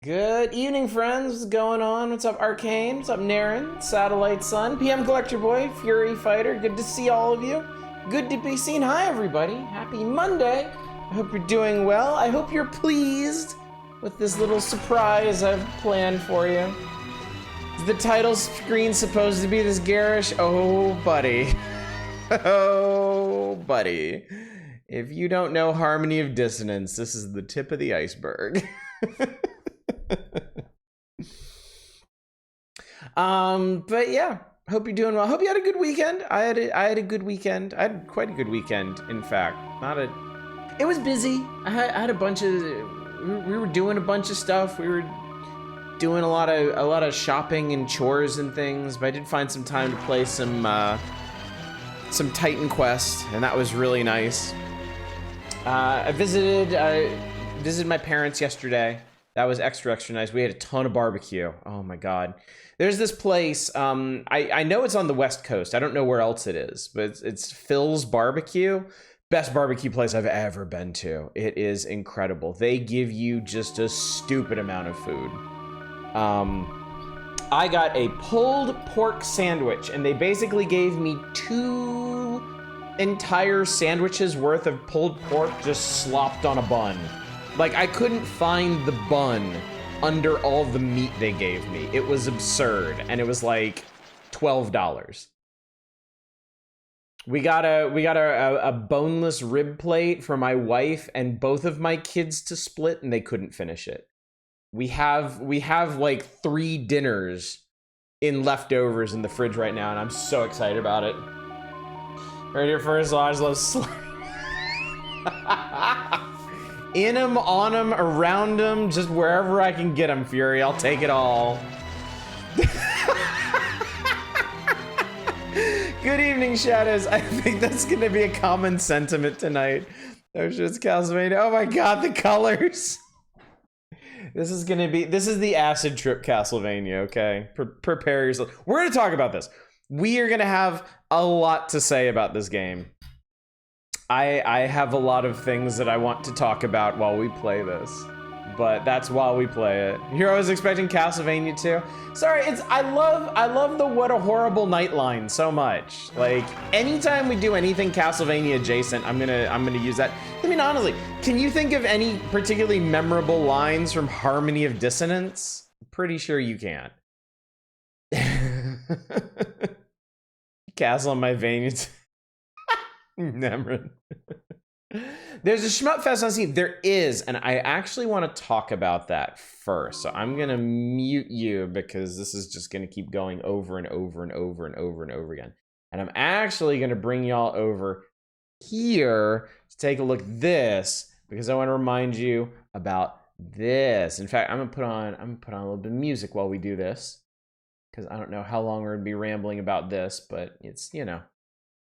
Good evening, friends. What's going on? What's up, Arcane? What's up, Naren? Satellite Sun, PM Collector Boy, Fury Fighter. Good to see all of you. Good to be seen. Hi, everybody. Happy Monday. I hope you're doing well. I hope you're pleased with this little surprise I've planned for you. Is the title screen supposed to be this garish? Oh, buddy. Oh, buddy. If you don't know Harmony of Dissonance, this is the tip of the iceberg. But yeah, hope you're doing well. Hope you had a good weekend. I had a good weekend. I had quite a good weekend, in fact. It was busy. I had a bunch of, we were doing a bunch of stuff. We were doing a lot of shopping and chores and things, but I did find some time to play some Titan Quest, and that was really nice. I visited my parents yesterday. That was extra nice. We had a ton of barbecue. Oh my God. There's this place, I know it's on the West Coast. I don't know where else it is, but it's Phil's Barbecue. Best barbecue place I've ever been to. It is incredible. They give you just a stupid amount of food. I got a pulled pork sandwich, and they basically gave me 2 entire sandwiches worth of pulled pork just slopped on a bun. Like, I couldn't find the bun under all the meat they gave me. It was absurd, and it was like $12. We got a boneless rib plate for my wife and both of my kids to split, and they couldn't finish it. We have like 3 dinners in leftovers in the fridge right now, and I'm so excited about it. Right here first, I just love in them, on them, around them, just wherever I can get them, Fury. I'll take it all. Good evening, Shadows. I think that's gonna be a common sentiment tonight. There's just Castlevania. Oh my God, the colors. This is the acid trip Castlevania, okay? Prepare yourself. We're gonna talk about this. We are gonna have a lot to say about this game. I have a lot of things that I want to talk about while we play this, but that's while we play it. Here I was expecting Castlevania 2. Sorry, I love the what a horrible night line so much. Like, anytime we do anything Castlevania adjacent, I'm gonna use that. I mean, honestly, can you think of any particularly memorable lines from Harmony of Dissonance? Pretty sure you can't. Castle on my veins. Never. There's a Shmup Fest on Steam. There is, and I actually want to talk about that first. So I'm gonna mute you because this is just gonna keep going over and over and over and over and over again. And I'm actually gonna bring y'all over here to take a look at this because I want to remind you about this. In fact, I'm gonna put on a little bit of music while we do this because I don't know how long we're gonna be rambling about this, but it's, you know,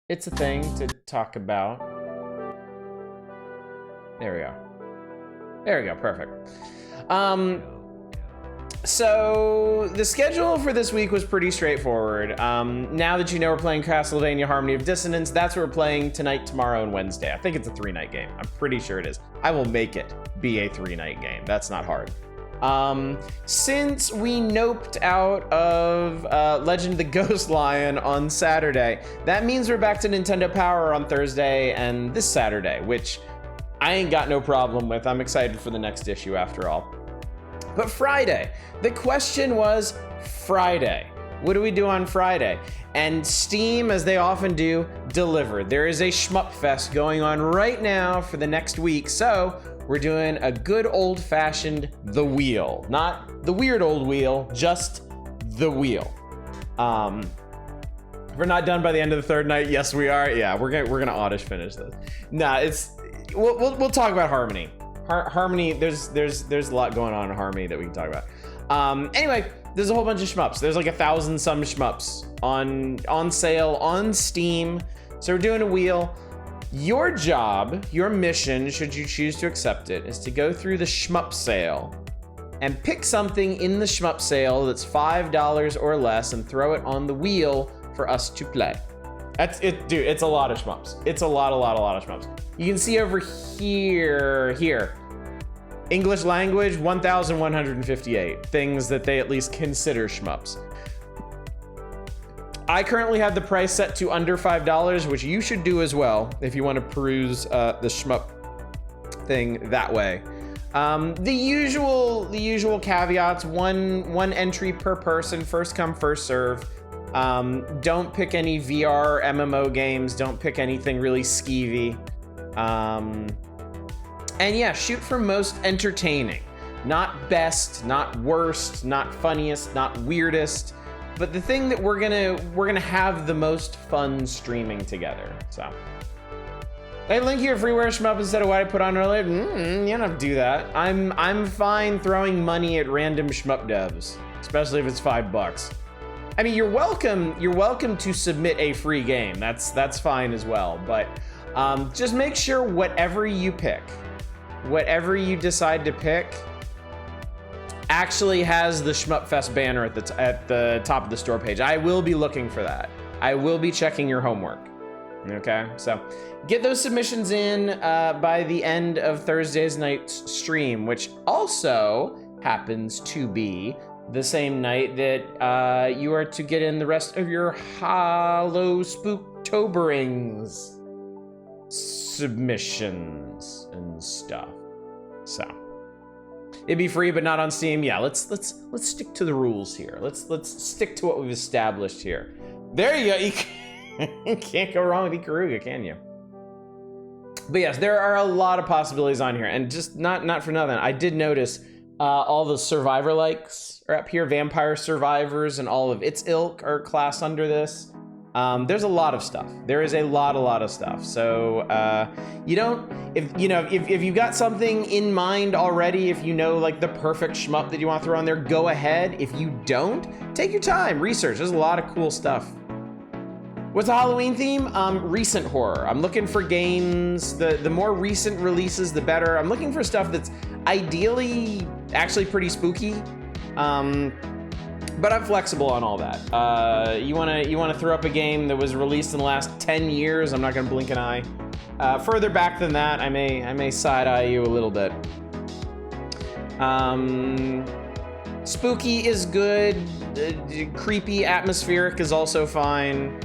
it's a thing to talk about. There we go. There we go, perfect. So the schedule for this week was pretty straightforward. Now that you know we're playing Castlevania Harmony of Dissonance, that's what we're playing tonight, tomorrow, and Wednesday. I think it's a 3-night game. I'm pretty sure it is. I will make it be a 3-night game. That's not hard. Since we noped out of Legend of the Ghost Lion on Saturday, that means we're back to Nintendo Power on Thursday and this Saturday, which I ain't got no problem with. I'm excited for the next issue after all. But Friday, the question was Friday. What do we do on Friday? And Steam, as they often do, delivered. There is a Shmup Fest going on right now for the next week, so we're doing a good old-fashioned The Wheel. Not the weird old wheel, just The Wheel. We're not done by the end of the 3rd night. Yes, we are. Yeah, we're gonna oddish finish this. Nah, we'll talk about Harmony. Harmony, there's a lot going on in Harmony that we can talk about. Anyway, there's a whole bunch of shmups. There's like 1,000 some shmups on sale on Steam. So we're doing a wheel. Your job, your mission, should you choose to accept it, is to go through the shmup sale and pick something in the shmup sale that's $5 or less and throw it on the wheel for us to play. That's it, dude. It's a lot of shmups. It's a lot of shmups. You can see over here. English language, 1,158 things that they at least consider shmups. I currently have the price set to under $5, which you should do as well if you want to peruse the shmup thing that way. The usual caveats: one entry per person, first come, first serve. Don't pick any VR MMO games. Don't pick anything really skeevy. And yeah, shoot for most entertaining, not best, not worst, not funniest, not weirdest, but the thing that we're gonna have the most fun streaming together. So, hey, link here, freeware shmup instead of what I put on earlier. You don't have to do that. I'm fine throwing money at random shmup devs, especially if it's $5. I mean, you're welcome to submit a free game. That's fine as well. But just make sure whatever you pick, whatever you decide to pick, actually has the Shmup Fest banner at the top of the store page. I will be looking for that. I will be checking your homework. Okay, so get those submissions in by the end of Thursday's night's stream, which also happens to be the same night that you are to get in the rest of your Hollow Spooktoberings submissions and stuff. So it'd be free, but not on Steam. Yeah, let's stick to the rules here. Let's stick to what we've established here. There you go. You can't go wrong with Ikaruga, can you? But yes, there are a lot of possibilities on here, and just not for nothing, I did notice all the survivor likes are up here. Vampire Survivors and all of its ilk are classed under this. There's a lot of stuff. There is a lot of stuff. So if you've got something in mind already, if you know like the perfect shmup that you want to throw on there, go ahead. If you don't, take your time, research. There's a lot of cool stuff. What's the Halloween theme? Recent horror. I'm looking for games, the more recent releases, the better. I'm looking for stuff that's ideally actually pretty spooky. But I'm flexible on all that. You wanna throw up a game that was released in the last 10 years, I'm not gonna blink an eye. Further back than that, I may side-eye you a little bit. Spooky is good. Creepy, atmospheric is also fine.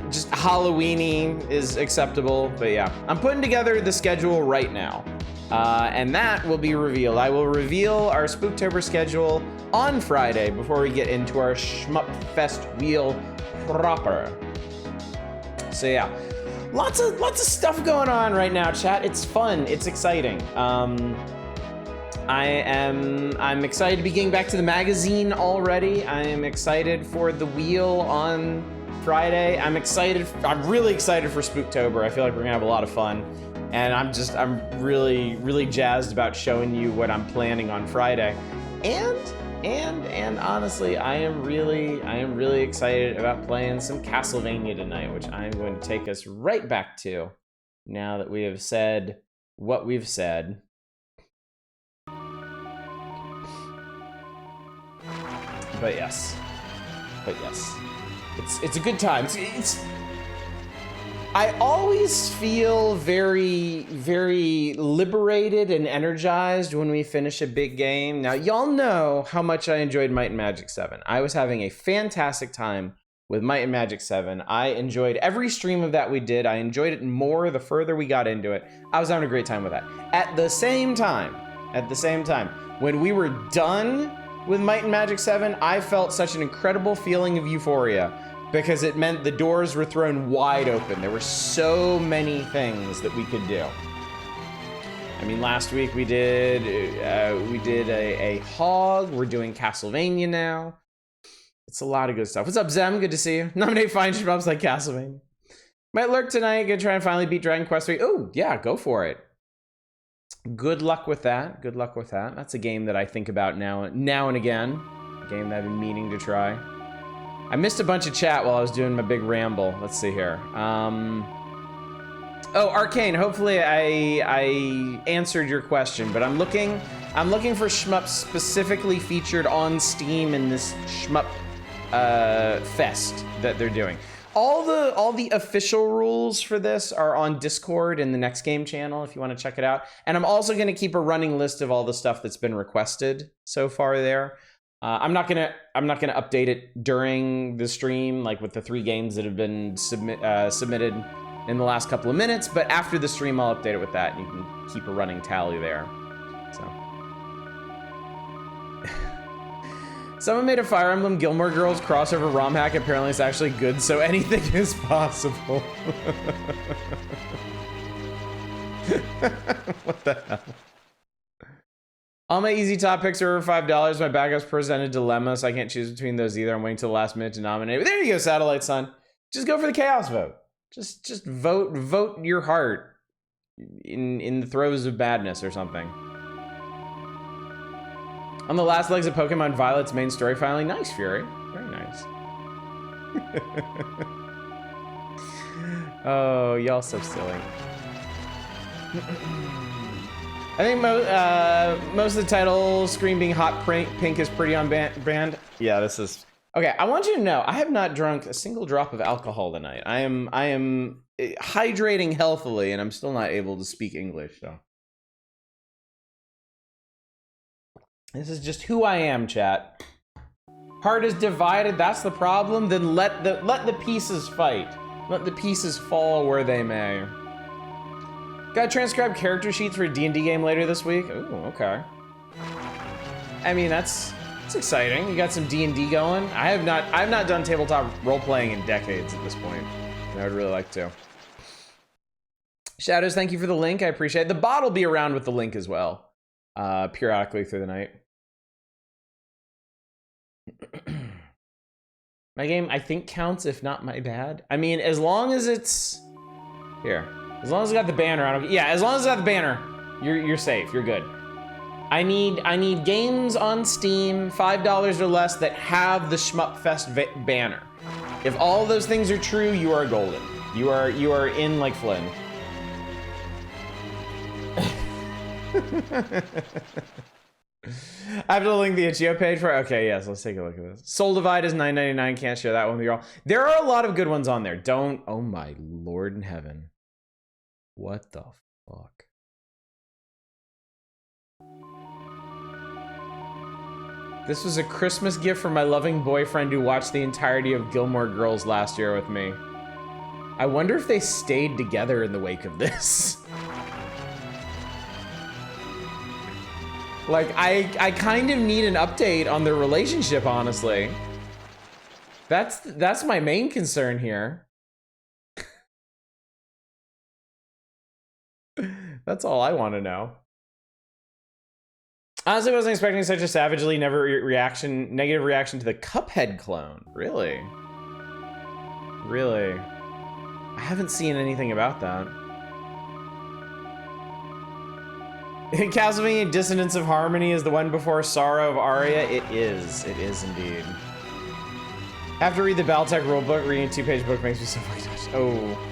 Just Halloween-y is acceptable, but yeah. I'm putting together the schedule right now. And that will be revealed. I will reveal our Spooktober schedule on Friday before we get into our Shmup Fest wheel proper. So yeah, lots of stuff going on right now, chat. It's fun, it's exciting. I'm excited to be getting back to the magazine already. I am excited for the wheel on Friday. I'm really excited for Spooktober. I feel like we're gonna have a lot of fun. And I'm really jazzed about showing you what I'm planning on Friday. And honestly, I am really excited about playing some Castlevania tonight, which I'm going to take us right back to now that we have said what we've said. But yes. It's a good time. I always feel very liberated and energized when we finish a big game. Now, y'all know how much I enjoyed Might and Magic 7. I was having a fantastic time with Might and Magic 7. I enjoyed every stream of that we did. I enjoyed it more the further we got into it. I was having a great time with that. At the same time, when we were done with Might and Magic 7, I felt such an incredible feeling of euphoria, because it meant the doors were thrown wide open. There were so many things that we could do. I mean, last week we did a Hog. We're doing Castlevania now. It's a lot of good stuff. What's up, Zem? Good to see you. Nominate fine shmups like Castlevania. Might lurk tonight. Gonna try and finally beat Dragon Quest 3. Oh, yeah, go for it. Good luck with that. Good luck with that. That's a game that I think about now and again. A game that I've been meaning to try. I missed a bunch of chat while I was doing my big ramble. Let's see here. Oh, Arcane. Hopefully I answered your question, but I'm looking for shmups specifically featured on Steam in this shmup fest that they're doing. all the official rules for this are on Discord in the Next Game channel if you want to check it out. And I'm also going to keep a running list of all the stuff that's been requested so far there. I'm not gonna update it during the stream, like with the 3 games that have been submitted in the last couple of minutes. But after the stream, I'll update it with that, and you can keep a running tally there. So. Someone made a Fire Emblem Gilmore Girls crossover ROM hack. Apparently it's actually good, so anything is possible. What the hell? All my easy top picks are over $5. My backup's presented dilemma, so I can't choose between those either. I'm waiting till the last minute to nominate. But there you go, Satellite Sun. Just go for the chaos vote. Just vote your heart in the throes of badness or something. On the last legs of Pokemon Violet's main story finally. Nice, Fury. Very nice. Oh, y'all so silly. I think most of the title screen being hot pink is pretty on brand. Yeah, this is... Okay, I want you to know, I have not drunk a single drop of alcohol tonight. I am hydrating healthily, and I'm still not able to speak English, so... This is just who I am, chat. Heart is divided, that's the problem. Then let the pieces fight. Let the pieces fall where they may. Got transcribed character sheets for a D&D game later this week. Ooh, okay. I mean, that's exciting. You got some D&D going. I've not done tabletop role-playing in decades at this point. And I would really like to. Shadows, thank you for the link. I appreciate it. The bot will be around with the link as well. Periodically through the night. My game, I think, counts, if not my bad. I mean, as long as it's... Here. As long as I got the banner, I don't... Yeah, as long as I got the banner, you're safe. You're good. I need games on Steam, $5 or less, that have the Shmupfest banner. If all of those things are true, you are golden. You are in like Flynn. I have to link the itch.io page for... Okay, yes, let's take a look at this. Soul Divide is $9.99. Can't share that one with you all. There are a lot of good ones on there. Don't... Oh my Lord in heaven. What the fuck? This was a Christmas gift from my loving boyfriend who watched the entirety of Gilmore Girls last year with me. I wonder if they stayed together in the wake of this. Like, I kind of need an update on their relationship, honestly. That's my main concern here. That's all I want to know. Honestly, I wasn't expecting such a savagely negative reaction to the Cuphead clone. Really? Really? I haven't seen anything about that. Castlevania Dissonance of Harmony is the one before Sorrow of Aria. It is indeed. I have to read the Battletech rulebook. Reading a 2-page book makes me so fucking touched. Oh.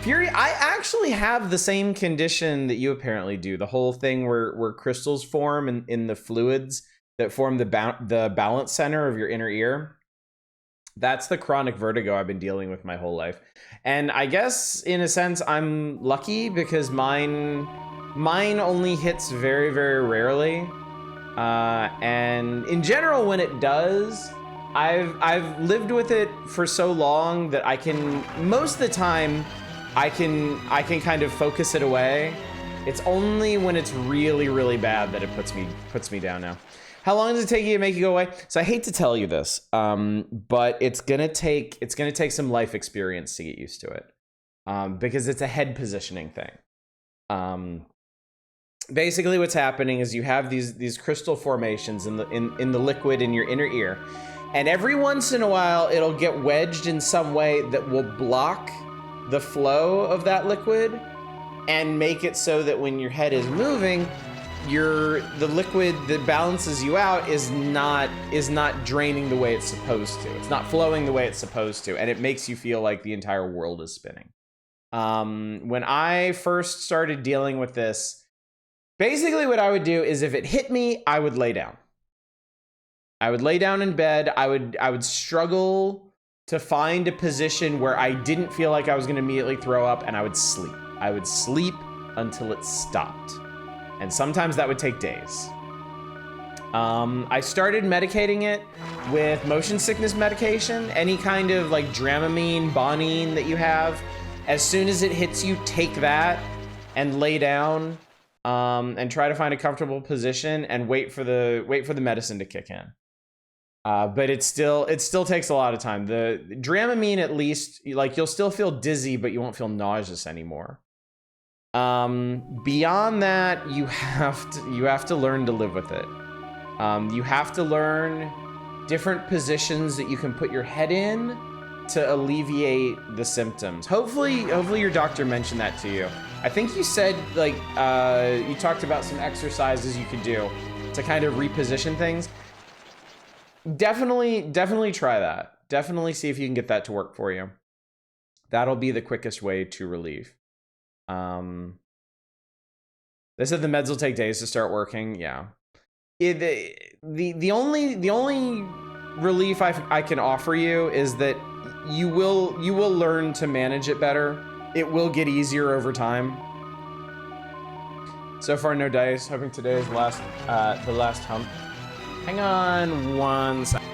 Fury, I actually have the same condition that you apparently do. The whole thing where crystals form in the fluids that form the balance center of your inner ear. That's the chronic vertigo I've been dealing with my whole life. And I guess, in a sense, I'm lucky because mine only hits very, very rarely. And in general, when it does, I've lived with it for so long that I can, most of the time, I can kind of focus it away. It's only when it's really, really bad that it puts me down now. How long does it take you to make it go away? So I hate to tell you this, but it's gonna take some life experience to get used to it, because it's a head positioning thing. Basically, what's happening is you have these crystal formations in the liquid in your inner ear, and every once in a while it'll get wedged in some way that will block the flow of that liquid and make it so that when your head is moving, the liquid that balances you out is not draining the way it's supposed to. It's not flowing the way it's supposed to, and it makes you feel like the entire world is spinning. When I first started dealing with this, basically what I would do is if it hit me, I would lay down. I would lay down in bed. I would struggle to find a position where I didn't feel like I was gonna immediately throw up, and I would sleep. I would sleep until it stopped. And sometimes that would take days. I started medicating it with motion sickness medication, any kind of like Dramamine, Bonine that you have. As soon as it hits you, take that and lay down and try to find a comfortable position and wait for the medicine to kick in. But it still takes a lot of time. The Dramamine, at least, like, you'll still feel dizzy, but you won't feel nauseous anymore. Beyond that, you have to learn to live with it. You have to learn different positions that you can put your head in to alleviate the symptoms. Hopefully your doctor mentioned that to you. I think you said, like, you talked about some exercises you could do to kind of reposition things. Definitely try that. Definitely see if you can get that to work for you. That'll be the quickest way to relieve. They said the meds will take days to start working. Yeah. The only relief I can offer you is that you will learn to manage it better. It will get easier over time. So far, no dice. Hoping today is the last hump. Hang on one second.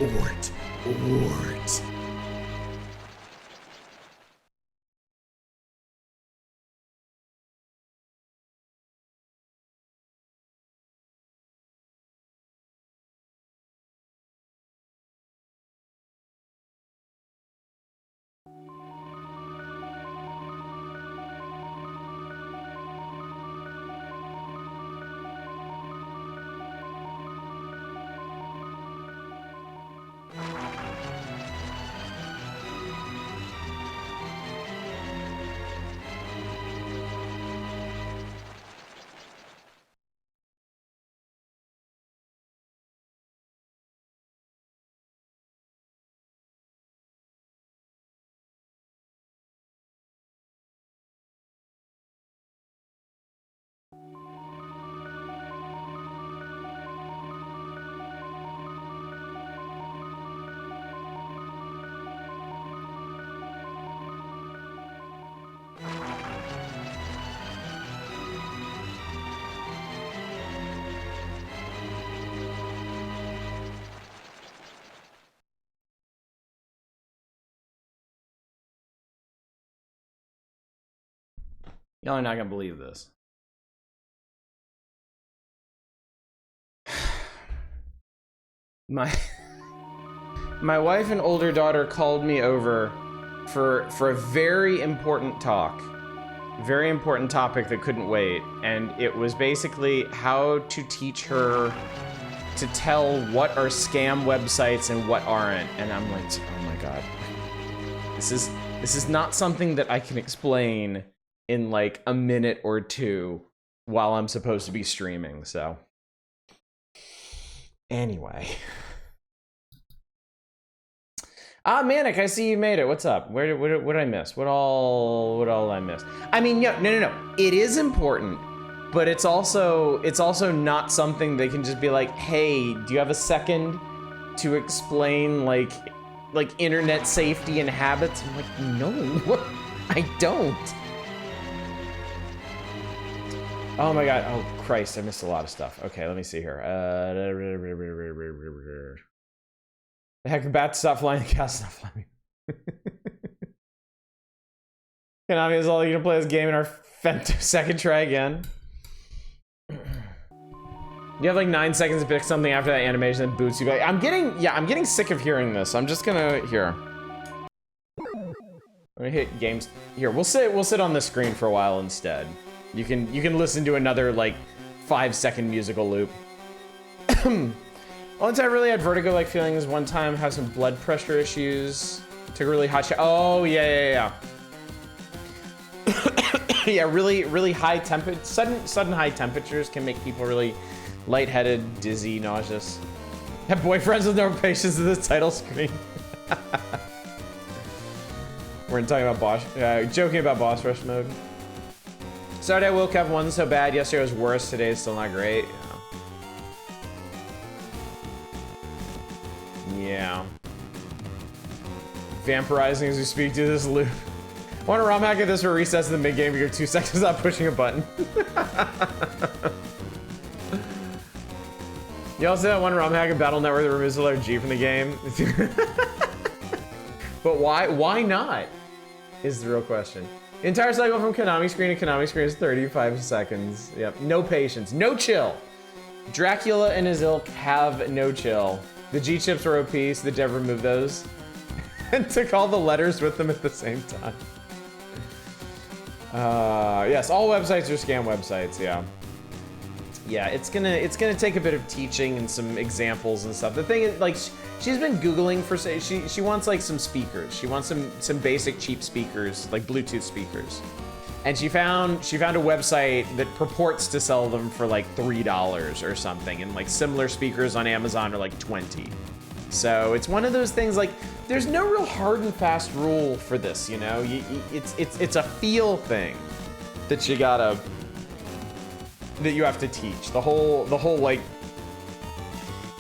Ort. Y'all are not gonna believe this. My wife and older daughter called me over for a very important talk. Very important topic that couldn't wait. And it was basically how to teach her to tell what are scam websites and what aren't. And I'm like, oh my God. This is not something that I can explain in like a minute or two while I'm supposed to be streaming, so. Anyway. Ah, Manic, I see you made it. What's up? What did I miss? What all did I miss? I mean, no. It is important, but it's also not something they can just be like, hey, do you have a second to explain like internet safety and habits? I'm like, no, I don't. Oh my God, oh Christ, I missed a lot of stuff. Okay, let me see here. The heck, bats stop flying, the cats stop flying. Konami is all you can play this game in our second try again. You have like 9 seconds to pick something after that animation that boots you back. I'm getting sick of hearing this. I'm just gonna here. Let me hit games. Here, we'll sit on the screen for a while instead. You can listen to another like 5-second musical loop. Once I really had vertigo-like feelings one time, had some blood pressure issues. Took a really hot shower. Oh yeah. Yeah, really high temperature. Sudden high temperatures can make people really lightheaded, dizzy, nauseous. Have boyfriends with no patience in this title screen. We're talking about boss, joking about boss rush mode. Saturday I woke up, wasn't so bad. Yesterday was worse. Today is still not great. Yeah. Vampirizing as we speak to this loop. Want to ROM hack at this for recess in the mid game? You're 2 seconds without pushing a button. You also that one ROM hack in Battle Network that removes the letter G from the game. But why? Why not? Is the real question. Entire cycle from Konami screen to Konami screen is 35 seconds. Yep. No patience. No chill. Dracula and his ilk have no chill. The G chips were OP, so the dev removed those. And took all the letters with them at the same time. Yes, all websites are scam websites, yeah. Yeah, it's gonna take a bit of teaching and some examples and stuff. The thing is, like, she's been Googling for, she wants like some speakers. She wants some basic cheap speakers, like Bluetooth speakers. And she found a website that purports to sell them for like $3 or something, and like similar speakers on Amazon are like 20. So it's one of those things, like, there's no real hard and fast rule for this, you know? It's a feel thing that you have to teach. The whole like,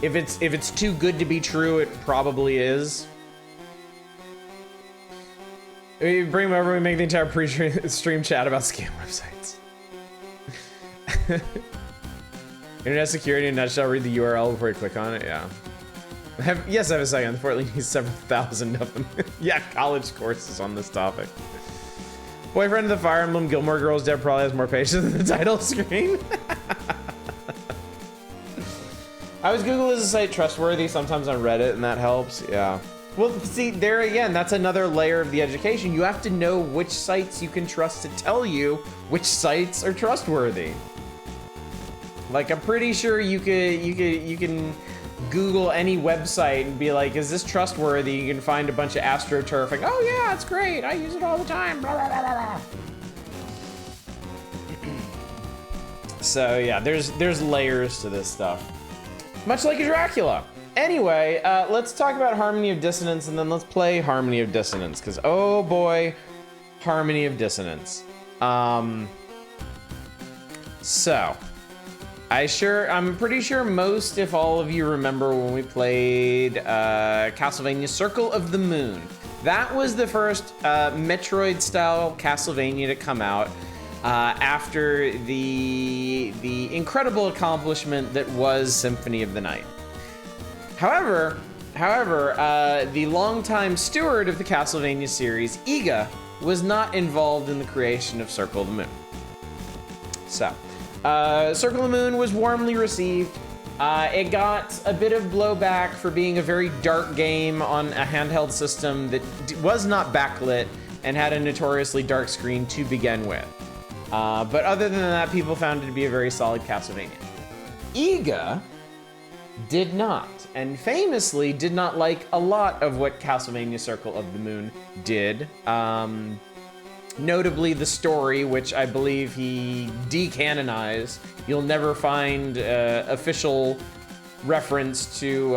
if it's too good to be true, it probably is. We bring them over, we make the entire pre-stream chat about scam websites. Internet security in a nutshell, read the URL before you click on it, yeah. Yes, I have a second. The Fort Lee needs several thousand of them. Yeah, college courses on this topic. Boyfriend of the Fire Emblem Gilmore Girls Deb probably has more patience than the title screen. I always Google, is the site trustworthy? Sometimes on Reddit, and that helps, yeah. Well, see, there again, that's another layer of the education. You have to know which sites you can trust to tell you which sites are trustworthy. Like, I'm pretty sure you can Google any website and be like, is this trustworthy? You can find a bunch of astroturfing. Oh yeah, it's great. I use it all the time. Blah, blah, blah, blah. So yeah, there's layers to this stuff. Much like a Dracula. Anyway, let's talk about Harmony of Dissonance, and then let's play Harmony of Dissonance, because oh boy, Harmony of Dissonance. So, I'm pretty sure most, if all of you remember when we played Castlevania Circle of the Moon. That was the first Metroid-style Castlevania to come out after the incredible accomplishment that was Symphony of the Night. However, the longtime steward of the Castlevania series, Iga, was not involved in the creation of Circle of the Moon. So, Circle of the Moon was warmly received. It got a bit of blowback for being a very dark game on a handheld system that was not backlit and had a notoriously dark screen to begin with. But other than that, people found it to be a very solid Castlevania. Iga did not, and famously did not like a lot of what Castlevania Circle of the Moon did. Notably the story, which I believe he decanonized. You'll never find official reference to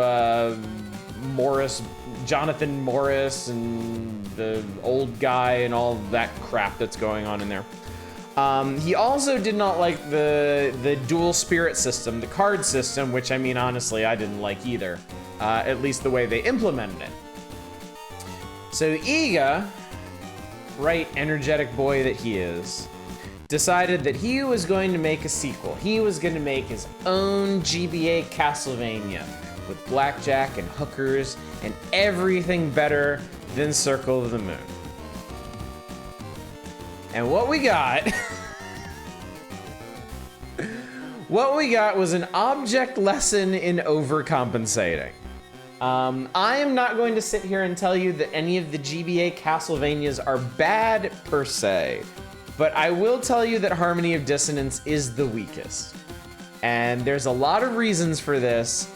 Jonathan Morris and the old guy and all that crap that's going on in there. He also did not like the dual spirit system, the card system, which I mean, honestly, I didn't like either. At least the way they implemented it. So Iga, right energetic boy that he is, decided that he was going to make a sequel. He was going to make his own GBA Castlevania with blackjack and hookers and everything better than Circle of the Moon. And what we got was an object lesson in overcompensating. I am not going to sit here and tell you that any of the GBA Castlevanias are bad per se, but I will tell you that Harmony of Dissonance is the weakest. And there's a lot of reasons for this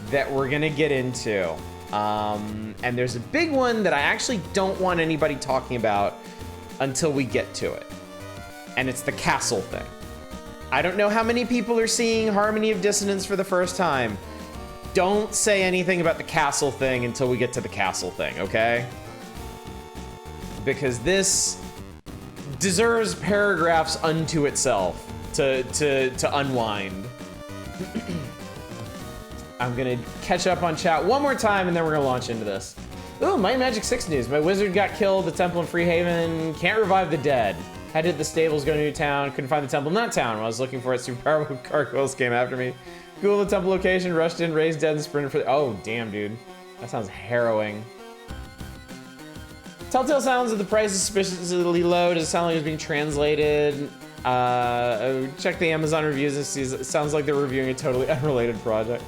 that we're gonna get into. And there's a big one that I actually don't want anybody talking about until we get to it. And it's the castle thing. I don't know how many people are seeing Harmony of Dissonance for the first time. Don't say anything about the castle thing until we get to the castle thing, okay? Because this deserves paragraphs unto itself to unwind. I'm gonna catch up on chat one more time and then we're gonna launch into this. Ooh, Might Magic 6 news. My wizard got killed, the temple in Freehaven can't revive the dead. Had to hit the stables, go to new town, couldn't find the temple in that town. When I was looking for it, super powerful gargoyles came after me. Googled the temple location, rushed in, raised dead, and sprinted for the... Oh, damn, dude. That sounds harrowing. Telltale sounds that the price is suspiciously low. Does it sound like it's being translated? Check the Amazon reviews and see. It sounds like they're reviewing a totally unrelated product,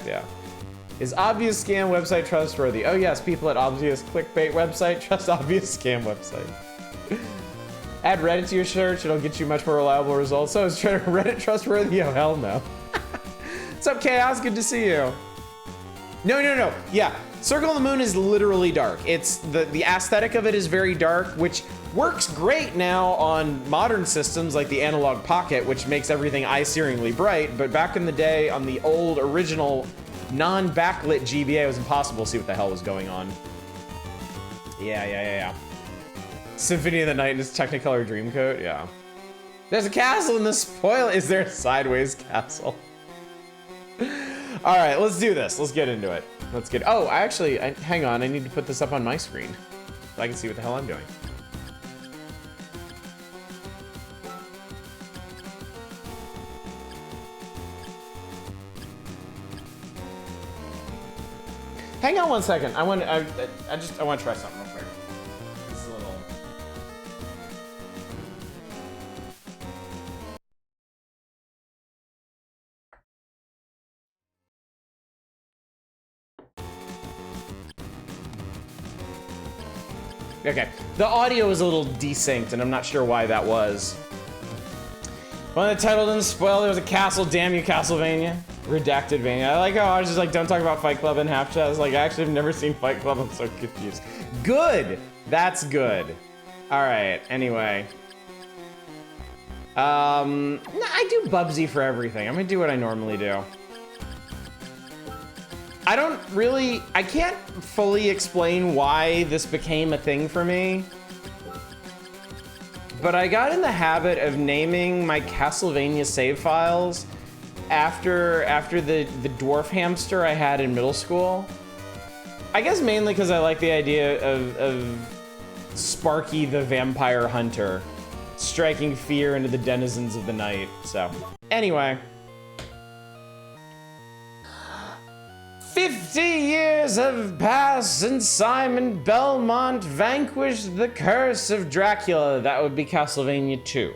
yeah. Is obvious scam website trustworthy? Oh yes, people at obvious clickbait website trust obvious scam website. Add Reddit to your search, it'll get you much more reliable results. So is Reddit trustworthy? Oh hell no. What's up, Chaos? Good to see you. No. Yeah, Circle of the Moon is literally dark. It's the aesthetic of it is very dark, which works great now on modern systems like the Analog Pocket, which makes everything eye-searingly bright. But back in the day, on the old original non-backlit GBA, it was impossible to see what the hell was going on. Yeah. Symphony of the Night in its Technicolor Dreamcoat, yeah. There's a castle in the spoil. Is there a sideways castle? All right, let's do this. Let's get into it. Let's get. Oh, hang on. I need to put this up on my screen so I can see what the hell I'm doing. Hang on 1 second. I want to try something real quick. This is a little. Okay, the audio is a little desynced, and I'm not sure why that was. Well, the title didn't spoil. There was a castle. Damn you, Castlevania. Redacted Vania. I like how I was just like, don't talk about Fight Club in half chat. I was like, I actually have never seen Fight Club. I'm so confused. Good. That's good. All right. Anyway. I do Bubsy for everything. I'm gonna do what I normally do. I can't fully explain why this became a thing for me. But I got in the habit of naming my Castlevania save files after the dwarf hamster I had in middle school. I guess mainly because I like the idea of Sparky the vampire hunter striking fear into the denizens of the night. So anyway, 50 years have passed since Simon Belmont vanquished the curse of Dracula. That would be Castlevania 2.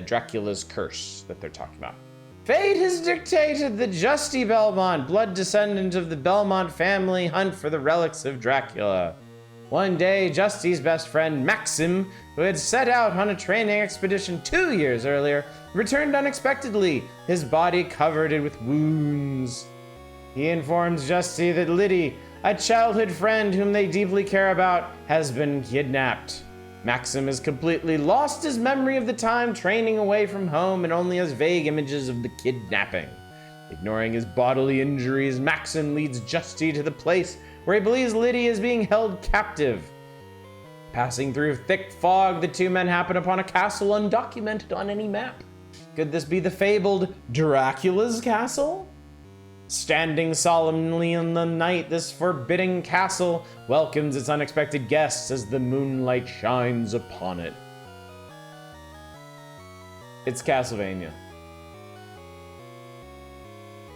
Dracula's curse that they're talking about. Fate has dictated that Justy Belmont, blood descendant of the Belmont family, hunt for the relics of Dracula. One day, Justy's best friend, Maxim, who had set out on a training expedition 2 years earlier, returned unexpectedly, his body covered with wounds. He informs Justy that Liddy, a childhood friend whom they deeply care about, has been kidnapped. Maxim has completely lost his memory of the time training away from home and only has vague images of the kidnapping. Ignoring his bodily injuries, Maxim leads Justy to the place where he believes Liddy is being held captive. Passing through thick fog, the two men happen upon a castle undocumented on any map. Could this be the fabled Dracula's castle? Standing solemnly in the night, this forbidding castle welcomes its unexpected guests as the moonlight shines upon it. It's Castlevania.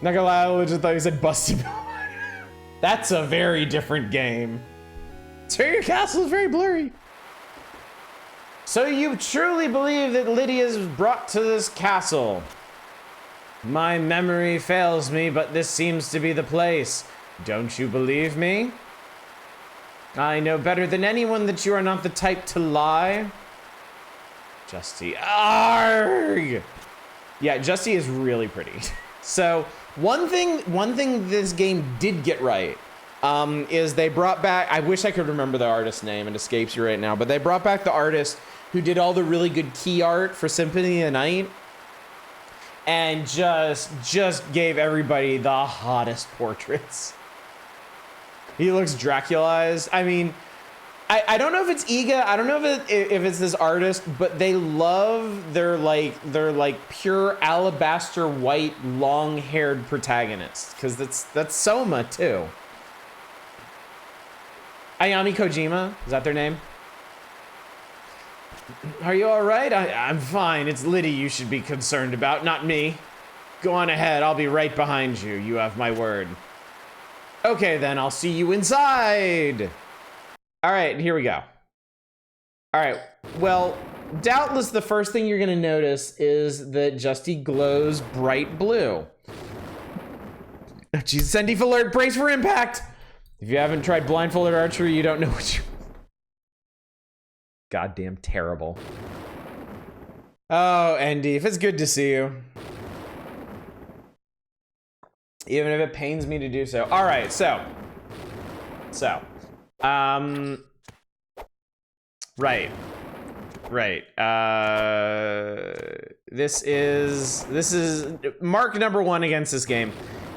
Not gonna lie, I legit thought you said Busty. That's a very different game. So your castle is very blurry. So you truly believe that Lydia is brought to this castle? My memory fails me, but this seems to be the place. Don't you believe me? I know better than anyone that you are not the type to lie. Justy, arg! Yeah, Justy is really pretty. So one thing this game did get right is they brought back, I wish I could remember the artist's name, it escapes you right now, but they brought back the artist who did all the really good key art for Symphony of the Night. And just gave everybody the hottest portraits. He looks Draculized. I mean, I don't know if it's Iga. I don't know if it's this artist, but they love their like pure alabaster white long-haired protagonists, because that's Soma too. Ayami Kojima, is that their name? Are you all right? I'm fine. It's Liddy you should be concerned about, not me. Go on ahead. I'll be right behind you. You have my word. Okay, then. I'll see you inside. All right, here we go. All right. Well, doubtless the first thing you're going to notice is that Justy glows bright blue. Jesus, Sendif alert. Brace for impact. If you haven't tried blindfolded archery, you don't know what you... Goddamn terrible. Oh, Endeef, it's good to see you. Even if it pains me to do so. All right, so. Right. This is mark number one against this game.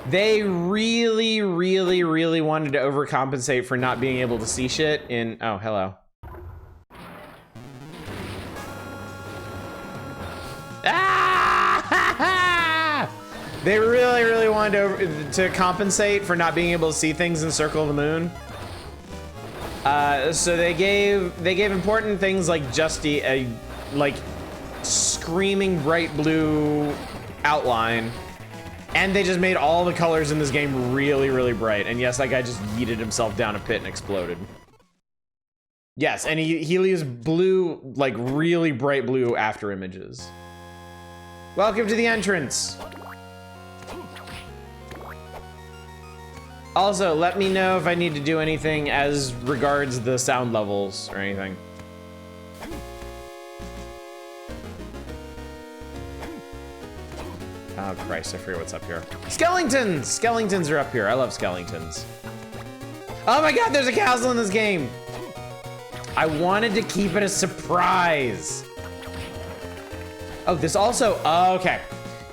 They really wanted to overcompensate for not being able to see shit in, oh, hello. Ah! They really wanted to compensate for not being able to see things in Circle of the Moon. So they gave important things like Justy a like screaming bright blue outline, And they just made all the colors in this game really, really bright. And yes, that guy just yeeted himself down a pit and exploded. Yes, and he leaves blue, like really bright blue after images. Welcome to the entrance. Also, let me know if I need to do anything as regards the sound levels or anything. Oh Christ, I forget what's up here. Skeletons! Skeletons are up here. I love skeletons. Oh my God, there's a castle in this game. I wanted to keep it a surprise. Oh, this also, okay.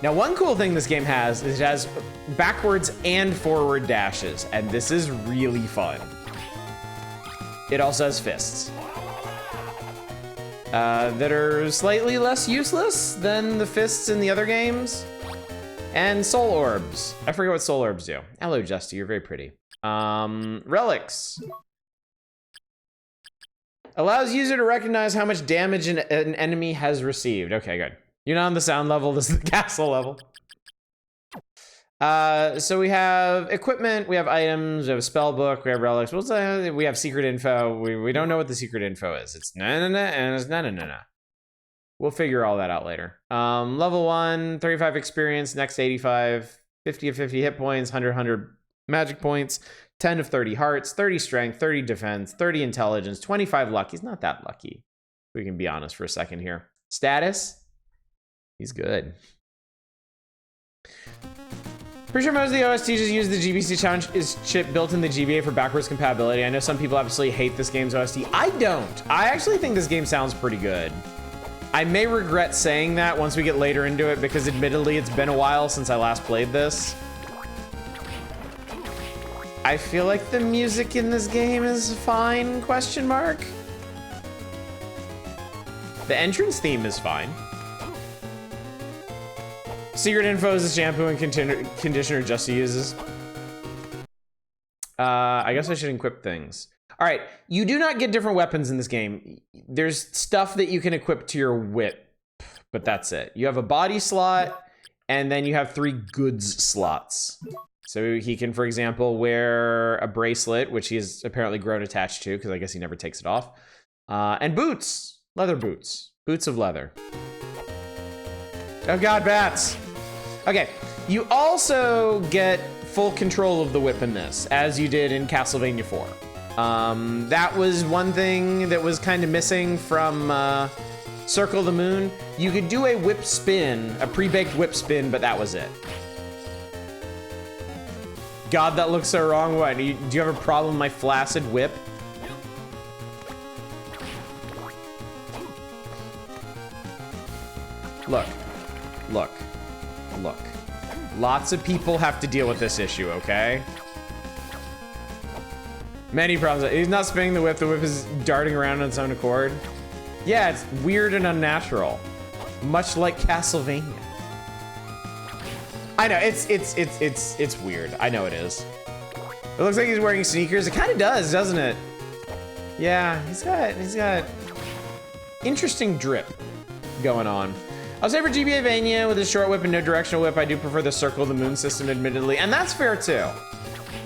Now one cool thing this game has is it has backwards and forward dashes, and this is really fun. It also has fists. That are slightly less useless than the fists in the other games. And soul orbs. I forget what soul orbs do. Hello, Justy, you're very pretty. Relics. Allows user to recognize how much damage an enemy has received. Okay, good. You're not on the sound level, this is the castle level. So we have equipment, we have items, we have a spell book, we have relics. What's that? We have secret info. We don't know what the secret info is. It's na-na-na and it's na-na-na-na. We'll figure all that out later. Level 1, 35 experience, next 85, 50 of 50 hit points, 100 magic points, 10 of 30 hearts, 30 strength, 30 defense, 30 intelligence, 25 luck. He's not that lucky. We can be honest for a second here. Status, he's good. Pretty sure most of the OST just use the GBC challenge is chip built in the GBA for backwards compatibility. I know some people obviously hate this game's OST. I don't. I actually think this game sounds pretty good. I may regret saying that once we get later into it because admittedly it's been a while since I last played this. I feel like the music in this game is fine, question mark. The entrance theme is fine. Secret info is the shampoo and conditioner Justy uses. I guess I should equip things. All right, you do not get different weapons in this game. There's stuff that you can equip to your whip, but that's it. You have a body slot, and then you have 3 goods slots. So he can, for example, wear a bracelet, which he has apparently grown attached to, because I guess he never takes it off. And boots, leather boots, boots of leather. Oh God, bats. Okay, you also get full control of the whip in this, as you did in Castlevania 4. That was one thing that was kind of missing from Circle of the Moon. You could do a whip spin, a pre-baked whip spin, but that was it. God, that looks so wrong. What, do you have a problem with my flaccid whip? Look, look, look. Lots of people have to deal with this issue, okay? Many problems. He's not spinning the whip is darting around on its own accord. Yeah, it's weird and unnatural. Much like Castlevania. I know, it's weird. I know it is. It looks like he's wearing sneakers. It kind of does, doesn't it? Yeah, he's got interesting drip going on. I'll say for GBA-vania with a short whip and no directional whip, I do prefer the Circle of the Moon system, admittedly, and that's fair too.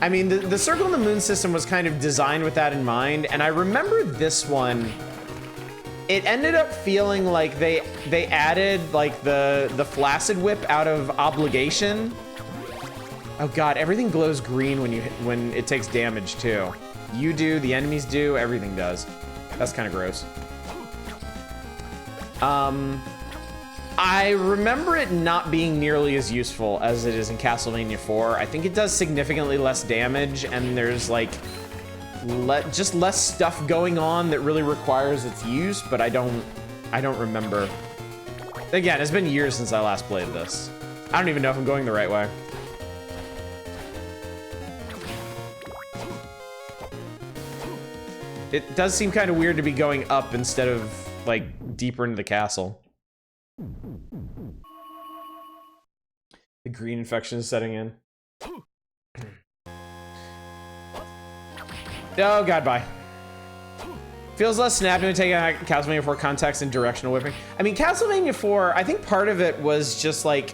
I mean, the Circle of the Moon system was kind of designed with that in mind, and I remember this one, it ended up feeling like they added like the flaccid whip out of obligation. Oh God, everything glows green when it takes damage too. You do, the enemies do, everything does. That's kind of gross. I remember it not being nearly as useful as it is in Castlevania 4. I think it does significantly less damage, and there's like just less stuff going on that really requires its use, but I don't remember. Again, it's been years since I last played this. I don't even know if I'm going the right way. It does seem kind of weird to be going up instead of like deeper into the castle. The green infection is setting in. Oh God, bye. Feels less snappy when taking out Castlevania 4 context and directional whipping. I mean, Castlevania 4, I think part of it was just like,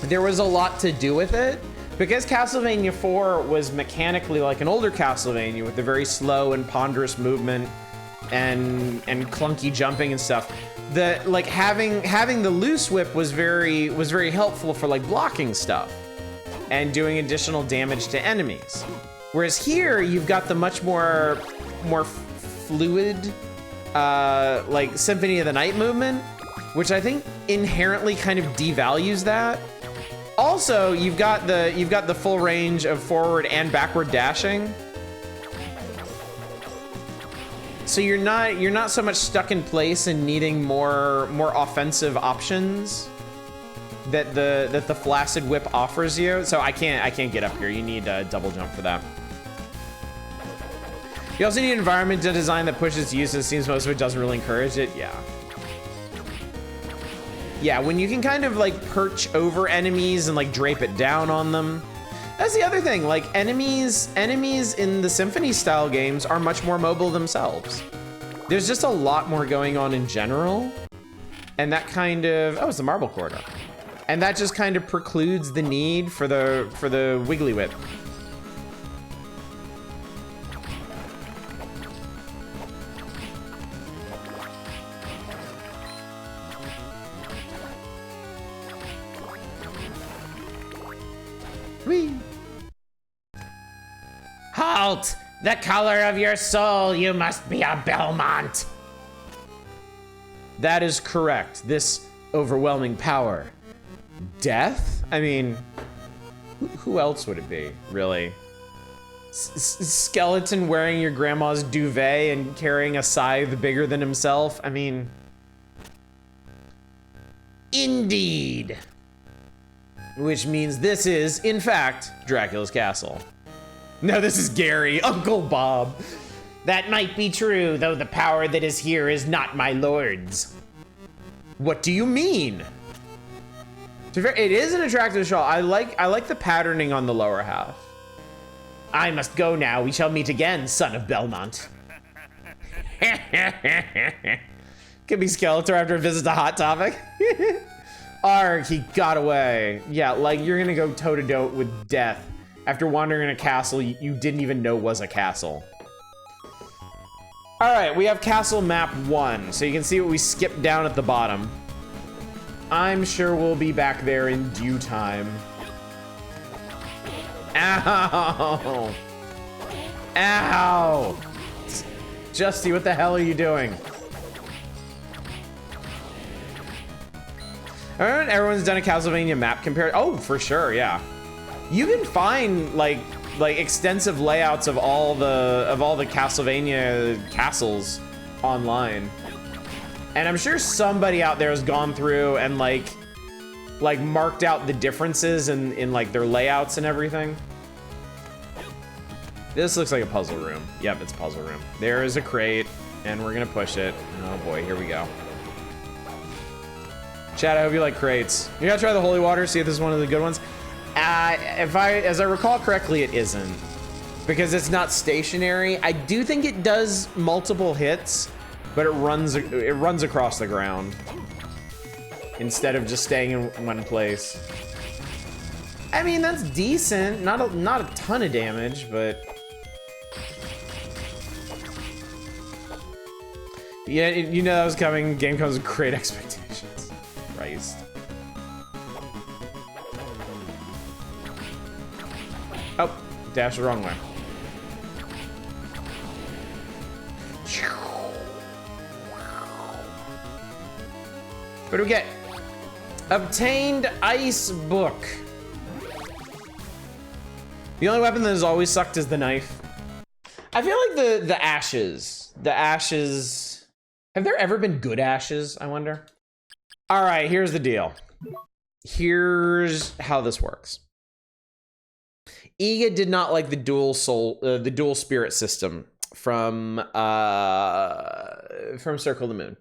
there was a lot to do with it. Because Castlevania 4 was mechanically like an older Castlevania with a very slow and ponderous movement and clunky jumping and stuff, like having the loose whip was very helpful for like blocking stuff and doing additional damage to enemies. Whereas here you've got the much more fluid like Symphony of the Night movement, which I think inherently kind of devalues that. Also, you've got the full range of forward and backward dashing. So you're not so much stuck in place and needing more offensive options that the flaccid whip offers you. So I can't get up here. You need a double jump for that. You also need an environment to design that pushes use. It seems most of it doesn't really encourage it. Yeah, when you can kind of like perch over enemies and like drape it down on them. That's the other thing, like enemies in the Symphony style games are much more mobile themselves. There's just a lot more going on in general. And that kind of, oh, it's the marble corridor. And that just kind of precludes the need for the wiggly whip. Whee! Halt! The color of your soul, you must be a Belmont. That is correct. This overwhelming power. Death? I mean, who else would it be, really? Skeleton wearing your grandma's duvet and carrying a scythe bigger than himself? I mean, indeed. Which means this is, in fact, Dracula's castle. No, this is Gary, Uncle Bob. That might be true, though the power that is here is not my lord's. What do you mean? To be fair, it is an attractive shawl. I like the patterning on the lower half. I must go now. We shall meet again, son of Belmont. Could be Skeletor after a visit to Hot Topic. Arg, he got away. Yeah, like you're gonna go toe-to-toe with death after wandering in a castle you didn't even know was a castle. All right, we have castle map 1, so you can see what we skipped down at the bottom. I'm sure we'll be back there in due time. Ow! Ow! Justy, what the hell are you doing? Everyone's done a Castlevania map compared. Oh, for sure, yeah. You can find like extensive layouts of all the Castlevania castles online, and I'm sure somebody out there has gone through and like marked out the differences in like their layouts and everything. This looks like a puzzle room. Yep, it's a puzzle room. There is a crate, and we're gonna push it. Oh boy, here we go. Chad, I hope you like crates. You gotta try the holy water, see if this is one of the good ones. As I recall correctly, it isn't, because it's not stationary. I do think it does multiple hits, but it runs across the ground instead of just staying in one place. I mean, that's decent. Not a ton of damage, but yeah, you know that was coming. Game comes with great expectations. Christ. Oh, dash the wrong way. What do we get? Obtained ice book. The only weapon that has always sucked is the knife. I feel like the ashes. Have there ever been good ashes, I wonder? All right, here's the deal. Here's how this works. Iga did not like the dual spirit system from Circle of the Moon.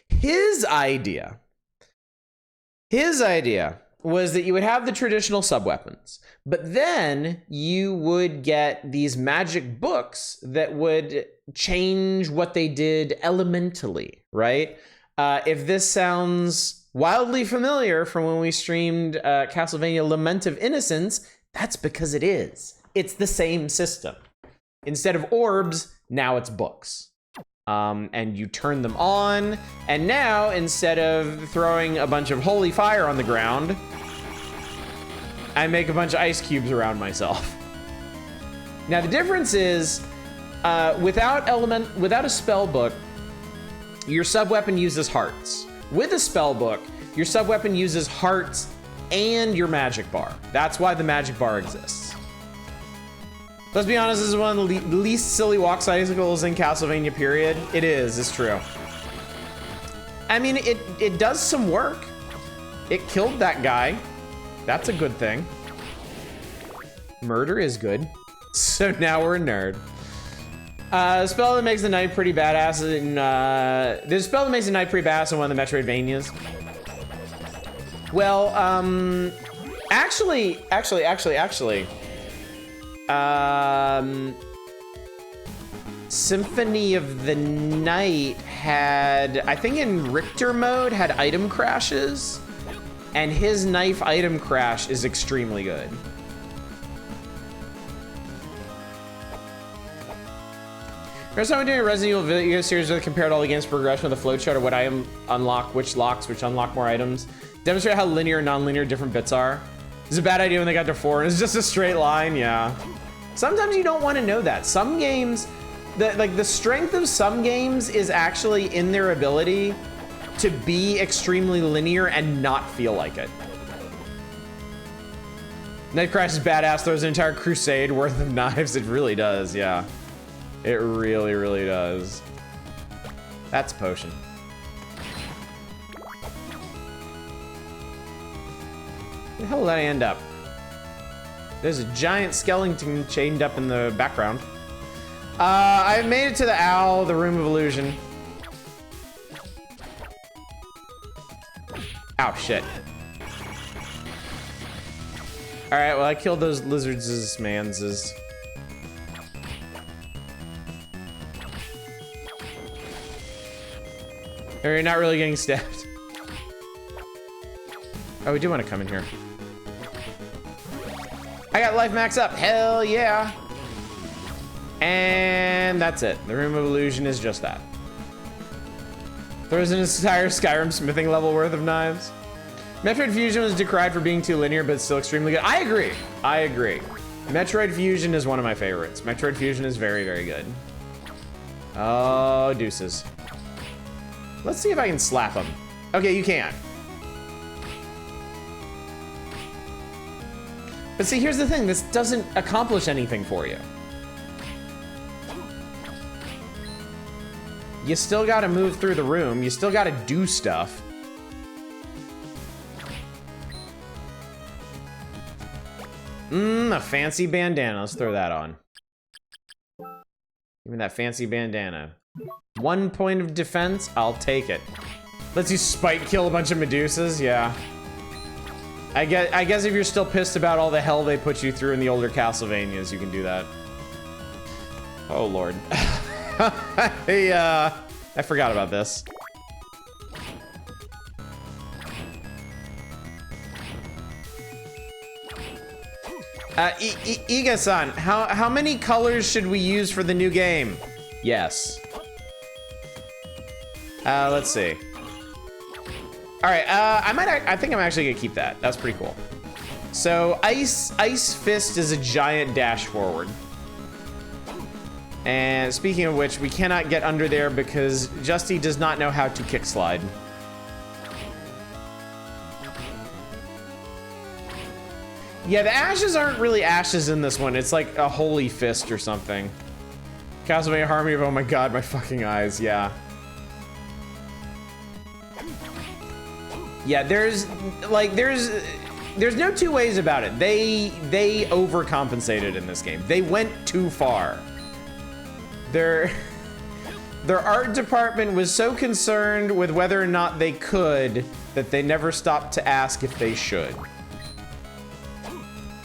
His idea was that you would have the traditional sub-weapons, but then you would get these magic books that would change what they did elementally, right? If this sounds wildly familiar from when we streamed Castlevania Lament of Innocence, that's because it is. It's the same system. Instead of orbs, now it's books. And you turn them on, and now, instead of throwing a bunch of holy fire on the ground, I make a bunch of ice cubes around myself. Now the difference is, without a spell book, your sub-weapon uses hearts. With a spell book, your sub-weapon uses hearts and your magic bar. That's why the magic bar exists. Let's be honest, this is one of the least silly walk cycles in Castlevania, period. It is, it's true. I mean, it does some work. It killed that guy. That's a good thing. Murder is good. So now we're a nerd. Spell that makes the knight pretty badass in, there's a spell that makes the knight pretty badass in one of the Metroidvanias. Well, actually. Symphony of the Night had, I think in Richter mode, had item crashes, and his knife item crash is extremely good. First time I'm doing a Resident Evil video series where I compared all the games progression with a flowchart of what item unlock, which locks, which unlock more items. Demonstrate how linear and non-linear different bits are. It's a bad idea when they got to 4 and it's just a straight line, yeah. Sometimes you don't want to know that. Some games, the strength of some games is actually in their ability to be extremely linear and not feel like it. Knife Crash is badass, throws an entire crusade worth of knives. It really does, yeah. It really, really does. That's a potion. Where the hell did I end up? There's a giant skeleton chained up in the background. I made it to the owl, the room of illusion. Ow, shit. All right, well, I killed those lizards' manses. You're not really getting stabbed. Oh, we do want to come in here. I got life max up, hell yeah. And that's it. The Room of Illusion is just that. There's an entire Skyrim smithing level worth of knives. Metroid Fusion was decried for being too linear, but it's still extremely good. I agree, I agree. Metroid Fusion is one of my favorites. Metroid Fusion is very, very good. Oh, deuces. Let's see if I can slap him. Okay, you can. But see, here's the thing. This doesn't accomplish anything for you. You still gotta move through the room. You still gotta do stuff. A fancy bandana. Let's throw that on. Give me that fancy bandana. 1 point of defense, I'll take it. Lets you spike kill a bunch of Medusas, yeah. I guess if you're still pissed about all the hell they put you through in the older Castlevanias, you can do that. Oh lord. I forgot about this. Iga-san, how many colors should we use for the new game? Yes. Let's see. All right, I think I'm actually gonna keep that. That's pretty cool. So Ice Fist is a giant dash forward. And speaking of which, we cannot get under there because Justy does not know how to kick slide. Yeah, the ashes aren't really ashes in this one. It's like a holy fist or something. Castlevania Harmony of, oh my god, my fucking eyes, yeah. Yeah, there's no two ways about it. They overcompensated in this game. They went too far. Their art department was so concerned with whether or not they could that they never stopped to ask if they should.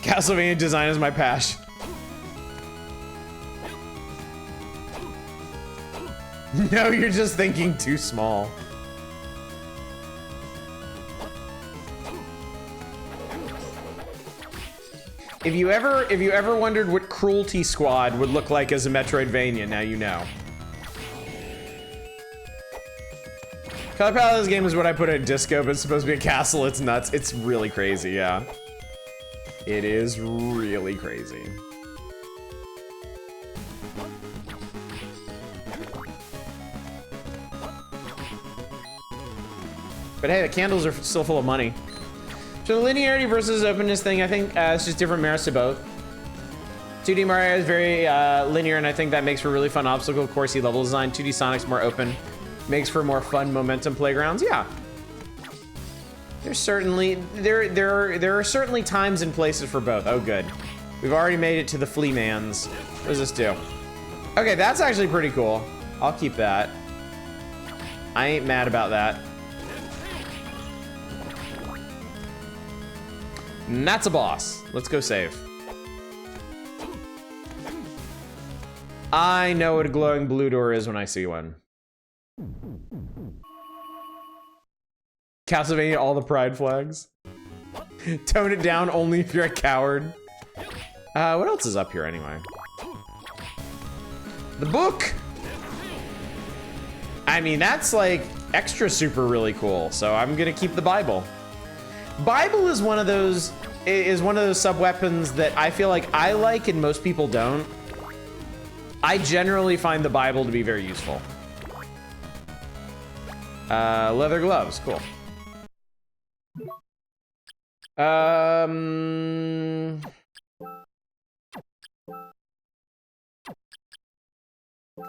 Castlevania design is my passion. No, you're just thinking too small. If you ever wondered what Cruelty Squad would look like as a Metroidvania, now you know. Color palette of this game is what I put in disco, but it's supposed to be a castle. It's nuts. It's really crazy, yeah. It is really crazy. But hey, the candles are still full of money. So the linearity versus openness thing, I think it's just different merits to both. 2D Mario is very linear, and I think that makes for really fun obstacle coursey level design. 2D Sonic's more open, makes for more fun momentum playgrounds. Yeah, there's certainly there are certainly times and places for both. Oh, good, we've already made it to the Flea Man's. What does this do? Okay, that's actually pretty cool. I'll keep that. I ain't mad about that. And that's a boss. Let's go save. I know what a glowing blue door is when I see one. Castlevania, all the pride flags. Tone it down only if you're a coward. What else is up here anyway? The book! I mean, that's like extra super really cool, so I'm gonna keep the Bible. Bible is one of those sub-weapons that I feel like I like and most people don't. I generally find the Bible to be very useful. Leather gloves, cool. I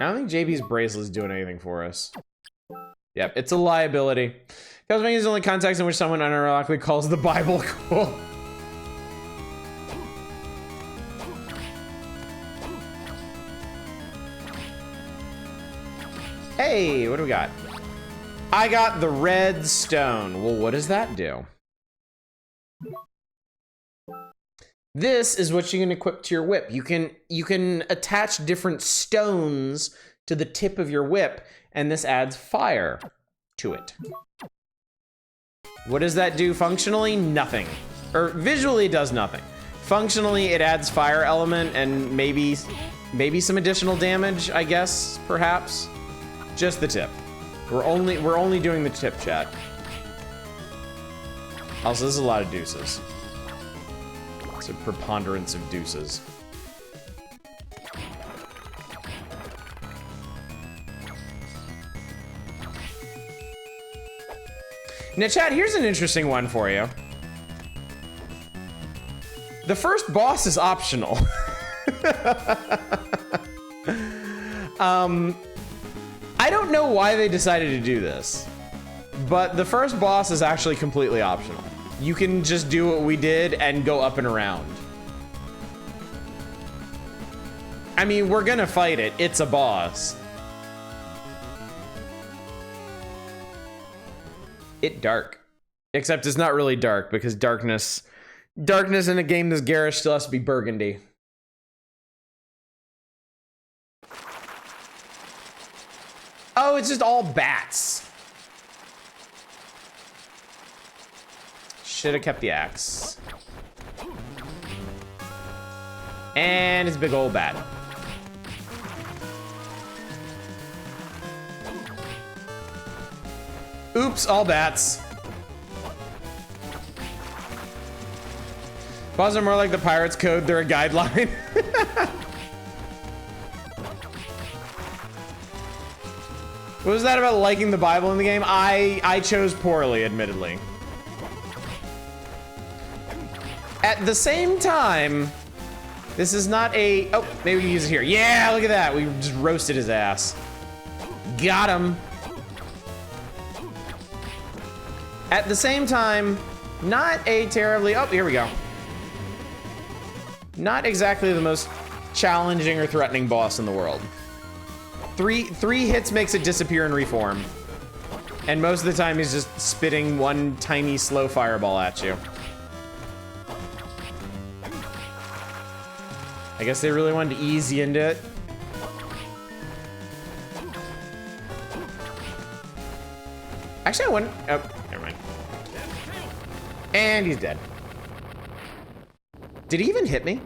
don't think JB's bracelet's doing anything for us. Yep, it's a liability. Castlevania is the only context in which someone unironically calls the Bible cool. Hey, what do we got? I got the red stone. Well, what does that do? This is what you can equip to your whip. You can attach different stones to the tip of your whip, and this adds fire to it. What does that do functionally? Nothing. Or visually it does nothing. Functionally it adds fire element and maybe some additional damage, I guess, perhaps. Just the tip. We're only doing the tip, chat. Also, this is a lot of deuces. It's a preponderance of deuces. Now, chat, here's an interesting one for you. The first boss is optional. I don't know why they decided to do this, but the first boss is actually completely optional. You can just do what we did and go up and around. I mean, we're gonna fight it. It's a boss. It dark. Except it's not really dark because darkness in a game this garish still has to be burgundy. Oh, it's just all bats. Should have kept the axe. And it's a big old bat. Oops, all bats. Boss are more like the Pirates Code, they're a guideline. What was that about liking the Bible in the game? I chose poorly, admittedly. At the same time, this is not a... Oh, maybe we can use it here. Yeah, look at that. We just roasted his ass. Got him. At the same time, not a terribly... Oh, here we go. Not exactly the most challenging or threatening boss in the world. Three hits makes it disappear and reform. And most of the time he's just spitting one tiny slow fireball at you. I guess they really wanted to ease you into it. Actually, I wouldn't... Oh, never mind. And he's dead. Did he even hit me?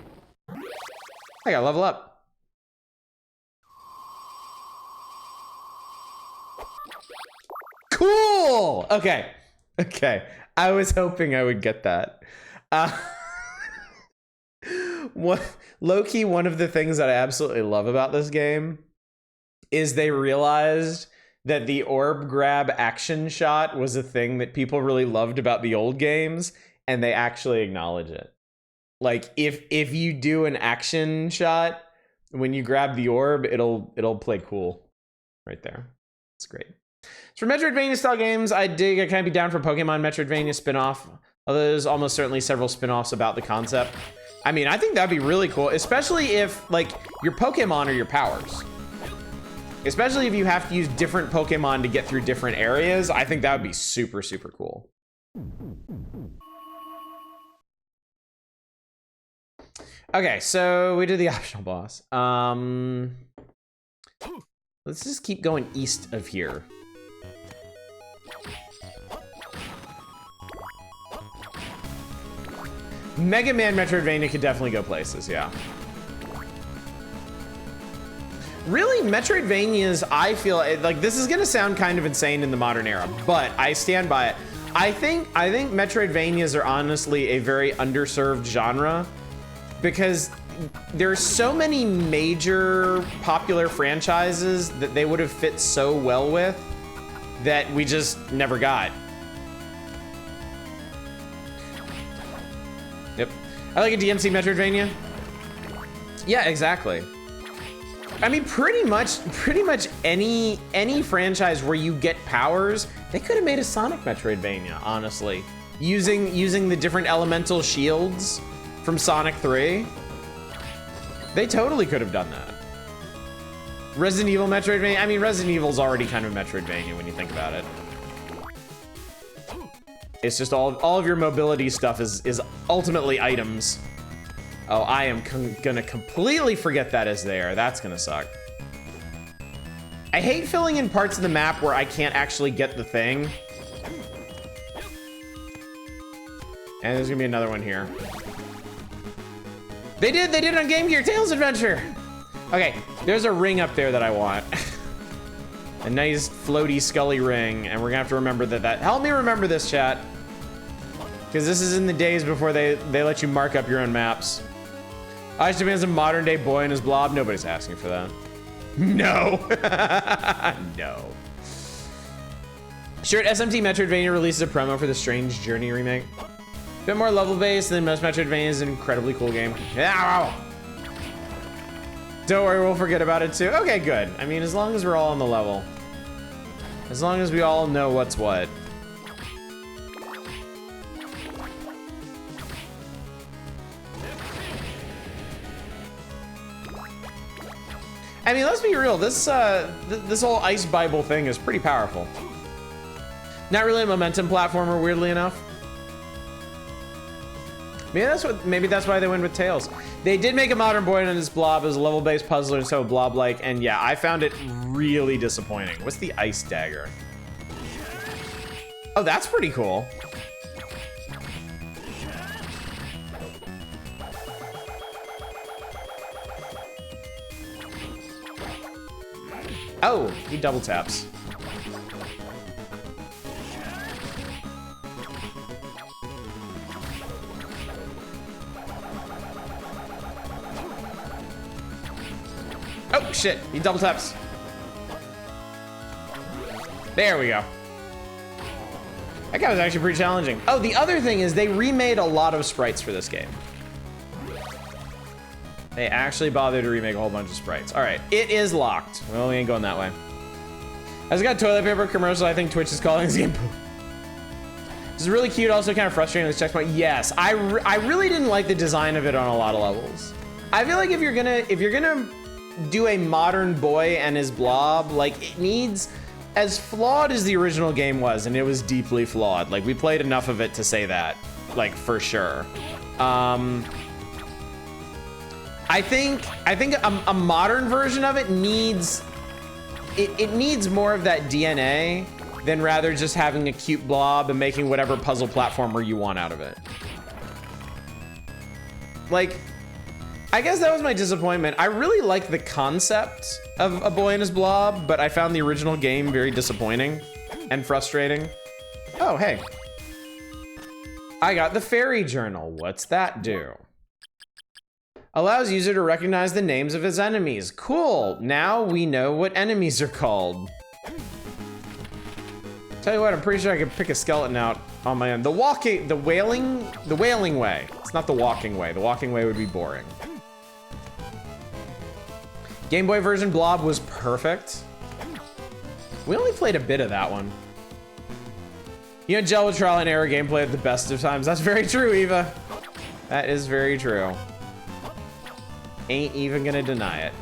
I gotta level up. Cool! Okay. Okay. I was hoping I would get that. Low-key, one of the things that I absolutely love about this game is they realized that the orb grab action shot was a thing that people really loved about the old games, and they actually acknowledge it. Like, if you do an action shot, when you grab the orb, it'll play cool right there. It's great. So for Metroidvania style games, I kind of be down for Pokemon Metroidvania spin-off. Although there's almost certainly several spin-offs about the concept. I mean, I think that'd be really cool, especially if, like, your Pokemon are your powers. Especially if you have to use different Pokemon to get through different areas. I think that would be super, super cool. Okay, so we did the optional boss. Let's just keep going east of here. Mega Man Metroidvania could definitely go places, yeah. Really, Metroidvanias, I feel like this is gonna sound kind of insane in the modern era, but I stand by it. I think Metroidvanias are honestly a very underserved genre because there's so many major popular franchises that they would have fit so well with that we just never got. Yep. I like a DMC Metroidvania. Yeah, exactly. I mean, pretty much any franchise where you get powers, they could have made a Sonic Metroidvania, honestly. Using the different elemental shields from Sonic 3. They totally could have done that. Resident Evil Metroidvania, I mean, Resident Evil's already kind of Metroidvania when you think about it. It's just all of your mobility stuff is ultimately items. Oh, I am gonna completely forget that is there. That's gonna suck. I hate filling in parts of the map where I can't actually get the thing. And there's gonna be another one here. They did on Game Gear, Tails Adventure. Okay, there's a ring up there that I want. A nice floaty scully ring, and we're gonna have to remember that. Help me remember this, chat. Because this is in the days before they let you mark up your own maps. Ice demands a modern day boy and his blob. Nobody's asking for that. No. No. Sure, SMT Metroidvania releases a promo for the Strange Journey remake. A bit more level based than most Metroidvania is an incredibly cool game. Ow! Don't worry, we'll forget about it too. Okay, good. I mean, as long as we're all on the level. As long as we all know what's what. I mean, let's be real. This whole Ice Bible thing is pretty powerful. Not really a momentum platformer, weirdly enough. Maybe that's why they went with Tails. They did make a modern boy and his blob as a level-based puzzler and so blob-like, and yeah, I found it really disappointing. What's the ice dagger? Oh, that's pretty cool. Oh, he double taps. Oh shit, he double taps. There we go. That guy was actually pretty challenging. Oh, the other thing is they remade a lot of sprites for this game. They actually bothered to remake a whole bunch of sprites. All right, it is locked. Well, we ain't going that way. I just got a toilet paper commercial. I think Twitch is calling this game. This is really cute, also kind of frustrating this checkpoint. Yes, I really didn't like the design of it on a lot of levels. I feel like if you're gonna do a modern boy and his blob, like it needs, as flawed as the original game was, and it was deeply flawed. Like we played enough of it to say that, like for sure. I think a modern version of it needs, it needs more of that DNA than rather just having a cute blob and making whatever puzzle platformer you want out of it. like, I guess that was my disappointment. I really liked the concept of A Boy and His Blob, but I found the original game very disappointing and frustrating. Oh, hey. I got the Fairy Journal. What's that do? Allows user to recognize the names of his enemies. Cool. Now we know what enemies are called. Tell you what, I'm pretty sure I could pick a skeleton out on my own. The wailing way. It's not the walking way. The walking way would be boring. Game Boy version Blob was perfect. We only played a bit of that one. You know, gel with trial and error gameplay at the best of times. That's very true, Eva. That is very true. Ain't even gonna deny it.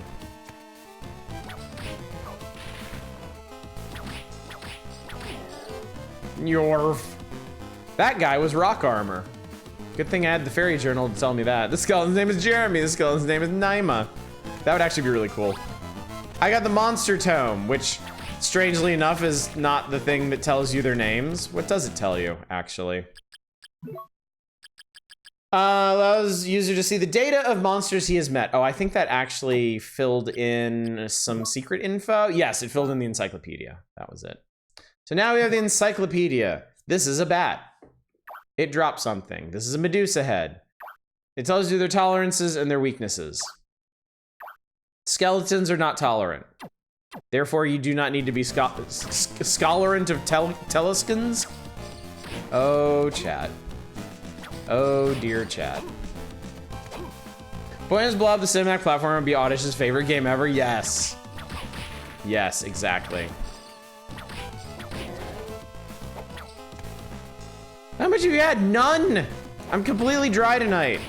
Yorf. That guy was rock armor. Good thing I had the Fairy Journal to tell me that. The skeleton's name is Jeremy. The skeleton's name is Naima. That would actually be really cool. I got the Monster Tome, which strangely enough is not the thing that tells you their names. What does it tell you, actually? Allows user to see the data of monsters he has met. Oh, I think that actually filled in some secret info. Yes, it filled in the encyclopedia. That was it. So now we have the encyclopedia. This is a bat. It dropped something. This is a Medusa head. It tells you their tolerances and their weaknesses. Skeletons are not tolerant. Therefore, you do not need to be scholarant of teleskins. Oh, chat. Oh, dear chat. Boy and His Blob, the cinematic platform, would be Audish's favorite game ever. Yes. Yes, exactly. How much have you had? None. I'm completely dry tonight.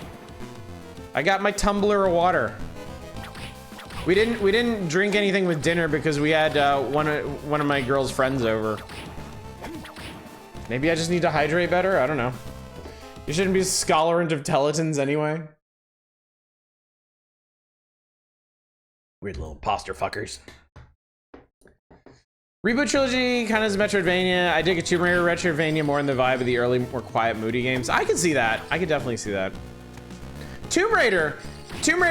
I got my tumbler of water. We didn't drink anything with dinner because we had one of my girl's friends over. Maybe I just need to hydrate better. I don't know. You shouldn't be scholarant of teletons anyway. Weird little imposter fuckers. Reboot trilogy kind of is Metroidvania. I dig a Tomb Raider Metroidvania more in the vibe of the early, more quiet, moody games. I can see that. I could definitely see that. Tomb Raider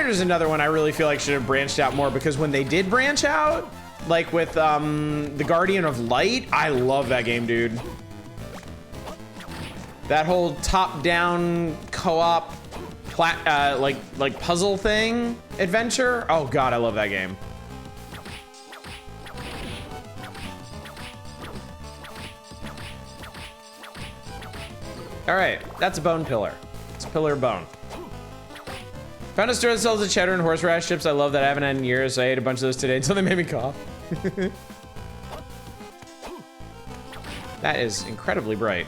is another one I really feel like should have branched out more, because when they did branch out, like with the Guardian of Light, I love that game, dude. That whole top-down co-op like puzzle thing adventure. Oh god, I love that game. All right, that's a bone pillar. It's a pillar of bone. Found a store that sells the cheddar and horseradish chips. I love that. I haven't had in years. So I ate a bunch of those today until they made me cough. That is incredibly bright.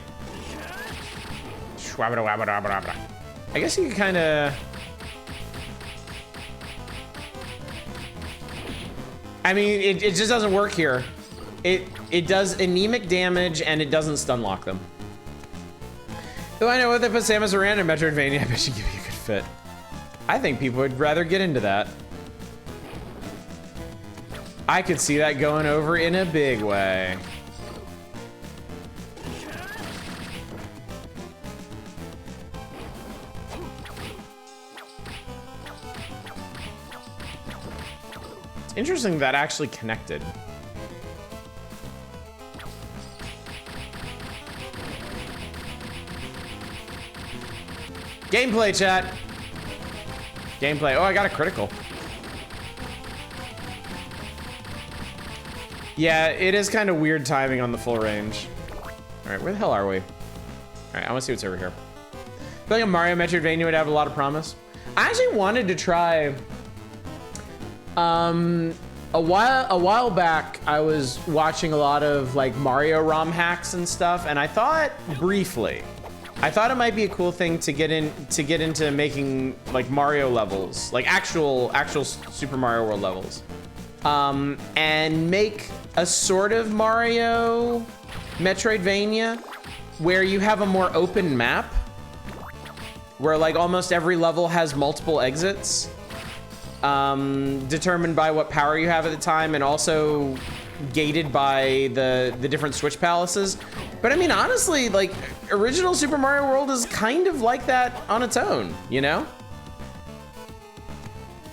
I guess you could kind of... I mean, it just doesn't work here. It does anemic damage and it doesn't stun lock them. Though I know what they put Samus Aran in Metroidvania, I bet she'd give you a good fit. I think people would rather get into that. I could see that going over in a big way. It's interesting that actually connected. Gameplay, chat. Gameplay. Oh, I got a critical. Yeah, it is kind of weird timing on the full range. All right, where the hell are we? All right, I want to see what's over here. I feel like a Mario Metroidvania would have a lot of promise. I actually wanted to try. A while back, I was watching a lot of like Mario ROM hacks and stuff, and I thought briefly, it might be a cool thing to get into making like Mario levels, like actual Super Mario World levels, and make a sort of Mario Metroidvania where you have a more open map, where like almost every level has multiple exits, determined by what power you have at the time, and also gated by the different Switch palaces. But I mean, honestly, like original Super Mario World is kind of like that on its own, you know?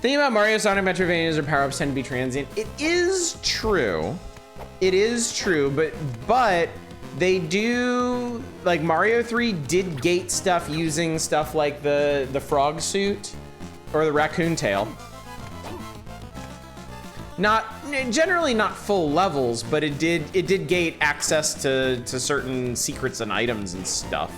Thing about Mario, Sonic, Metroidvanias or power-ups tend to be transient. It is true. It is true, but they do, like Mario 3 did gate stuff using stuff like the frog suit or the raccoon tail. Generally not full levels, but it did gate access to certain secrets and items and stuff.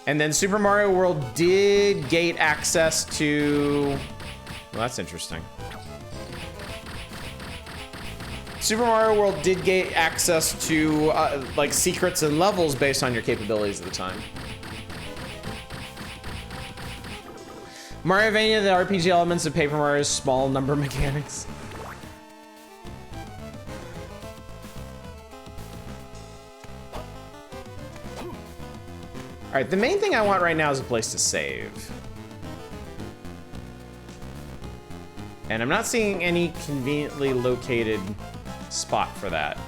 And then Super Mario World did gate access to, well, that's interesting. Super Mario World did gate access to like secrets and levels based on your capabilities at the time. Mariovania, the RPG elements of Paper Mario's small number mechanics. All right, the main thing I want right now is a place to save. And I'm not seeing any conveniently located spot for that.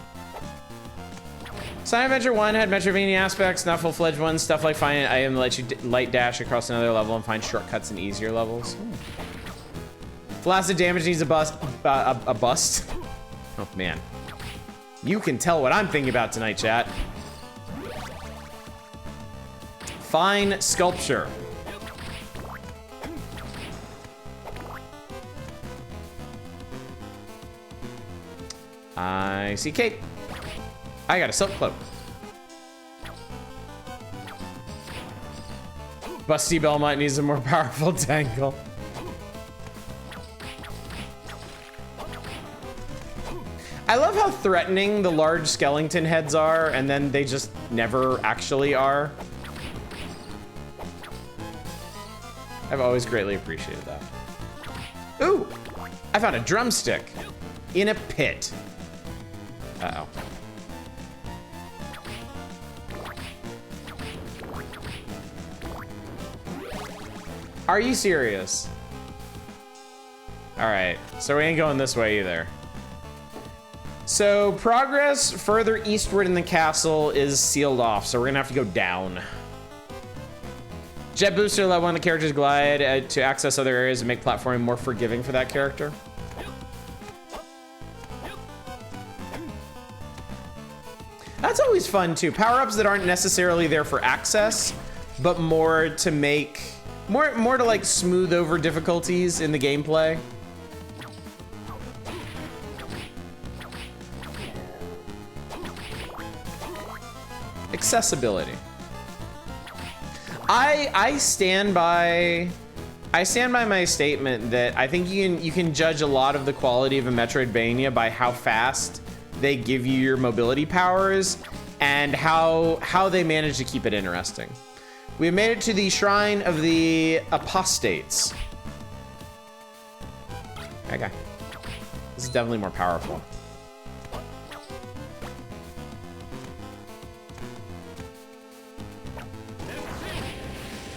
Sonic Adventure 1 had Metroidvania aspects, not full-fledged ones. Stuff like finding an item that lets you light dash across another level and find shortcuts in easier levels. Flaccid damage needs a bust. Oh, man. You can tell what I'm thinking about tonight, chat. Fine sculpture. I see cape. I got a silk cloak. Busty Belmont needs a more powerful tangle. I love how threatening the large skeleton heads are, and then they just never actually are. I've always greatly appreciated that. Ooh, I found a drumstick in a pit. Uh-oh. Are you serious? All right, so we ain't going this way either. So progress further eastward in the castle is sealed off, so we're gonna have to go down. Jet booster, let one of the characters glide to access other areas and make platforming more forgiving for that character. That's always fun too. Power-ups that aren't necessarily there for access, but more to make, more to like smooth over difficulties in the gameplay. Accessibility. I stand by my statement that I think you can judge a lot of the quality of a Metroidvania by how fast they give you your mobility powers and how they manage to keep it interesting. We have made it to the Shrine of the Apostates. Okay. This is definitely more powerful.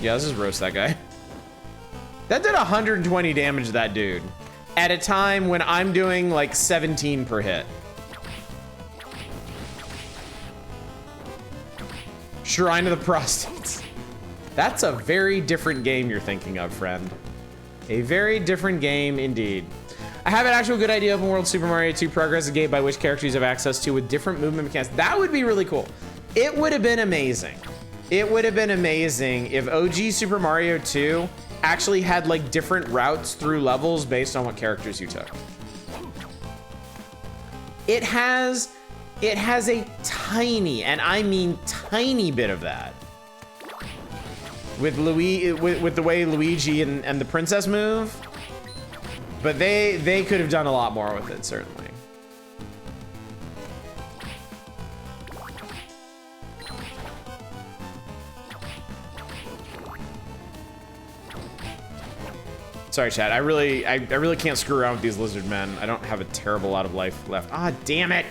Yeah, let's just roast that guy. That did 120 damage to that dude at a time when I'm doing like 17 per hit. Shrine of the Prostates. That's a very different game you're thinking of, friend. A very different game indeed. I have an actual good idea of Open World Super Mario 2 progress, a game by which characters have access to with different movement mechanics. That would be really cool. It would have been amazing. It would have been amazing if OG Super Mario 2 actually had like different routes through levels based on what characters you took. It has a tiny, and I mean tiny bit of that. With with the way Luigi and the princess move. But they could have done a lot more with it, certainly. Sorry, chat. I really can't screw around with these lizard men. I don't have a terrible lot of life left. Ah, damn it.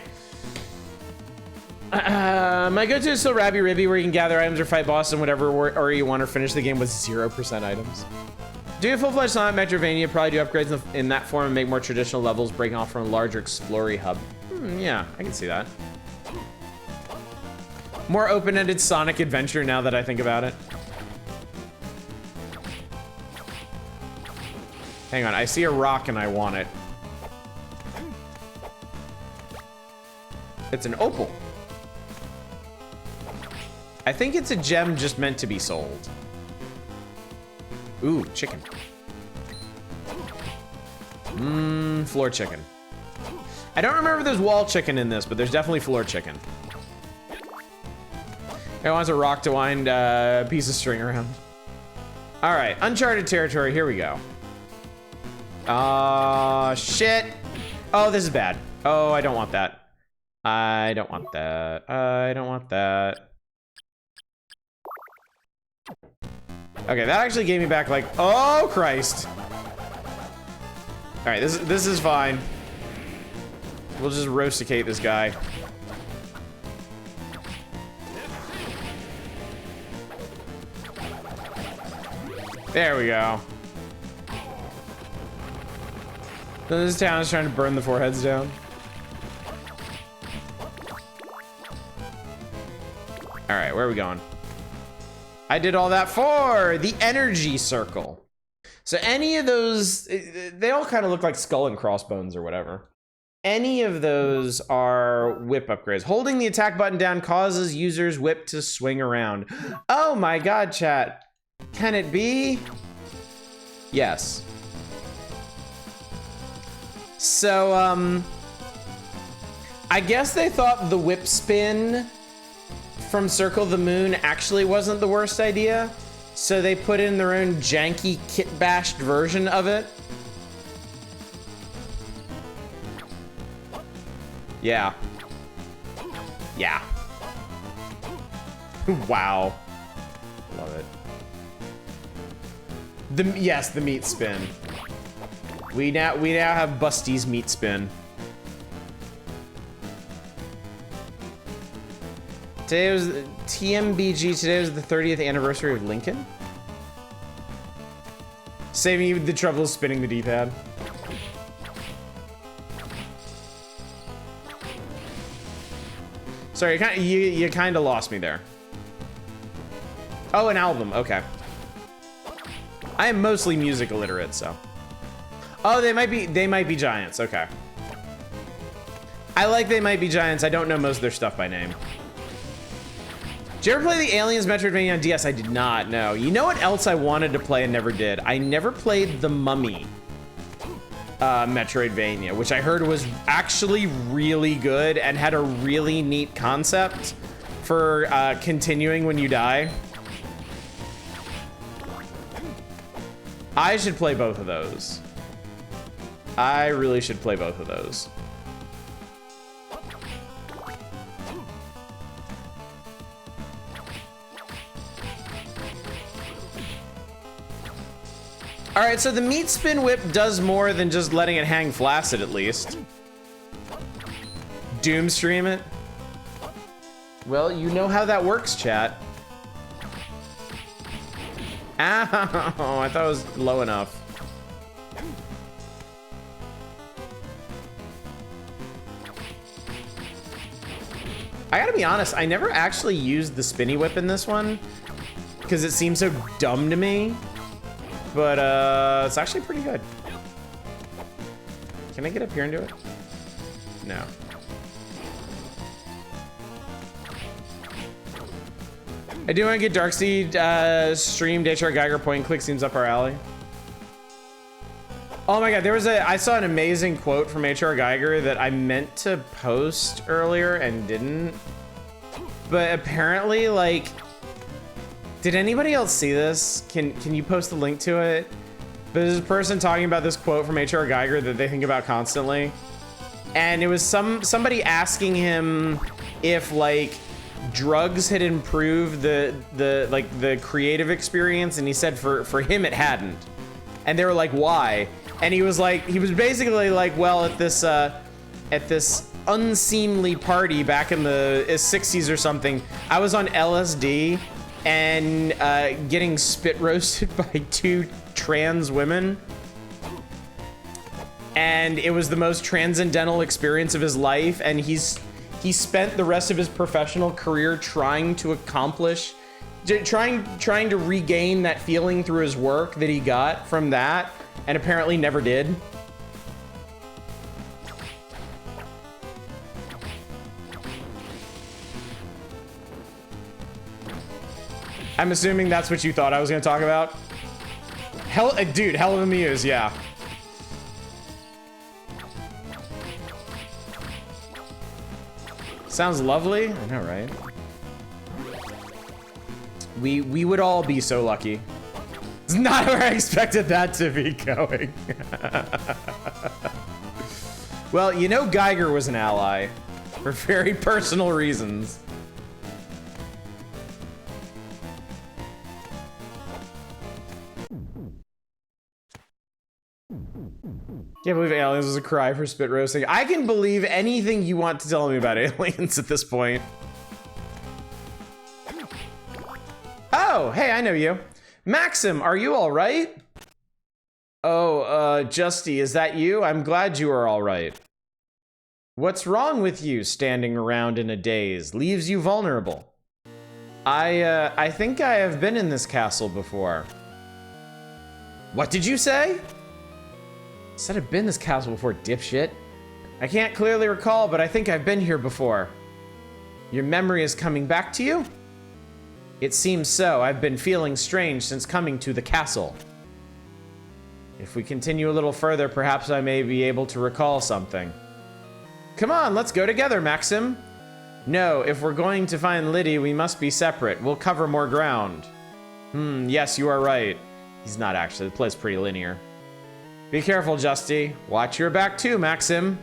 My go-to is still Rabby Ribby, where you can gather items or fight boss and whatever or you want, or finish the game with 0% items. Doing a full-fledged Sonic Metroidvania, probably do upgrades in that form and make more traditional levels, breaking off from a larger explory hub. Yeah, I can see that. More open-ended Sonic adventure now that I think about it. Hang on, I see a rock and I want it. It's an opal. I think it's a gem just meant to be sold. Ooh, chicken. Mmm, floor chicken. I don't remember if there's wall chicken in this, but there's definitely floor chicken. It wants a rock to wind a piece of string around. All right, uncharted territory, here we go. Shit. Oh, this is bad. Oh, I don't want that. I don't want that. I don't want that. Okay, that actually gave me back like, oh Christ. All right, this is fine. We'll just roasticate this guy. There we go. So this town is trying to burn the foreheads down. All right, where are we going? I did all that for the energy circle. So any of those, they all kind of look like skull and crossbones or whatever. Any of those are whip upgrades. Holding the attack button down causes users' whip to swing around. Oh my God, chat. Can it be? Yes. So, I guess they thought the whip spin from Circle the Moon actually wasn't the worst idea. So they put in their own janky kit-bashed version of it. Yeah. Yeah. Wow. Love it. Yes, the meat spin. We now have Busty's meat spin. Today was TMBG. Today was the 30th anniversary of Lincoln. Saving you the trouble of spinning the D-pad. Sorry, you kind of lost me there. Oh, an album. Okay. I am mostly music illiterate, so. Oh, they might be giants. Okay. I like They Might Be Giants. I don't know most of their stuff by name. Did you ever play the Aliens Metroidvania on DS? I did not, no. You know what else I wanted to play and never did? I never played the Mummy Metroidvania, which I heard was actually really good and had a really neat concept for continuing when you die. I should play both of those. I really should play both of those. All right, so the meat spin whip does more than just letting it hang flaccid, at least. Doom stream it? Well, you know how that works, chat. Ow, I thought it was low enough. I gotta be honest, I never actually used the spinny whip in this one because it seems so dumb to me. But it's actually pretty good. Can I get up here and do it? No. I do want to get Darkseid streamed. HR Geiger point and click seems up our alley. Oh my God, I saw an amazing quote from HR Geiger that I meant to post earlier and didn't. But apparently, like, did anybody else see this? Can you post the link to it? There's a person talking about this quote from HR Geiger that they think about constantly. And it was somebody asking him if like drugs had improved the creative experience, and he said for him it hadn't. And they were like, why? And he was basically like, well, at this unseemly party back in the 60s or something, I was on LSD and getting spit roasted by 2 trans women. And it was the most transcendental experience of his life. And he's he spent the rest of his professional career trying to accomplish, trying to regain that feeling through his work that he got from that, and apparently never did. I'm assuming that's what you thought I was going to talk about. Dude, hell of a muse, yeah. Sounds lovely. I know, right? We would all be so lucky. It's not where I expected that to be going. Well, you know Geiger was an ally for very personal reasons. Can't believe Aliens was a cry for spit roasting. I can believe anything you want to tell me about Aliens at this point. Oh, hey, I know you. Maxim, are you all right? Oh, Justy, is that you? I'm glad you are all right. What's wrong with you standing around in a daze? Leaves you vulnerable. I think I have been in this castle before. What did you say? Said I've been in this castle before, dipshit. I can't clearly recall, but I think I've been here before. Your memory is coming back to you? It seems so. I've been feeling strange since coming to the castle. If we continue a little further, perhaps I may be able to recall something. Come on, let's go together, Maxim. No, if we're going to find Liddy, we must be separate. We'll cover more ground. Yes, you are right. He's not actually. The play's pretty linear. Be careful, Justy. Watch your back too, Maxim.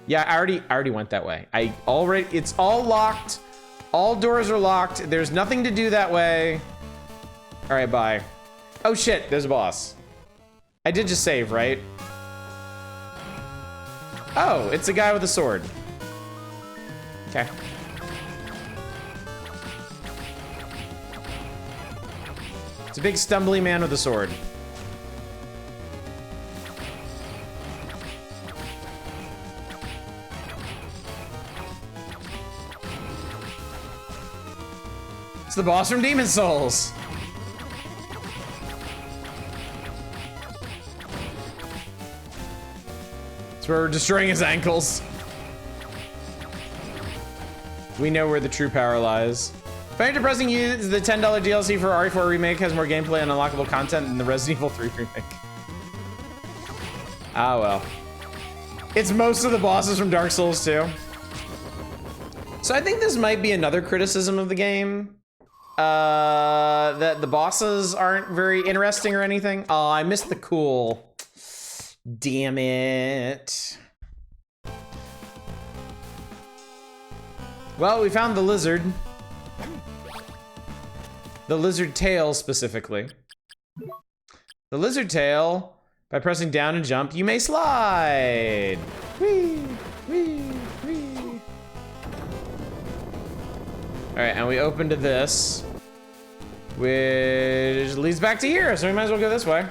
Yeah, I already went that way. It's all locked. All doors are locked. There's nothing to do that way. All right, bye. Oh shit, there's a boss. I did just save, right? Oh, it's a guy with a sword. Okay. It's a big stumbly man with a sword. It's the boss from Demon Souls. It's where we're destroying his ankles. We know where the true power lies. Find it depressing use the $10 DLC for RE4 Remake has more gameplay and unlockable content than the Resident Evil 3 Remake. Ah, well. It's most of the bosses from Dark Souls too. So I think this might be another criticism of the game. That the bosses aren't very interesting or anything. Oh, I missed the cool. Damn it. Well, we found the lizard. The lizard tail, specifically. The lizard tail, by pressing down and jump, you may slide. Whee, whee, whee. All right, and we open to this, which leads back to here, so we might as well go this way.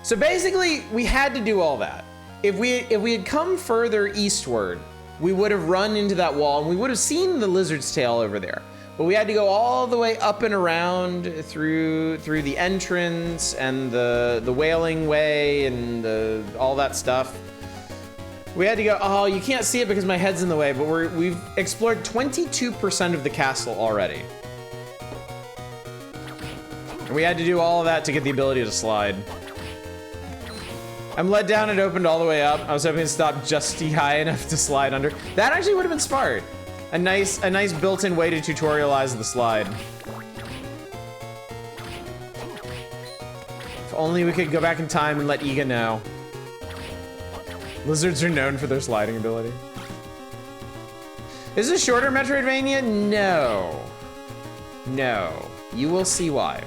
So basically, we had to do all that. If we had come further eastward, we would have run into that wall and we would have seen the lizard's tail over there. But we had to go all the way up and around through the entrance and the Wailing Way and all that stuff. We had to go, oh, you can't see it because my head's in the way, but we've explored 22% of the castle already. And we had to do all of that to get the ability to slide. I'm let down, it opened all the way up. I was hoping to stop just high enough to slide under. That actually would have been smart. A nice built-in way to tutorialize the slide. If only we could go back in time and let Iga know. Lizards are known for their sliding ability. Is this a shorter Metroidvania? No. No. You will see why.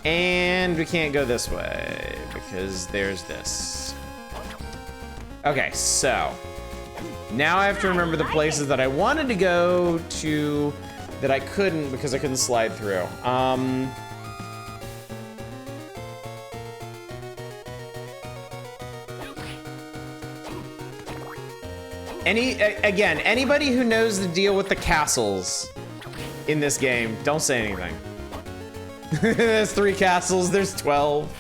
And we can't go this way because there's this. Okay, so now I have to remember the places that I wanted to go to that I couldn't because I couldn't slide through. Again, anybody who knows the deal with the castles in this game, don't say anything. There's 3 castles, there's 12.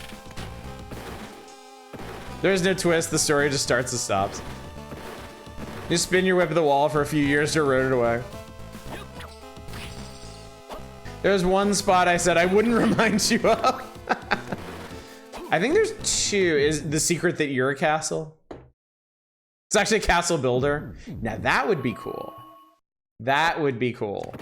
There's no twist, the story just starts and stops. You spin your whip at the wall for a few years to erode it away. There's one spot I said I wouldn't remind you of. I think there's 2. Is the secret that you're a castle? It's actually a castle builder. Now that would be cool. That would be cool.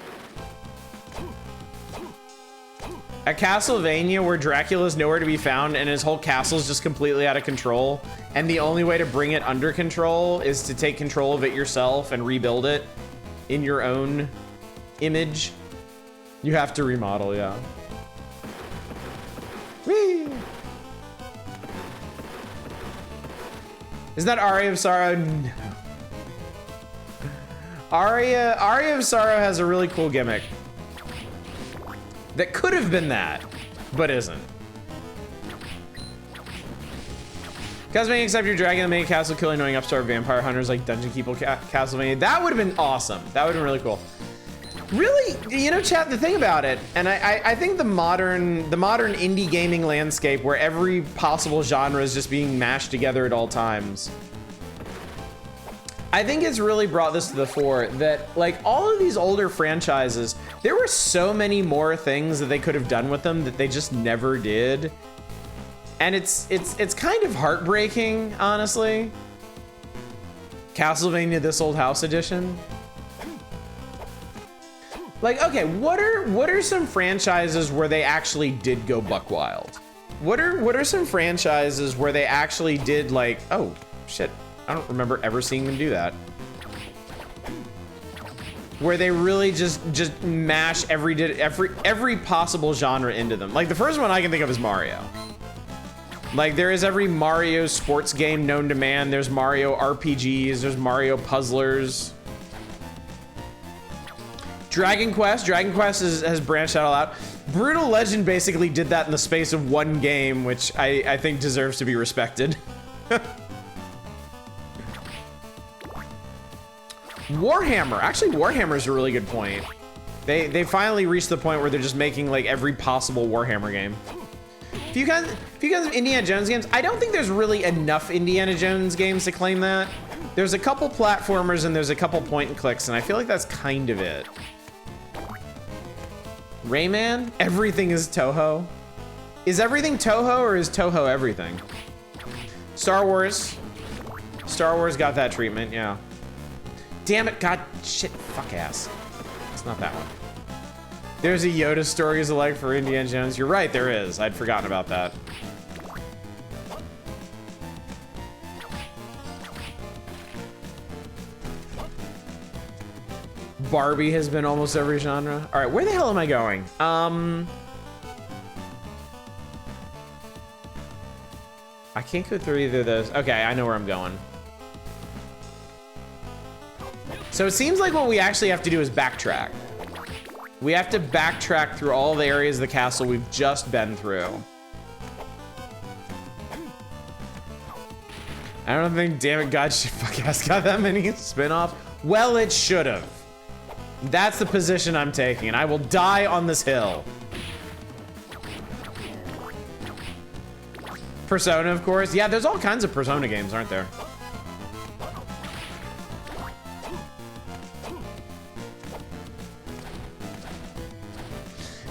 A Castlevania where Dracula's nowhere to be found and his whole castle's just completely out of control. And the only way to bring it under control is to take control of it yourself and rebuild it in your own image. You have to remodel, yeah. Whee! Is that Aria of Sorrow? No. Aria of Sorrow has a really cool gimmick. That could have been that, but isn't. Castlevania, except your dragon, the main castle, kill annoying upstart vampire hunters like Dungeon Keeper Castlevania. That would have been awesome. That would have been really cool. Really, you know, chat, the thing about it, and I think the modern indie gaming landscape where every possible genre is just being mashed together at all times, I think it's really brought this to the fore that, like, all of these older franchises, there were so many more things that they could have done with them that they just never did. And it's kind of heartbreaking, honestly. Castlevania This Old House Edition. Like, okay, what are some franchises where they actually did go buck wild? What are some franchises where they actually did, like, oh shit, I don't remember ever seeing them do that. Where they really just mash every possible genre into them. Like, the first one I can think of is Mario. Like, there is every Mario sports game known to man. There's Mario RPGs, there's Mario puzzlers. Dragon Quest has branched out a lot. Brutal Legend basically did that in the space of one game, which I think deserves to be respected. Warhammer, actually Warhammer's a really good point. They finally reached the point where they're just making like every possible Warhammer game. If you guys have Indiana Jones games, I don't think there's really enough Indiana Jones games to claim that. There's a couple platformers and there's a couple point and clicks, and I feel like that's kind of it. Rayman? Everything is Toho. Is everything Toho or is Toho everything? Star Wars. Star Wars got that treatment, yeah. Damn it, god, shit, fuck ass. It's not that one. There's a Yoda stories alike for Indiana Jones. You're right, there is. I'd forgotten about that. Barbie has been almost every genre. All right, where the hell am I going? I can't go through either of those. Okay, I know where I'm going. So it seems like what we actually have to do is backtrack. We have to backtrack through all the areas of the castle we've just been through. I don't think, damn it, God, shit, fuck ass got that many spin-offs. Well, it should have. That's the position I'm taking, and I will die on this hill. Persona, of course. Yeah, there's all kinds of Persona games, aren't there?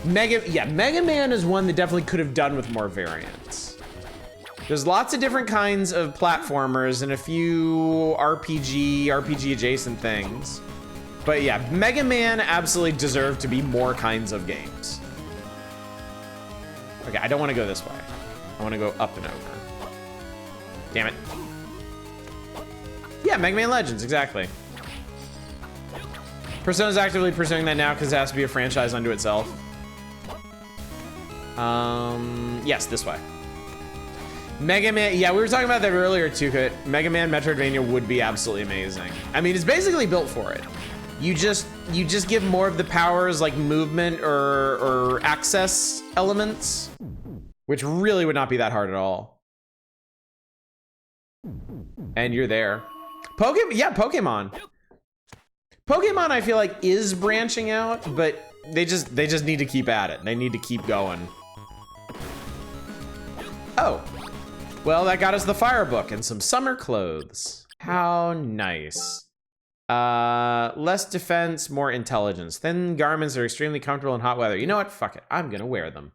Mega Man is one that definitely could have done with more variants. There's lots of different kinds of platformers and a few RPG adjacent things. But yeah, Mega Man absolutely deserved to be more kinds of games. Okay, I don't want to go this way. I want to go up and over. Damn it. Yeah, Mega Man Legends, exactly. Persona's actively pursuing that now because it has to be a franchise unto itself. Yes, this way. Mega Man, yeah, we were talking about that earlier too. Mega Man Metroidvania would be absolutely amazing. I mean, it's basically built for it. You just give more of the powers like movement or access elements, which really would not be that hard at all. And you're there. Pokemon, yeah, Pokemon. Pokemon, I feel like, is branching out, but they just need to keep at it. They need to keep going. Oh, well, that got us the fire book and some summer clothes. How nice. Less defense, more intelligence. Thin garments are extremely comfortable in hot weather. You know what? Fuck it. I'm gonna wear them.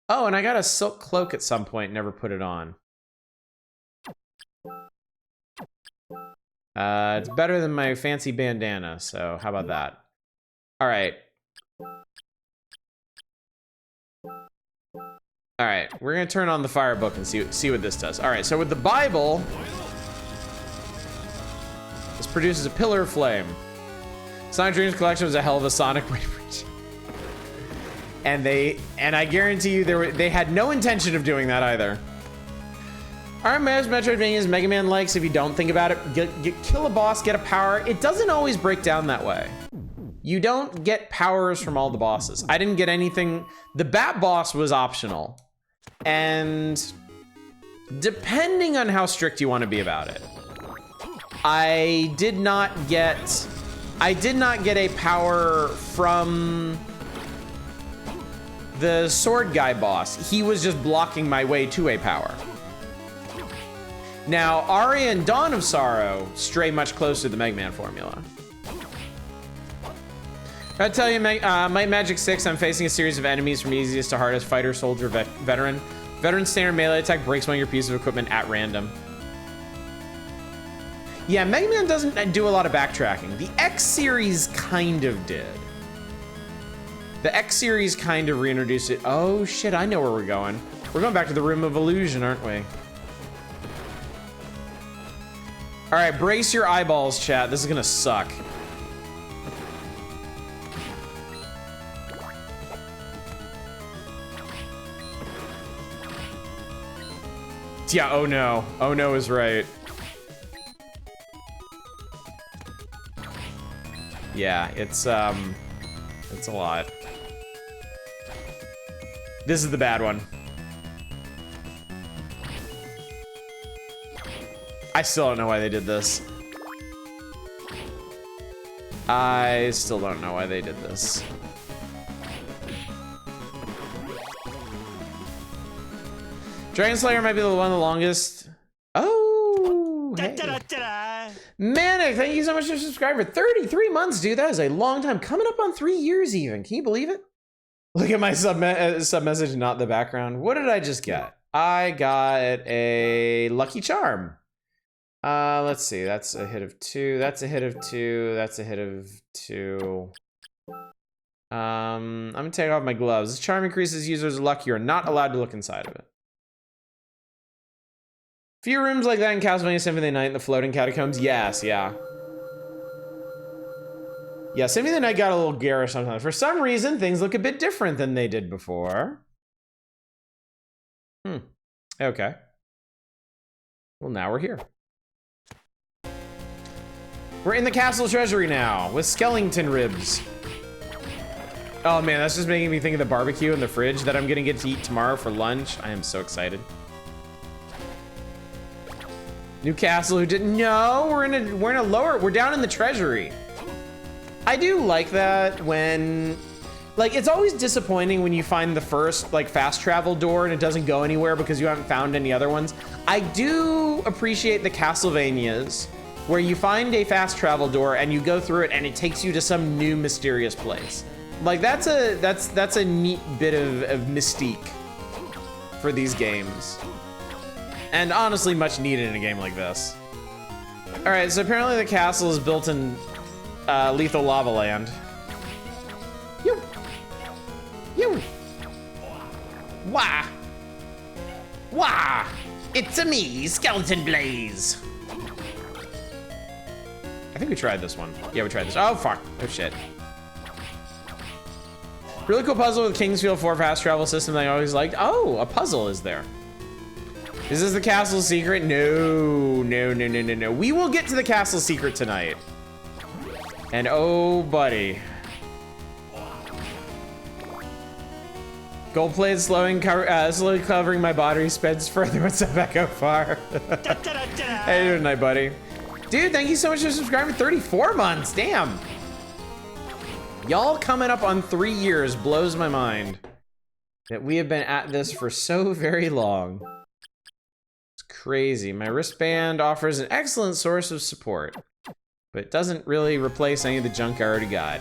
Oh, and I got a silk cloak at some point, never put it on. It's better than my fancy bandana, so how about that? All right. All right, we're gonna turn on the fire book and see what this does. All right, so with the Bible, this produces a pillar of flame. Sonic Dreams Collection was a hell of a Sonic way to reach. And I guarantee you they had no intention of doing that either. Aren't most Metroidvanias Mega Man likes if you don't think about it? Kill a boss, get a power. It doesn't always break down that way. You don't get powers from all the bosses. I didn't get anything. The Bat boss was optional. And depending on how strict you want to be about it, I did not get a power from the sword guy boss. He was just blocking my way to a power. Now, Aria and Dawn of Sorrow stray much closer to the Mega Man formula. I tell you, Might Magic 6, I'm facing a series of enemies from easiest to hardest: fighter, soldier, veteran. Veteran standard melee attack breaks one of your pieces of equipment at random. Yeah, Mega Man doesn't do a lot of backtracking. The X series kind of did. The X series kind of reintroduced it. Oh shit, I know where we're going. We're going back to the Room of Illusion, aren't we? All right, brace your eyeballs, chat. This is gonna suck. Yeah, oh no. Oh no is right. Yeah, it's a lot. This is the bad one. I still don't know why they did this. I still don't know why they did this. Dragon Slayer might be the one of the longest. Oh, hey. Manic, thank you so much for subscribing for 33 months, dude. That is a long time. Coming up on 3 years even. Can you believe it? Look at my sub message, not the background. What did I just get? I got a Lucky Charm. Let's see. That's a hit of 2. That's a hit of 2. That's a hit of 2. I'm gonna take off my gloves. This charm increases users' luck. You are not allowed to look inside of it. Few rooms like that in Castlevania Symphony of the Night and the floating catacombs. Yes, yeah. Yeah, Symphony of the Night got a little garish sometimes. For some reason, things look a bit different than they did before. Okay. Well, now we're here. We're in the castle treasury now with skeleton ribs. Oh man, that's just making me think of the barbecue in the fridge that I'm gonna get to eat tomorrow for lunch. I am so excited. New castle who didn't know. We're in a lower, we're down in the treasury. I do like that when, like, it's always disappointing when you find the first like fast travel door and it doesn't go anywhere because you haven't found any other ones. I do appreciate the Castlevanias where you find a fast travel door and you go through it and it takes you to some new mysterious place. Like that's a neat bit of mystique for these games. And honestly, much needed in a game like this. All right, so apparently the castle is built in Lethal Lava Land. You. Wah. Wah. It's a me, Skeleton Blaze. I think we tried this one. Yeah, we tried this. Oh, fuck. Oh, shit. Really cool puzzle with Kingsfield 4 fast travel system that I always liked. Oh, a puzzle is there. Is this the castle secret? No. We will get to the castle secret tonight. And oh, buddy. Gold plate slowly covering my body spreads further. What's up, Echo Far? How you doing tonight, buddy? Dude, thank you so much for subscribing. 34 months, damn. Y'all coming up on 3 years blows my mind. That we have been at this for so very long. It's crazy. My wristband offers an excellent source of support, but it doesn't really replace any of the junk I already got.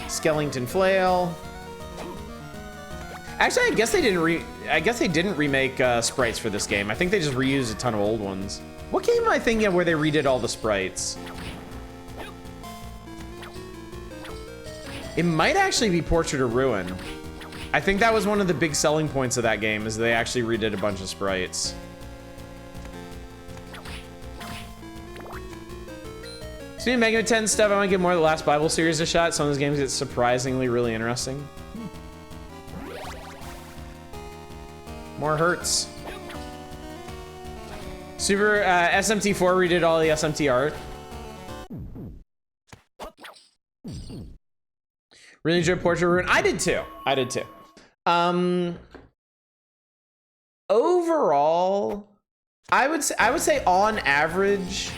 Skellington flail. Actually, I guess they didn't remake sprites for this game. I think they just reused a ton of old ones. What game am I thinking of where they redid all the sprites? It might actually be Portrait of Ruin. I think that was one of the big selling points of that game, is they actually redid a bunch of sprites. Speaking of Mega Man 10 stuff, I want to give more of the Last Bible series a shot. Some of those games get surprisingly really interesting. More hurts. Super SMT4 redid all the SMT art. Really enjoyed Portrait of Ruin. I did too. I did too. Overall, I would say on average,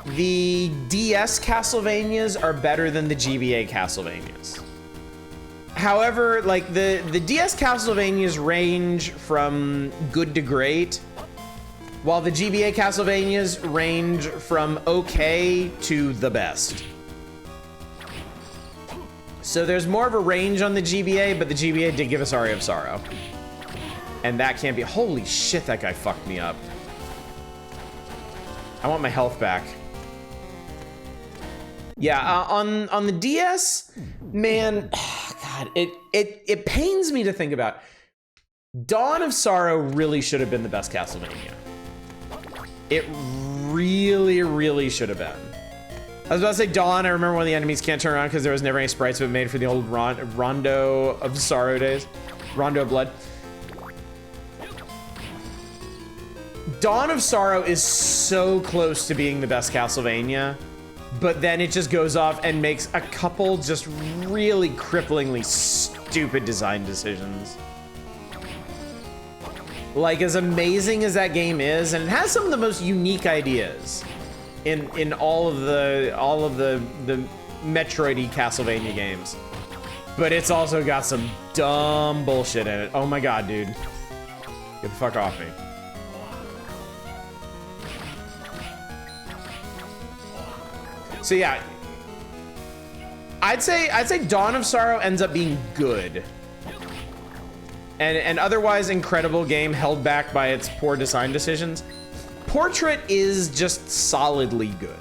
the DS Castlevanias are better than the GBA Castlevanias. However, like the DS Castlevanias range from good to great, while the GBA Castlevanias range from okay to the best. So there's more of a range on the GBA, but the GBA did give us Aria of Sorrow. And that can't be, holy shit, that guy fucked me up. I want my health back. Yeah, on the DS, man, God, it pains me to think about. Dawn of Sorrow really should have been the best Castlevania. It really, really should have been. I was about to say Dawn. I remember when the enemies can't turn around because there was never any sprites but made for the old Rondo of Sorrow days. Rondo of Blood. Dawn of Sorrow is so close to being the best Castlevania, but then it just goes off and makes a couple just really cripplingly stupid design decisions. Like, as amazing as that game is, and it has some of the most unique ideas in all of the Metroid-y Castlevania games, but it's also got some dumb bullshit in it. Oh my god, dude, get the fuck off me. So yeah, I'd say Dawn of Sorrow ends up being good. And otherwise incredible game held back by its poor design decisions. Portrait is just solidly good.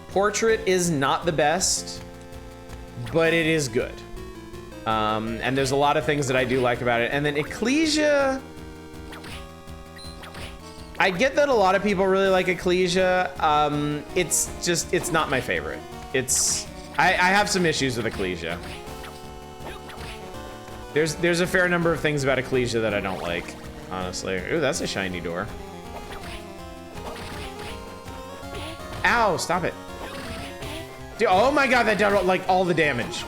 Portrait is not the best, but it is good. And there's a lot of things that I do like about it. And then Ecclesia, I get that a lot of people really like Ecclesia. It's not my favorite. I have some issues with Ecclesia. There's a fair number of things about Ecclesia that I don't like, honestly. Ooh, that's a shiny door. Ow, stop it. Dude, oh my god, that dealt like all the damage.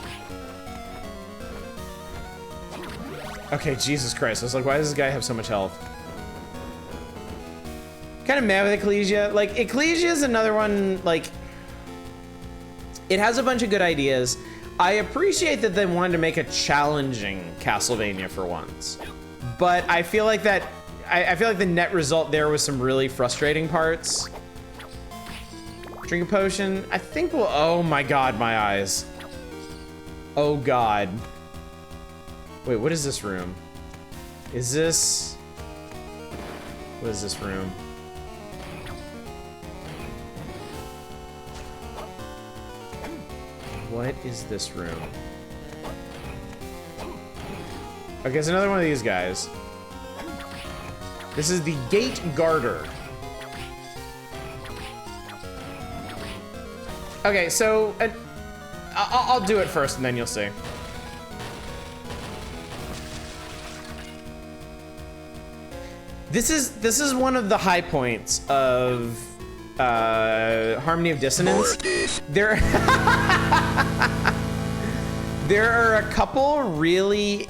Okay, Jesus Christ. I was like, why does this guy have so much health? Kind of mad with Ecclesia. Like, Ecclesia is another one, like, it has a bunch of good ideas. I appreciate that they wanted to make a challenging Castlevania for once, but I feel like I feel like the net result there was some really frustrating parts. Drink a potion. I think we'll. Oh my god, my eyes. Oh god. Wait, what is this room? Is this? What is this room? What is this room? Okay, it's another one of these guys. This is the Gate Guarder. Okay, so I'll do it first and then you'll see. This is one of the high points of Harmony of Dissonance. There are a couple really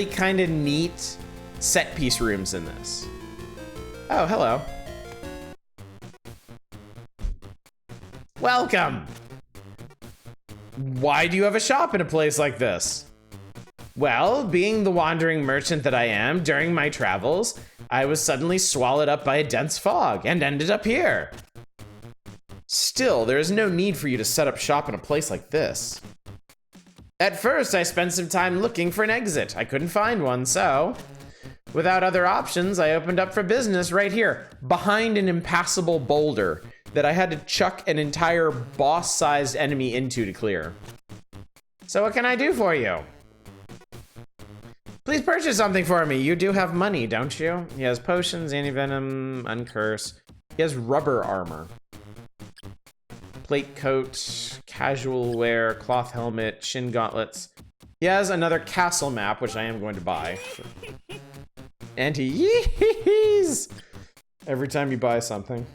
kind of neat set piece rooms in this. Oh, hello. Welcome. Why do you have a shop in a place like this? Well, being the wandering merchant that I am, during my travels, I was suddenly swallowed up by a dense fog and ended up here. Still, there is no need for you to set up shop in a place like this. At first, I spent some time looking for an exit. I couldn't find one, so without other options, I opened up for business right here, behind an impassable boulder that I had to chuck an entire boss-sized enemy into to clear. So what can I do for you? Please purchase something for me. You do have money, don't you? He has potions, anti-venom, uncurse. He has rubber armor. Plate coat, casual wear, cloth helmet, shin gauntlets. He has another castle map, which I am going to buy. And he yeehees every time you buy something.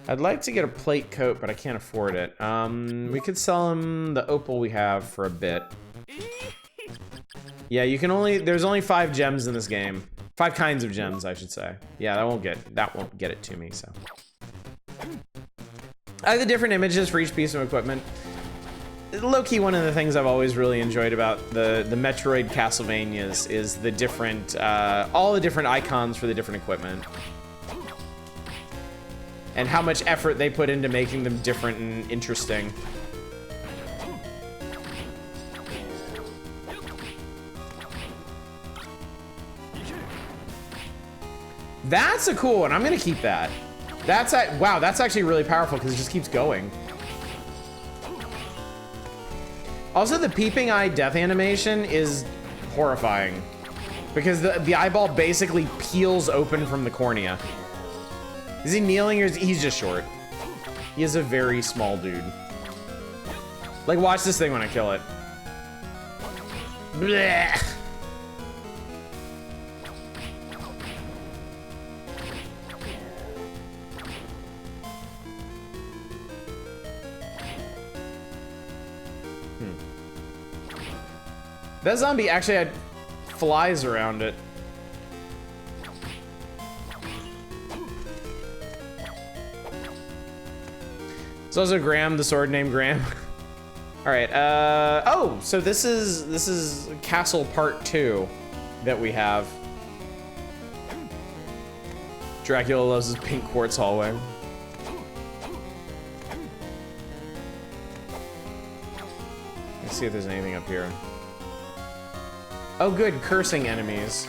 I'd like to get a plate coat, but I can't afford it. We could sell him the opal we have for a bit. Yeah, you can there's only 5 gems in this game. 5 kinds of gems, I should say. Yeah, that won't get it to me, so. I have the different images for each piece of equipment. Low-key, one of the things I've always really enjoyed about the Metroid Castlevanias is the different, all the different icons for the different equipment. And how much effort they put into making them different and interesting. That's a cool one. I'm gonna keep that. Wow, that's actually really powerful because it just keeps going. Also, the peeping eye death animation is horrifying because the eyeball basically peels open from the cornea. Is he kneeling or he's just short? He is a very small dude. Like, watch this thing when I kill it. Blech. That zombie actually had flies around it. It's also Graham, the sword named Graham. All right. Oh, so this is Castle Part 2 that we have. Dracula loves his pink quartz hallway. Let's see if there's anything up here. Oh, good, cursing enemies.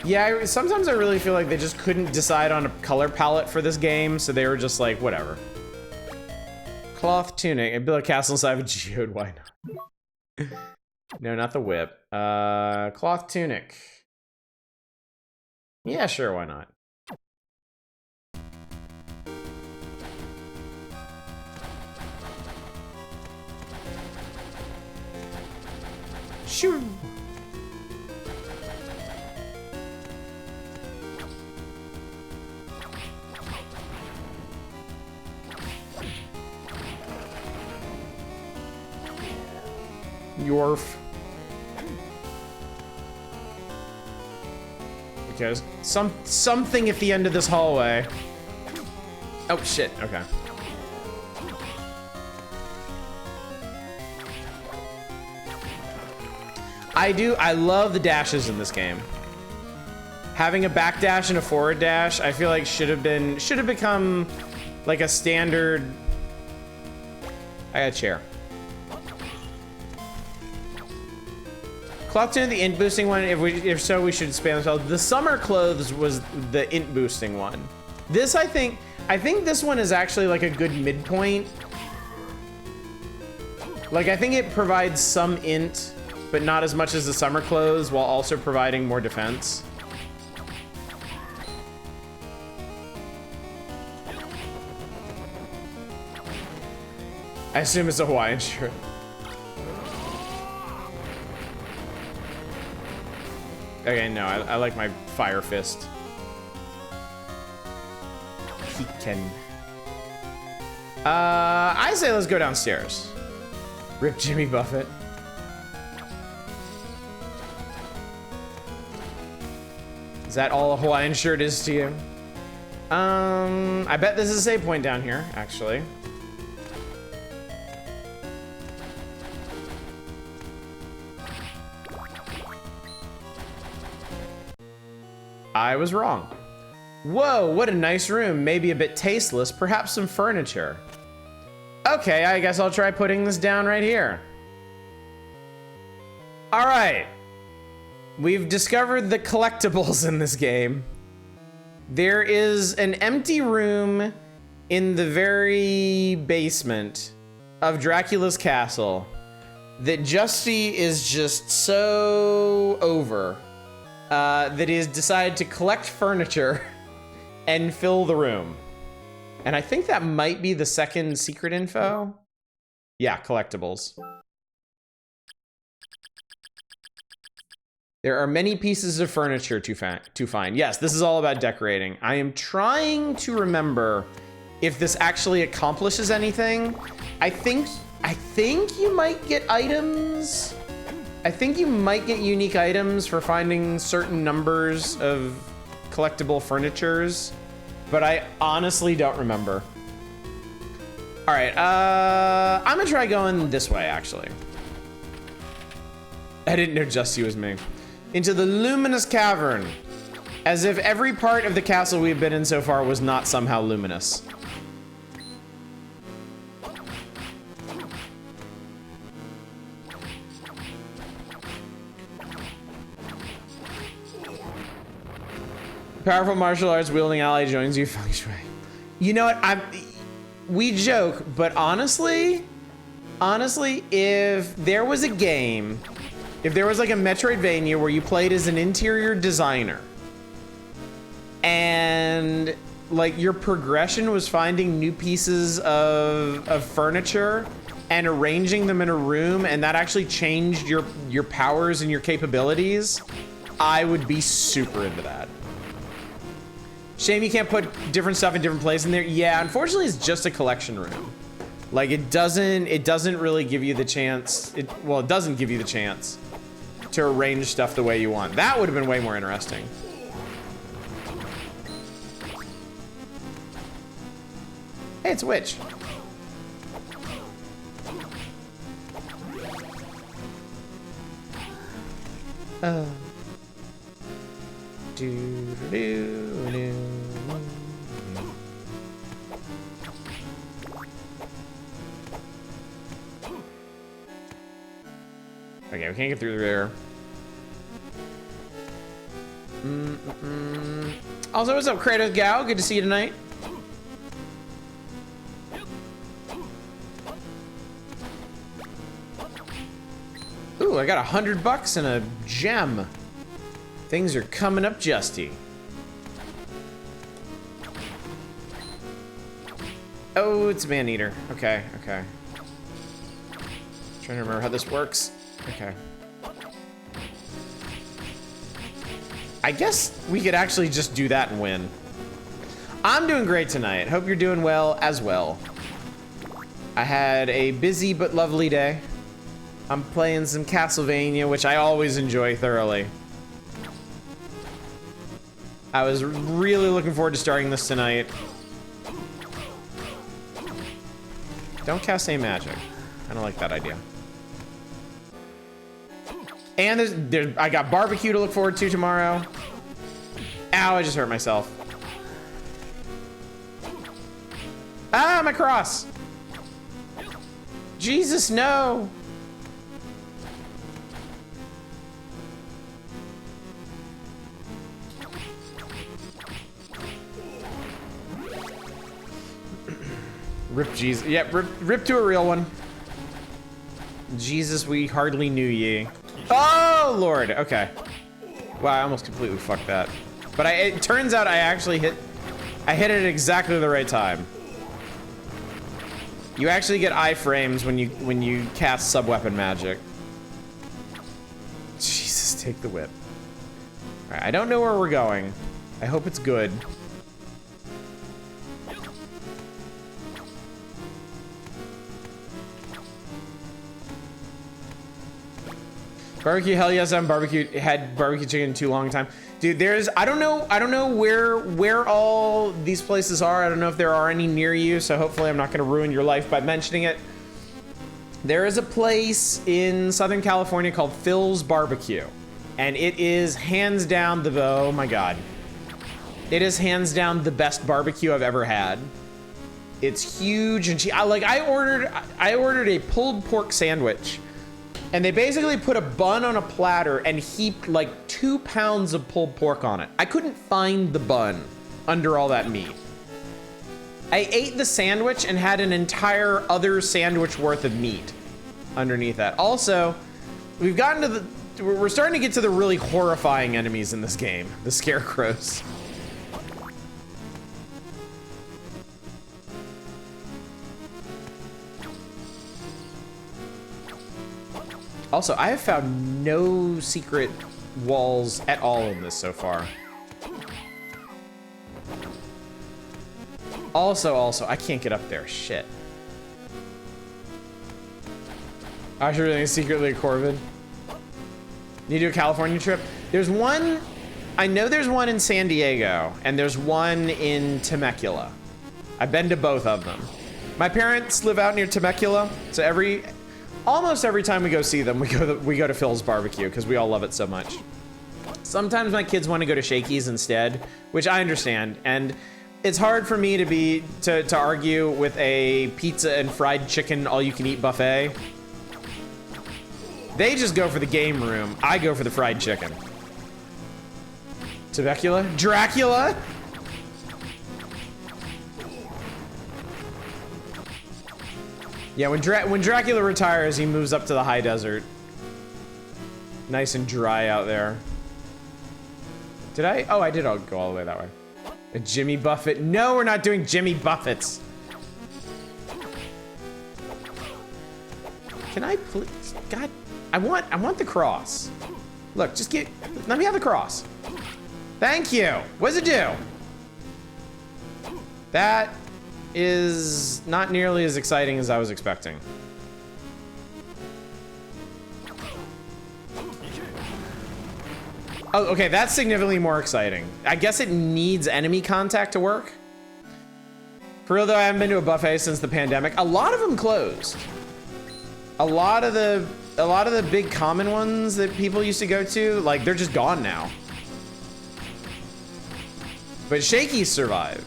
Yeah, sometimes I really feel like they just couldn't decide on a color palette for this game, so they were just like, whatever. Cloth tunic. I built a castle inside of a geode. Why not? No, not the whip. Cloth tunic. Yeah, sure, why not? Shoo! Yorf. Because something at the end of this hallway. Oh shit, okay. I love the dashes in this game. Having a back dash and a forward dash, I feel like should have become like a standard. I got a chair. Clock 2, the int boosting one. If so, we should spam ourselves. The summer clothes was the int boosting one. This, I think this one is actually like a good midpoint. Like, I think it provides some int, but not as much as the summer clothes, while also providing more defense. I assume it's a Hawaiian shirt. Okay, no, I like my fire fist. He can. I say let's go downstairs. Rip Jimmy Buffett. Is that all a Hawaiian shirt is to you? I bet this is a save point down here, actually. I was wrong. Whoa, what a nice room. Maybe a bit tasteless, perhaps some furniture. Okay, I guess I'll try putting this down right here. All right. We've discovered the collectibles in this game. There is an empty room in the very basement of Dracula's castle that Justy is just so over that he has decided to collect furniture and fill the room. And I think that might be the second secret info. Yeah, collectibles. There are many pieces of furniture to find. Yes, this is all about decorating. I am trying to remember if this actually accomplishes anything. I think you might get items. I think you might get unique items for finding certain numbers of collectible furnitures, but I honestly don't remember. All right, I'm gonna try going this way, actually. I didn't know Justy was me. Into the luminous cavern, as if every part of the castle we've been in so far was not somehow luminous. Powerful martial arts wielding ally joins you. Feng Shui. You know what? We joke, but honestly, if there was a game, if there was like a Metroidvania where you played as an interior designer and like your progression was finding new pieces of furniture and arranging them in a room, and that actually changed your powers and your capabilities, I would be super into that. Shame you can't put different stuff in different places in there. Yeah, unfortunately, it's just a collection room. Like it doesn't really give you the chance. Well, it doesn't give you the chance to arrange stuff the way you want. That would have been way more interesting. Hey, it's a witch. Okay, we can't get through there. Also, what's up, Kratos Gal? Good to see you tonight. Ooh, I got $100 and a gem. Things are coming up, Justy. Oh, it's a man-eater. Okay, okay. Trying to remember how this works. Okay. I guess we could actually just do that and win. I'm doing great tonight. Hope you're doing well as well. I had a busy but lovely day. I'm playing some Castlevania, which I always enjoy thoroughly. I was really looking forward to starting this tonight. Don't cast any magic. I don't like that idea. And I got barbecue to look forward to tomorrow. Ow, I just hurt myself. Ah, my cross. Jesus, no. Rip Jesus. Yep, rip to a real one. Jesus, we hardly knew ye. Oh, Lord. Okay. Wow, I almost completely fucked that. But it turns out I actually hit it at exactly the right time. You actually get iframes when you cast sub-weapon magic. Jesus, take the whip. All right, I don't know where we're going. I hope it's good. Barbecue, hell yes, I haven't had barbecue chicken in too long time. Dude, I don't know where all these places are. I don't know if there are any near you, so hopefully I'm not gonna ruin your life by mentioning it. There is a place in Southern California called Phil's Barbecue, and it is hands down oh my God. It is hands down the best barbecue I've ever had. It's huge and I ordered a pulled pork sandwich. And they basically put a bun on a platter and heaped like 2 pounds of pulled pork on it. I couldn't find the bun under all that meat. I ate the sandwich and had an entire other sandwich worth of meat underneath that. Also, we're starting to get to the really horrifying enemies in this game, the scarecrows. Also, I have found no secret walls at all in this so far. Also, I can't get up there. Shit. I should really secretly a Corvid. Need to do a California trip? There's one, I know there's one in San Diego, and there's one in Temecula. I've been to both of them. My parents live out near Temecula, so almost every time we go see them, we go to Phil's Barbecue because we all love it so much. Sometimes my kids want to go to Shakey's instead, which I understand, and it's hard for me to argue with a pizza and fried chicken all-you-can-eat buffet. They just go for the game room. I go for the fried chicken. Temecula? Dracula? Yeah, when Dracula retires, he moves up to the high desert. Nice and dry out there. Did I? Oh, I did go all the way that way. A Jimmy Buffett. No, we're not doing Jimmy Buffett's. Can I please? God, I want the cross. Look, let me have the cross. Thank you. What does it do? That is not nearly as exciting as I was expecting. Oh, okay, that's significantly more exciting. I guess it needs enemy contact to work. For real though, I haven't been to a buffet since the pandemic. A lot of them closed. A lot of the big common ones that people used to go to, like, they're just gone now. But Shakey's survived.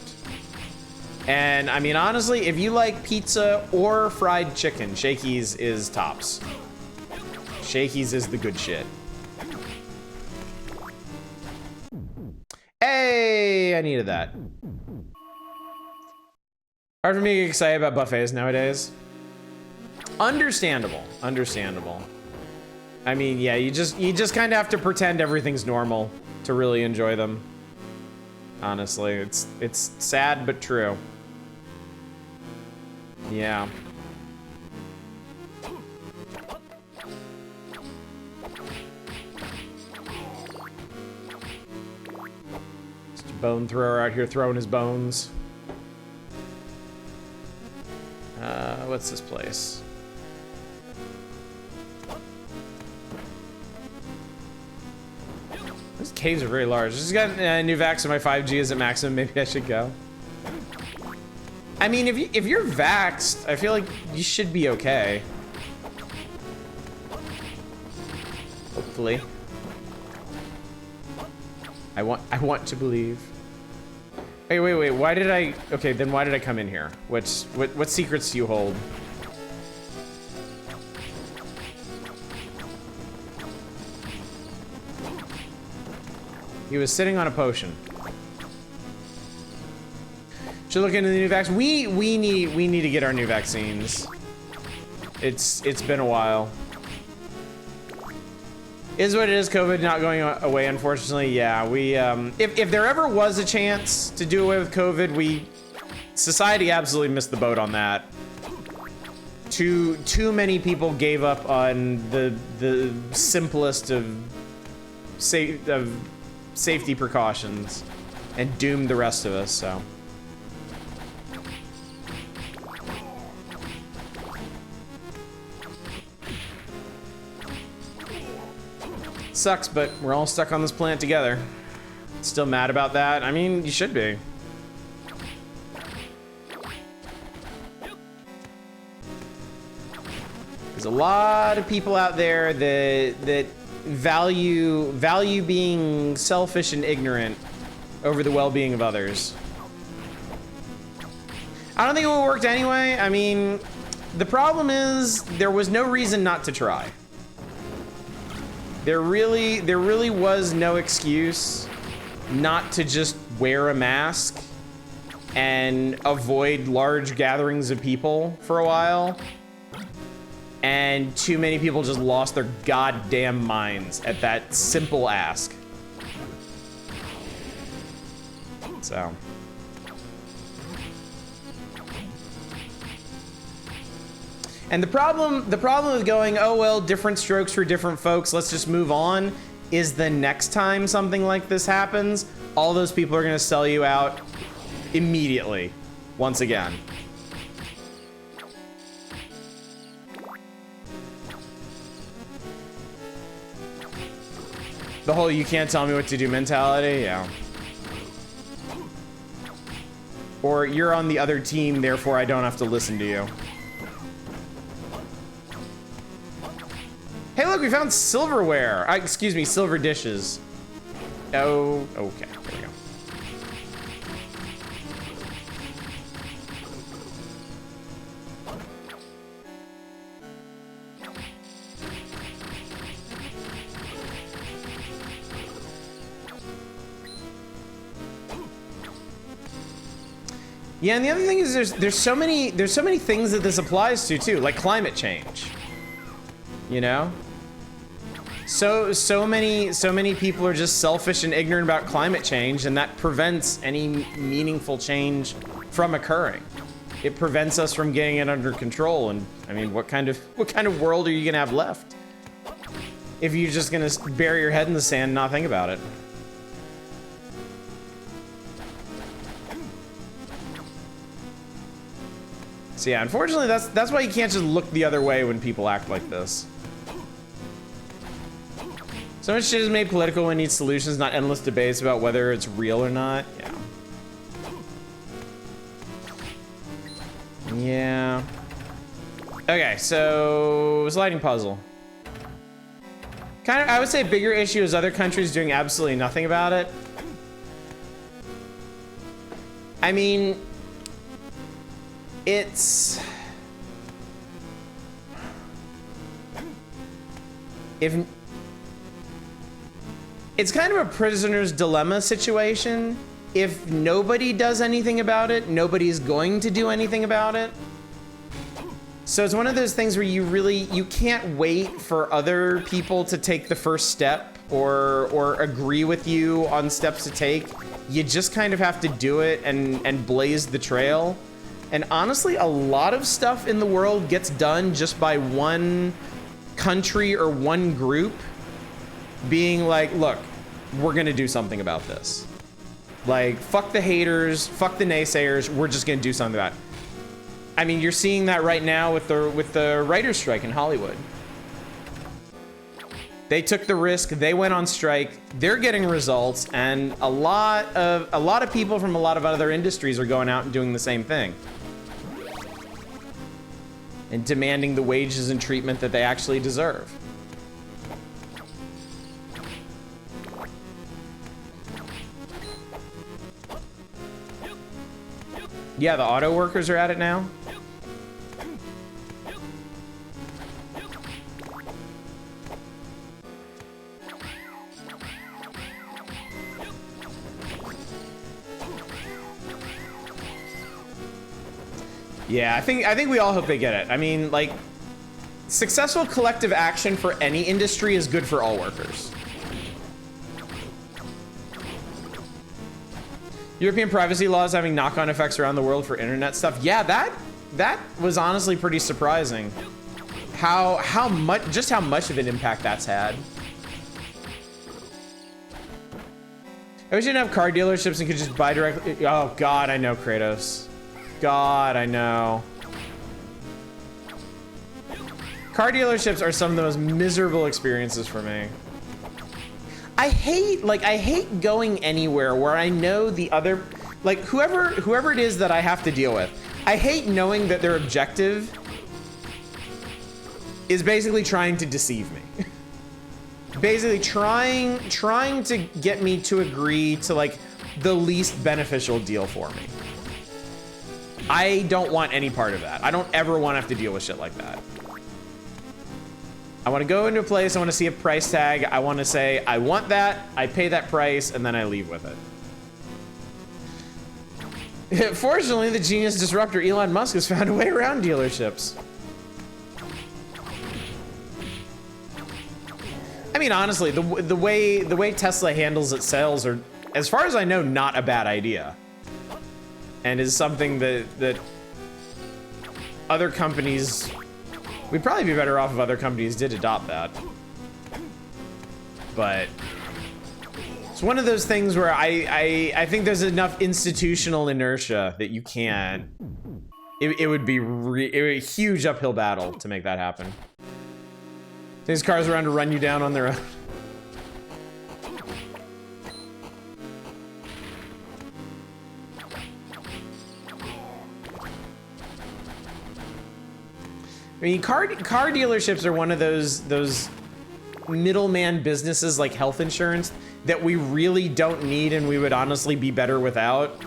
And I mean, honestly, if you like pizza or fried chicken, Shakey's is tops. Shakey's is the good shit. Hey, I needed that. Hard for me to get excited about buffets nowadays. Understandable, understandable. I mean, yeah, you just kind of have to pretend everything's normal to really enjoy them. Honestly, it's sad but true. Yeah. Just a bone thrower out here throwing his bones. What's this place? These caves are very large. Just got a new vax, so my 5G is at maximum. Maybe I should go. I mean, if you're vaxxed, I feel like you should be okay. Hopefully. I want to believe. Wait. Why did I? Okay, then why did I come in here? What secrets do you hold? He was sitting on a potion. Should look into the new vaccine. We need to get our new vaccines. It's been a while. Is what it is. COVID not going away, unfortunately. Yeah, we if there ever was a chance to do away with COVID, society absolutely missed the boat on that. Too many people gave up on the simplest of safety precautions and doomed the rest of us, so. Sucks, but we're all stuck on this planet together. Still mad about that? I mean, you should be. There's a lot of people out there that value being selfish and ignorant over the well-being of others. I don't think it would have worked anyway. I mean, the problem is there was no reason not to try. There really was no excuse not to just wear a mask and avoid large gatherings of people for a while. And too many people just lost their goddamn minds at that simple ask. So. And the problem with going, oh well, different strokes for different folks, let's just move on, is the next time something like this happens, all those people are gonna sell you out immediately, once again. The whole you can't tell me what to do mentality, yeah. Or you're on the other team, therefore I don't have to listen to you. Hey, look, we found silverware. Excuse me, silver dishes. Oh, okay, there we go. Yeah, and the other thing is there's so many things that this applies to too, like climate change. You know? So many people are just selfish and ignorant about climate change, and that prevents any meaningful change from occurring. It prevents us from getting it under control, and I mean, what kind of world are you gonna have left if you're just gonna bury your head in the sand and not think about it? So yeah, unfortunately, that's why you can't just look the other way when people act like this. So much shit is made political and needs solutions, not endless debates about whether it's real or not. Yeah. Yeah. Okay, so sliding puzzle. Kind of, I would say a bigger issue is other countries doing absolutely nothing about it. I mean, it's kind of a prisoner's dilemma situation. If nobody does anything about it, nobody's going to do anything about it. So it's one of those things where you can't wait for other people to take the first step or agree with you on steps to take. You just kind of have to do it and blaze the trail. And honestly, a lot of stuff in the world gets done just by one country or one group being like, look, we're gonna do something about this. Like, fuck the haters, fuck the naysayers, we're just gonna do something about it. I mean, you're seeing that right now with the writer's strike in Hollywood. They took the risk, they went on strike, they're getting results, and a lot of people from a lot of other industries are going out and doing the same thing. And demanding the wages and treatment that they actually deserve. Yeah, the auto workers are at it now. Yeah, I think we all hope they get it. I mean, like, successful collective action for any industry is good for all workers. European privacy laws having knock-on effects around the world for internet stuff. Yeah, that was honestly pretty surprising. How much of an impact that's had. I wish you didn't have car dealerships and could just buy directly. Oh God, I know, Kratos. God, I know. Car dealerships are some of the most miserable experiences for me. I hate going anywhere where I know the other, like whoever it is that I have to deal with. I hate knowing that their objective is basically trying to deceive me. Basically trying to get me to agree to like the least beneficial deal for me. I don't want any part of that. I don't ever want to have to deal with shit like that. I want to go into a place, I want to see a price tag, I want to say, I want that, I pay that price, and then I leave with it. Fortunately, the genius disruptor Elon Musk has found a way around dealerships. I mean, honestly, the way Tesla handles its sales are, as far as I know, not a bad idea. And is something that other companies, we'd probably be better off if other companies did adopt that. But it's one of those things where I think there's enough institutional inertia that you can't, it would be a huge uphill battle to make that happen. These cars around to run you down on their own. I mean, car dealerships are one of those middleman businesses like health insurance that we really don't need and we would honestly be better without.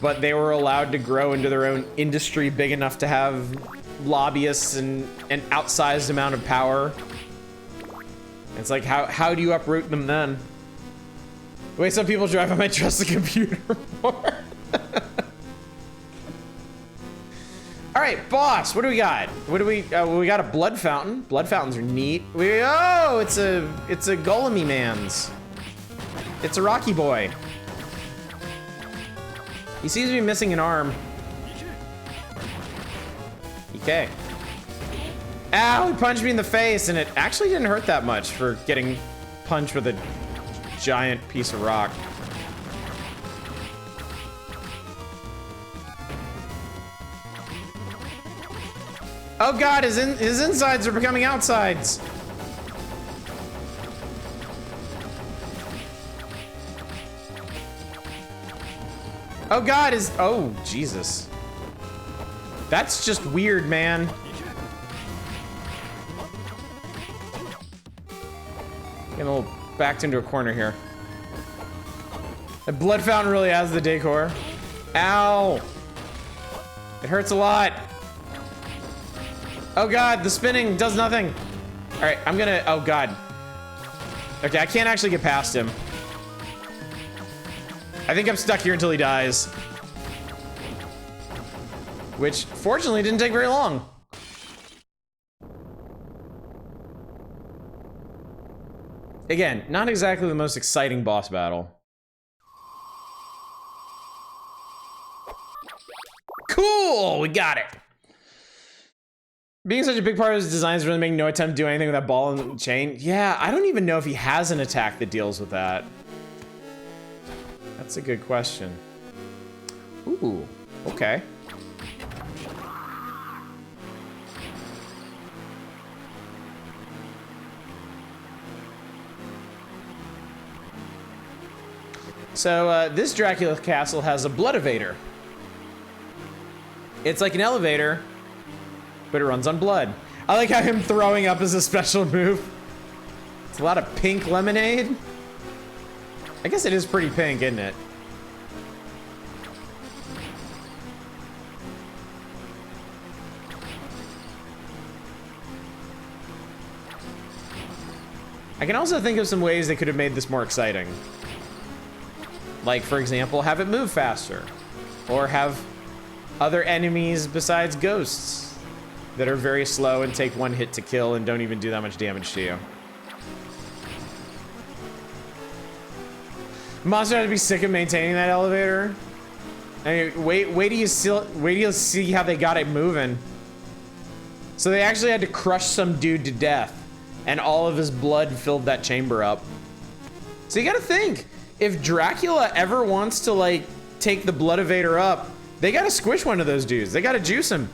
But they were allowed to grow into their own industry big enough to have lobbyists and an outsized amount of power. It's like, how do you uproot them then? The way some people drive, I might trust the computer more. All right, boss, what do we got? What do we got a blood fountain. Blood fountains are neat. It's a Golemy man's. It's a Rocky boy. He seems to be missing an arm. Okay. Ow, he punched me in the face and it actually didn't hurt that much for getting punched with a giant piece of rock. Oh God, his insides are becoming outsides. Oh God, oh Jesus. That's just weird, man. Getting a little backed into a corner here. The blood fountain really has the decor. Ow. It hurts a lot. Oh God, the spinning does nothing. All right, I'm gonna, oh God. Okay, I can't actually get past him. I think I'm stuck here until he dies. Which, fortunately, didn't take very long. Again, not exactly the most exciting boss battle. Cool, we got it. Being such a big part of his design is really making no attempt to do anything with that ball and chain. Yeah, I don't even know if he has an attack that deals with that. That's a good question. Ooh, okay. So this Dracula castle has a blood evader. It's like an elevator, but it runs on blood. I like how him throwing up is a special move. It's a lot of pink lemonade. I guess it is pretty pink, isn't it? I can also think of some ways they could have made this more exciting. Like, for example, have it move faster. Or have other enemies besides ghosts that are very slow and take one hit to kill and don't even do that much damage to you. Monster has to be sick of maintaining that elevator. I mean, wait till you see how they got it moving. So they actually had to crush some dude to death, and all of his blood filled that chamber up. So you gotta think, if Dracula ever wants to like take the Blood Evader up, they gotta squish one of those dudes. They gotta juice him.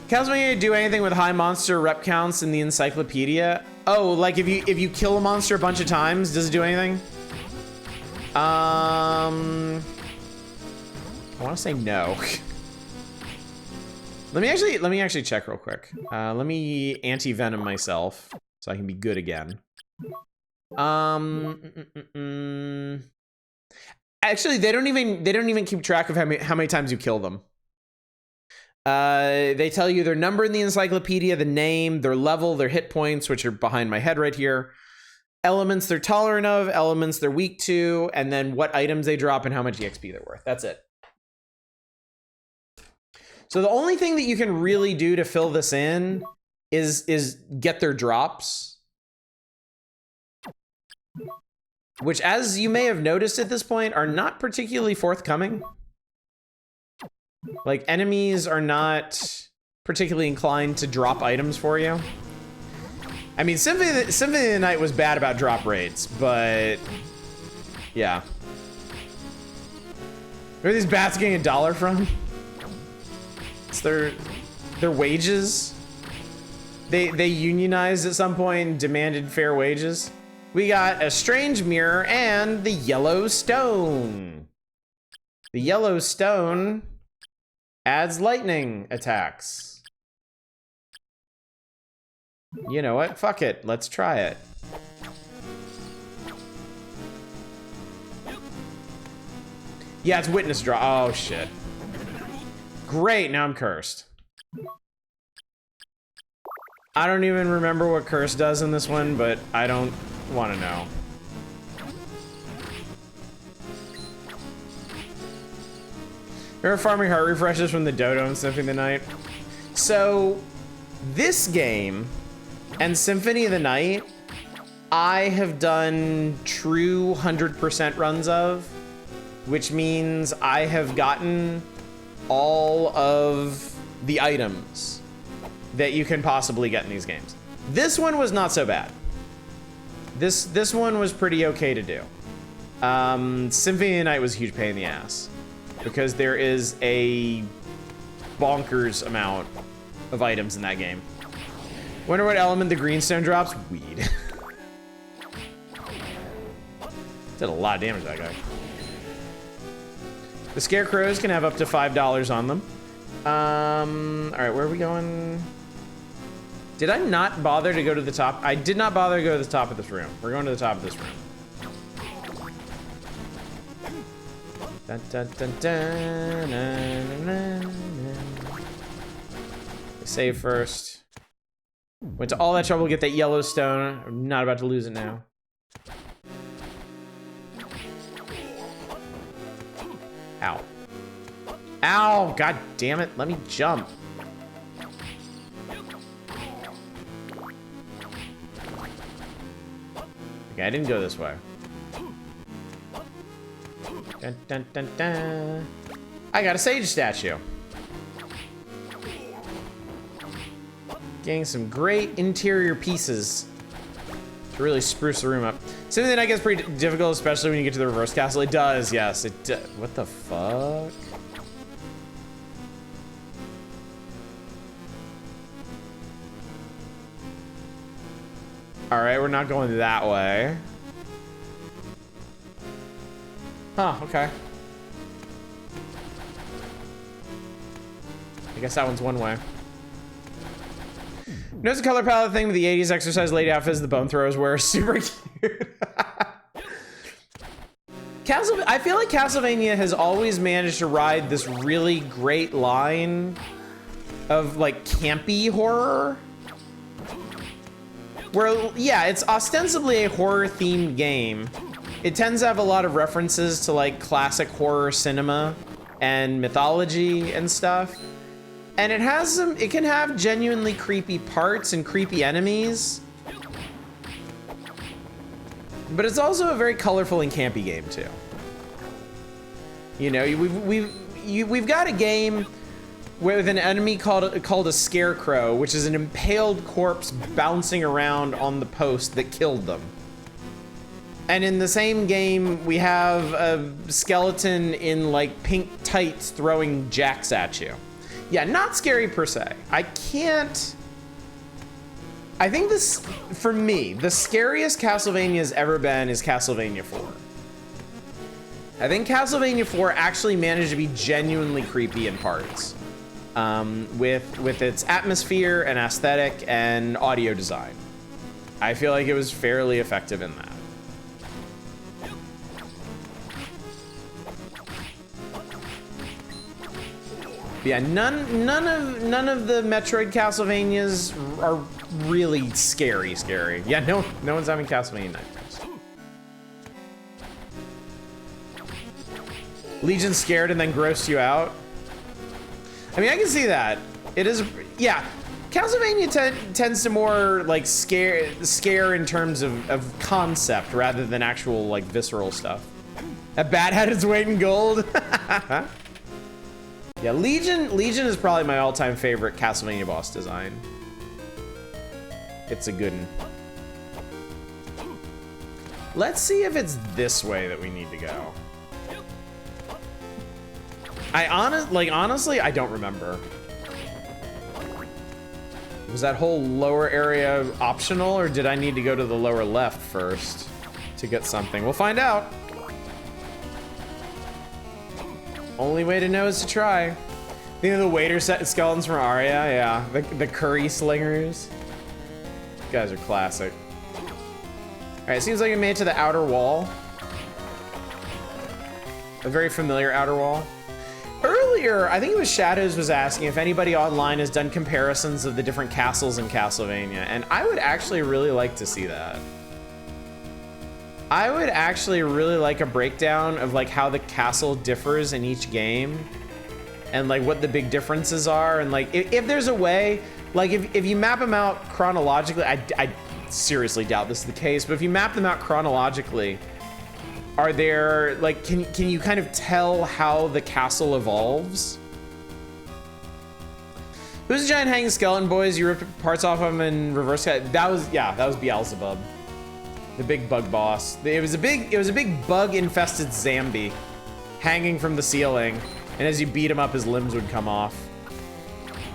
Castlevania do anything with high monster rep counts in the encyclopedia? Oh, like if you kill a monster a bunch of times, does it do anything? I want to say no. Let me actually check real quick. Let me anti-venom myself so I can be good again. Actually, they don't even keep track of how many times you kill them. They tell you their number in the encyclopedia, the name, their level, their hit points, which are behind my head right here, elements they're tolerant of, elements they're weak to, and then what items they drop and how much EXP they're worth. That's it. So the only thing that you can really do to fill this in is get their drops, which, as you may have noticed at this point, are not particularly forthcoming. Like, enemies are not particularly inclined to drop items for you. I mean, Symphony of the Night was bad about drop rates, but yeah. Where are these bats getting $1 from? It's their wages. They unionized at some point and demanded fair wages. We got a strange mirror and the yellow stone. The yellow stone adds lightning attacks. You know what? Fuck it. Let's try it. Yeah, it's witness draw. Oh, shit. Great, now I'm cursed. I don't even remember what curse does in this one, but I don't want to know. Remember farming heart refreshes from the dodo and Symphony of the Night? So, this game and Symphony of the Night, I have done true 100% runs of, which means I have gotten all of the items that you can possibly get in these games. This one was not so bad. This one was pretty okay to do. Symphony of the Night was a huge pain in the ass because there is a bonkers amount of items in that game. Wonder what element the greenstone drops? Weed. Did a lot of damage to that guy. The scarecrows can have up to $5 on them. All right, where are we going? Did I not bother to go to the top? I did not bother to go to the top of this room. We're going to the top of this room. Dun, dun, dun, dun, dun, dun, dun. Save first. Went to all that trouble to get that yellow stone. I'm not about to lose it now. Ow. Ow! God damn it. Let me jump. Okay, I didn't go this way. Dun, dun, dun, dun. I got a sage statue. Getting some great interior pieces to really spruce the room up. Symphony of the Night gets pretty difficult, especially when you get to the reverse castle. It does, yes. What the fuck? All right, we're not going that way. Huh, okay. I guess that one's one way. Notice the color palette thing with the 80s exercise lady outfits the bone throwers wear. Super cute. I feel like Castlevania has always managed to ride this really great line of like campy horror. Where, yeah, it's ostensibly a horror themed game. It tends to have a lot of references to like classic horror cinema and mythology and stuff. And it can have genuinely creepy parts and creepy enemies. But it's also a very colorful and campy game too. You know, we've got a game with an enemy called a scarecrow, which is an impaled corpse bouncing around on the post that killed them. And in the same game, we have a skeleton in like pink tights throwing jacks at you. Yeah, not scary per se. I think this, for me, the scariest Castlevania has ever been is Castlevania 4. I think Castlevania 4 actually managed to be genuinely creepy in parts. With its atmosphere and aesthetic and audio design. I feel like it was fairly effective in that. Yeah, none of the Metroid Castlevanias are really scary. Yeah, no one's having Castlevania nightmares. Legion scared and then grossed you out. I mean, I can see that. It is, yeah. Castlevania tends to more like scare in terms of concept rather than actual like visceral stuff. That bat had its weight in gold. Yeah, Legion is probably my all-time favorite Castlevania boss design. It's a good one. Let's see if it's this way that we need to go. Honestly, I don't remember. Was that whole lower area optional, or did I need to go to the lower left first to get something? We'll find out. Only way to know is to try. You know the waiter set skeletons from Aria? Yeah, the curry slingers. These guys are classic. All right, seems like we made it to the outer wall. A very familiar outer wall. Earlier, I think it was Shadows was asking if anybody online has done comparisons of the different castles in Castlevania, and I would actually really like to see that. I would actually really like a breakdown of like how the castle differs in each game and like what the big differences are, and like if there's a way, like if you map them out chronologically, I seriously doubt this is the case, but if you map them out chronologically, are there, like, can you kind of tell how the castle evolves? Who's the giant hanging skeleton, boys? You ripped parts off of him in reverse. That was Beelzebub, the big bug boss. It was a big bug infested zombie hanging from the ceiling, and as you beat him up, his limbs would come off.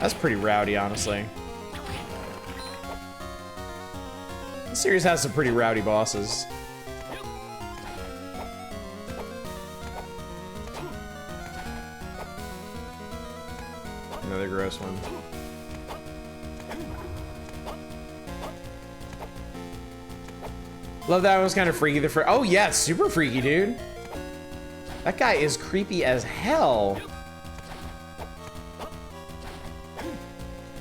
That's pretty rowdy, honestly. The series has some pretty rowdy bosses. Another gross one. Love that. It was kind of freaky. Oh yeah, super freaky, dude. That guy is creepy as hell.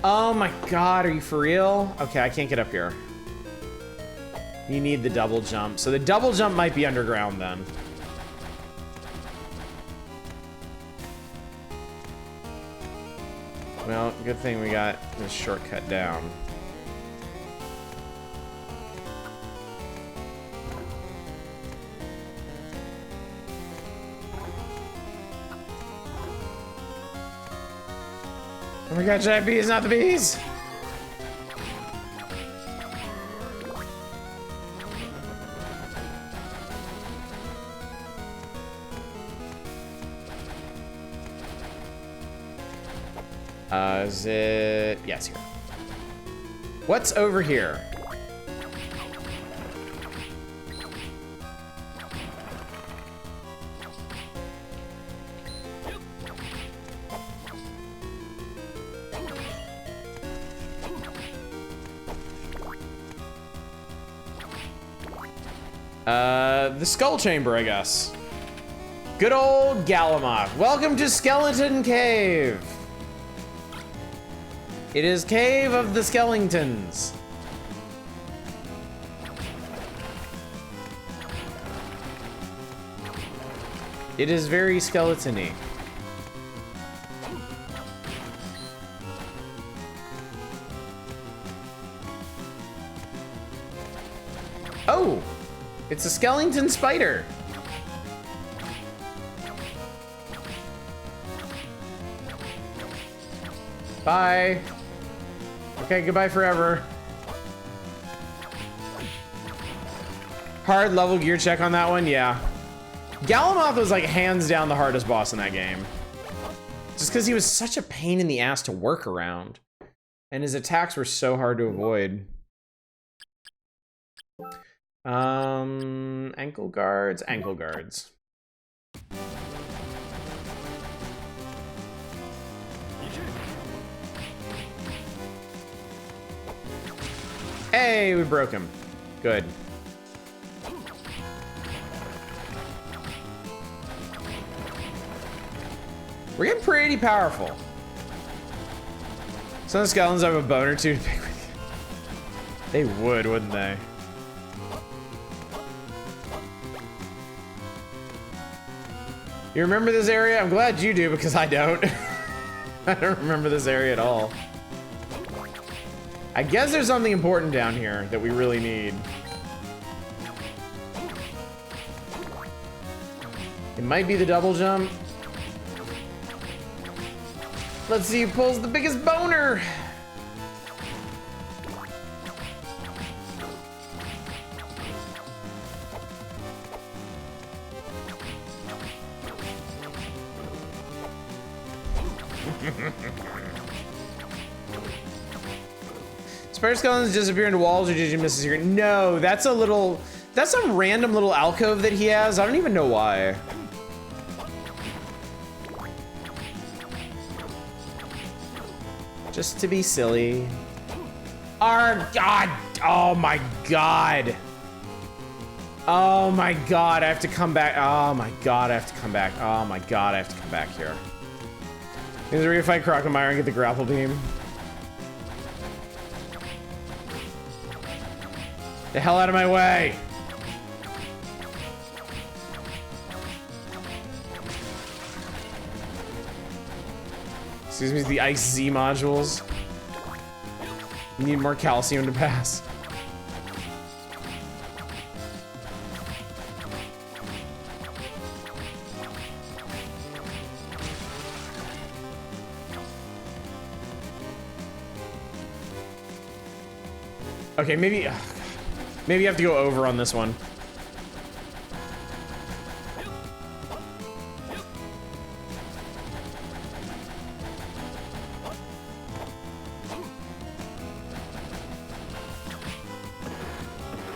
Oh my god, are you for real? Okay, I can't get up here. You need the double jump. So the double jump might be underground then. Well, good thing we got this shortcut down. Oh my god, giant bees, not the bees! Is it? Yes, here. What's over here? The skull chamber, I guess. Good old Galamoth. Welcome to Skeleton Cave. It is Cave of the Skeletons. It is very skeleton-y. Oh, it's a skeleton spider. Bye. Okay, goodbye forever. Hard level gear check on that one, yeah. Galamoth was like hands down the hardest boss in that game. Just because he was such a pain in the ass to work around. And his attacks were so hard to avoid. Ankle guards, ankle guards. Hey, we broke him. Good. We're getting pretty powerful. Some of the skeletons have a bone or two to pick with you. They would, wouldn't they? You remember this area? I'm glad you do, because I don't. I don't remember this area at all. I guess there's something important down here that we really need. It might be the double jump. Let's see who pulls the biggest boner. Spider skeletons disappear into walls, or did you miss a secret? No, that's some random little alcove that he has. I don't even know why. Just to be silly. Our God, oh my God. Oh my God, I have to come back. Oh my God, I have to come back. Oh my God, I have to come back here. Is we're gonna fight Crocomire and get the grapple beam. The hell out of my way! Excuse me, the Ice Z modules. You need more calcium to pass. Okay, maybe you have to go over on this one.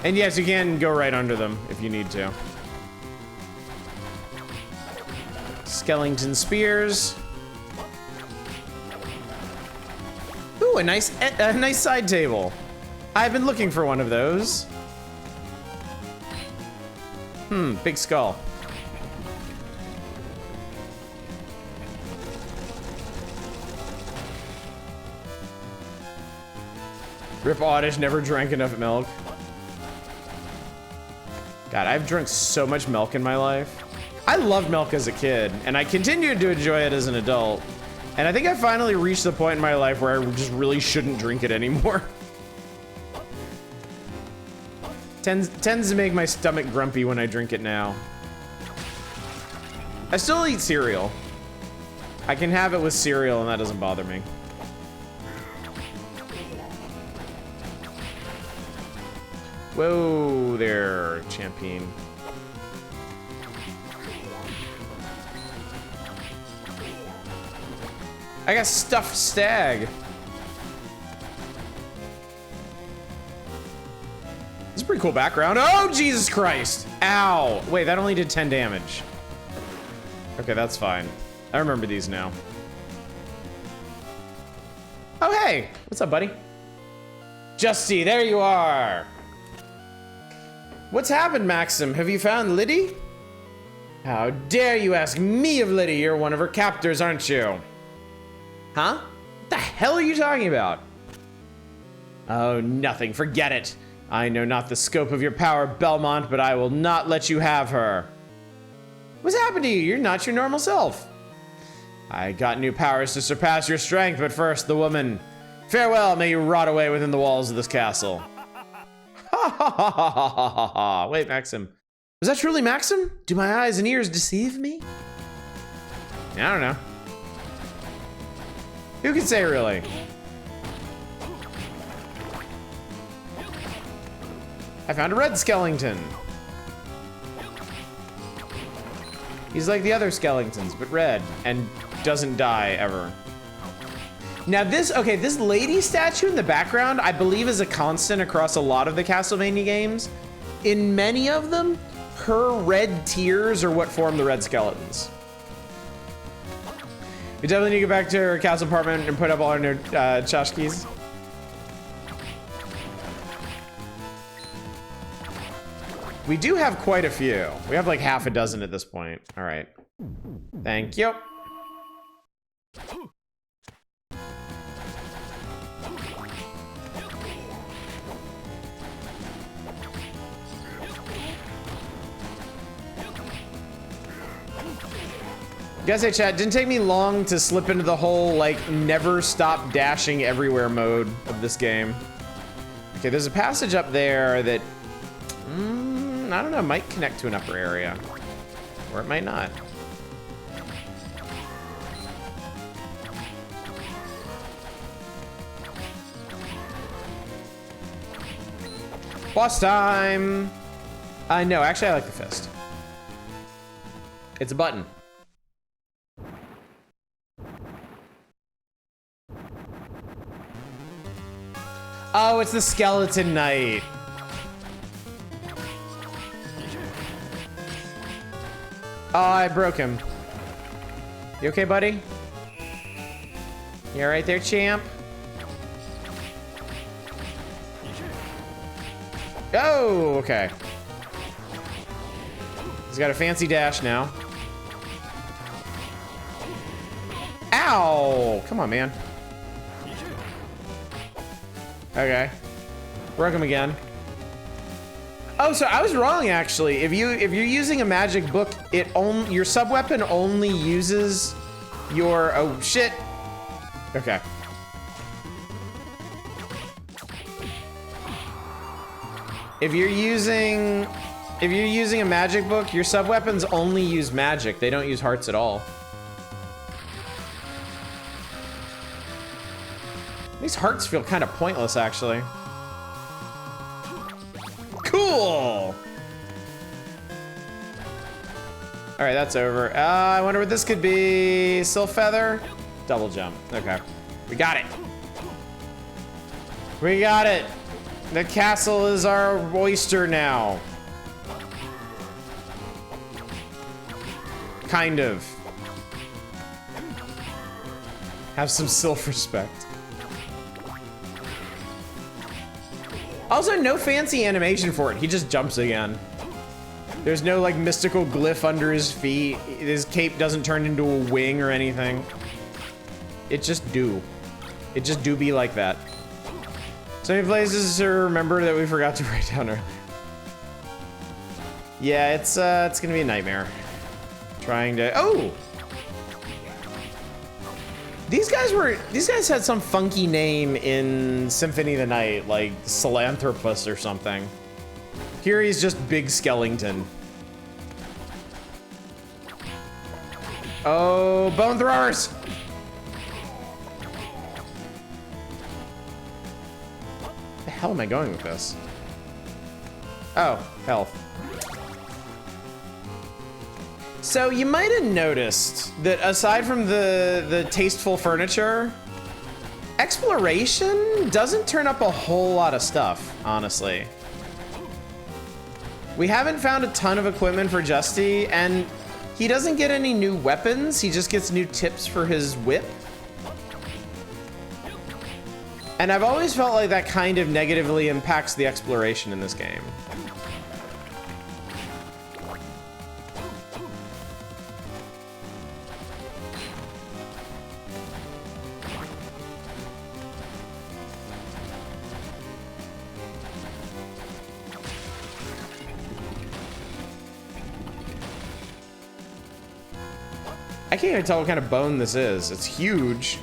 And yes, you can go right under them if you need to. Skeleton spears. Ooh, a nice side table. I've been looking for one of those. Big skull. Rip Oddish never drank enough milk. God, I've drunk so much milk in my life. I loved milk as a kid, and I continued to enjoy it as an adult. And I think I finally reached the point in my life where I just really shouldn't drink it anymore. Tends to make my stomach grumpy when I drink it now. I still eat cereal. I can have it with cereal and that doesn't bother me. Whoa there, champion. I got stuffed stag. This is a pretty cool background. Oh, Jesus Christ. Ow. Wait, that only did 10 damage. Okay, that's fine. I remember these now. Oh, hey. What's up, buddy? Justy, there you are. What's happened, Maxim? Have you found Liddy? How dare you ask me of Liddy? You're one of her captors, aren't you? Huh? What the hell are you talking about? Oh, nothing. Forget it. I know not the scope of your power, Belmont, but I will not let you have her. What's happened to you? You're not your normal self. I got new powers to surpass your strength, but first, the woman. Farewell, may you rot away within the walls of this castle. Ha ha ha ha ha ha ha. Wait, Maxim. Was that truly Maxim? Do my eyes and ears deceive me? I don't know. Who can say, really? I found a red skeleton. He's like the other skeletons, but red, and doesn't die ever. Now this lady statue in the background, I believe is a constant across a lot of the Castlevania games. In many of them, her red tears are what form the red skeletons. We definitely need to go back to her castle apartment and put up all our new tchotchkes. We do have quite a few. We have like half a dozen at this point. All right. Thank you. Gotta say, chat, didn't take me long to slip into the whole, like, never stop dashing everywhere mode of this game. Okay, there's a passage up there that, I don't know, might connect to an upper area. Or it might not. Boss time! No, actually I like the fist. It's a button. Oh, it's the Skeleton Knight. Oh, I broke him. You okay, buddy? You all right there, champ? Oh, okay. He's got a fancy dash now. Ow! Come on, man. Okay. Broke him again. Oh, so I was wrong actually. If you're using a magic book, your sub-weapon only uses your oh shit. Okay. If you're using a magic book, your sub-weapons only use magic. They don't use hearts at all. These hearts feel kind of pointless, actually. Cool! All right, that's over. I wonder what this could be. Sylph Feather? Double jump. Okay. We got it. We got it. The castle is our oyster now. Kind of. Have some self-respect. Also, no fancy animation for it. He just jumps again. There's no like mystical glyph under his feet. His cape doesn't turn into a wing or anything. It just do. It just do be like that. So many places to remember that we forgot to write down earlier. Yeah, it's gonna be a nightmare. Trying to, oh! These guys had some funky name in Symphony of the Night, like Philanthropus or something. Here he's just Big Skellington. Oh, bone throwers! Where the hell am I going with this? Oh, health. So you might have noticed that aside from the tasteful furniture, exploration doesn't turn up a whole lot of stuff, honestly. We haven't found a ton of equipment for Justy, and he doesn't get any new weapons, he just gets new tips for his whip. And I've always felt like that kind of negatively impacts the exploration in this game. I can't even tell what kind of bone this is. It's huge.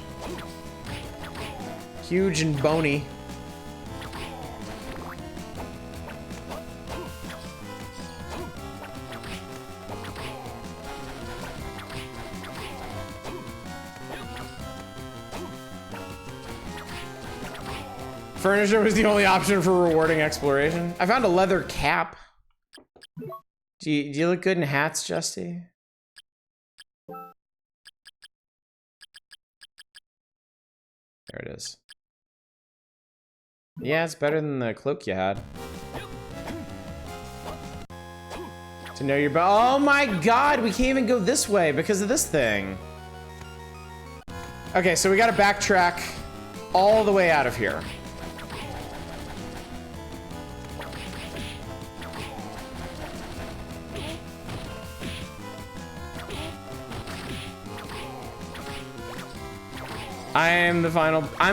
Huge and bony. Furniture was the only option for rewarding exploration. I found a leather cap. Do you look good in hats, Justy? There it is. Yeah, it's better than the cloak you had. To know your oh my god, we can't even go this way because of this thing. Okay, so we gotta backtrack all the way out of here. I'm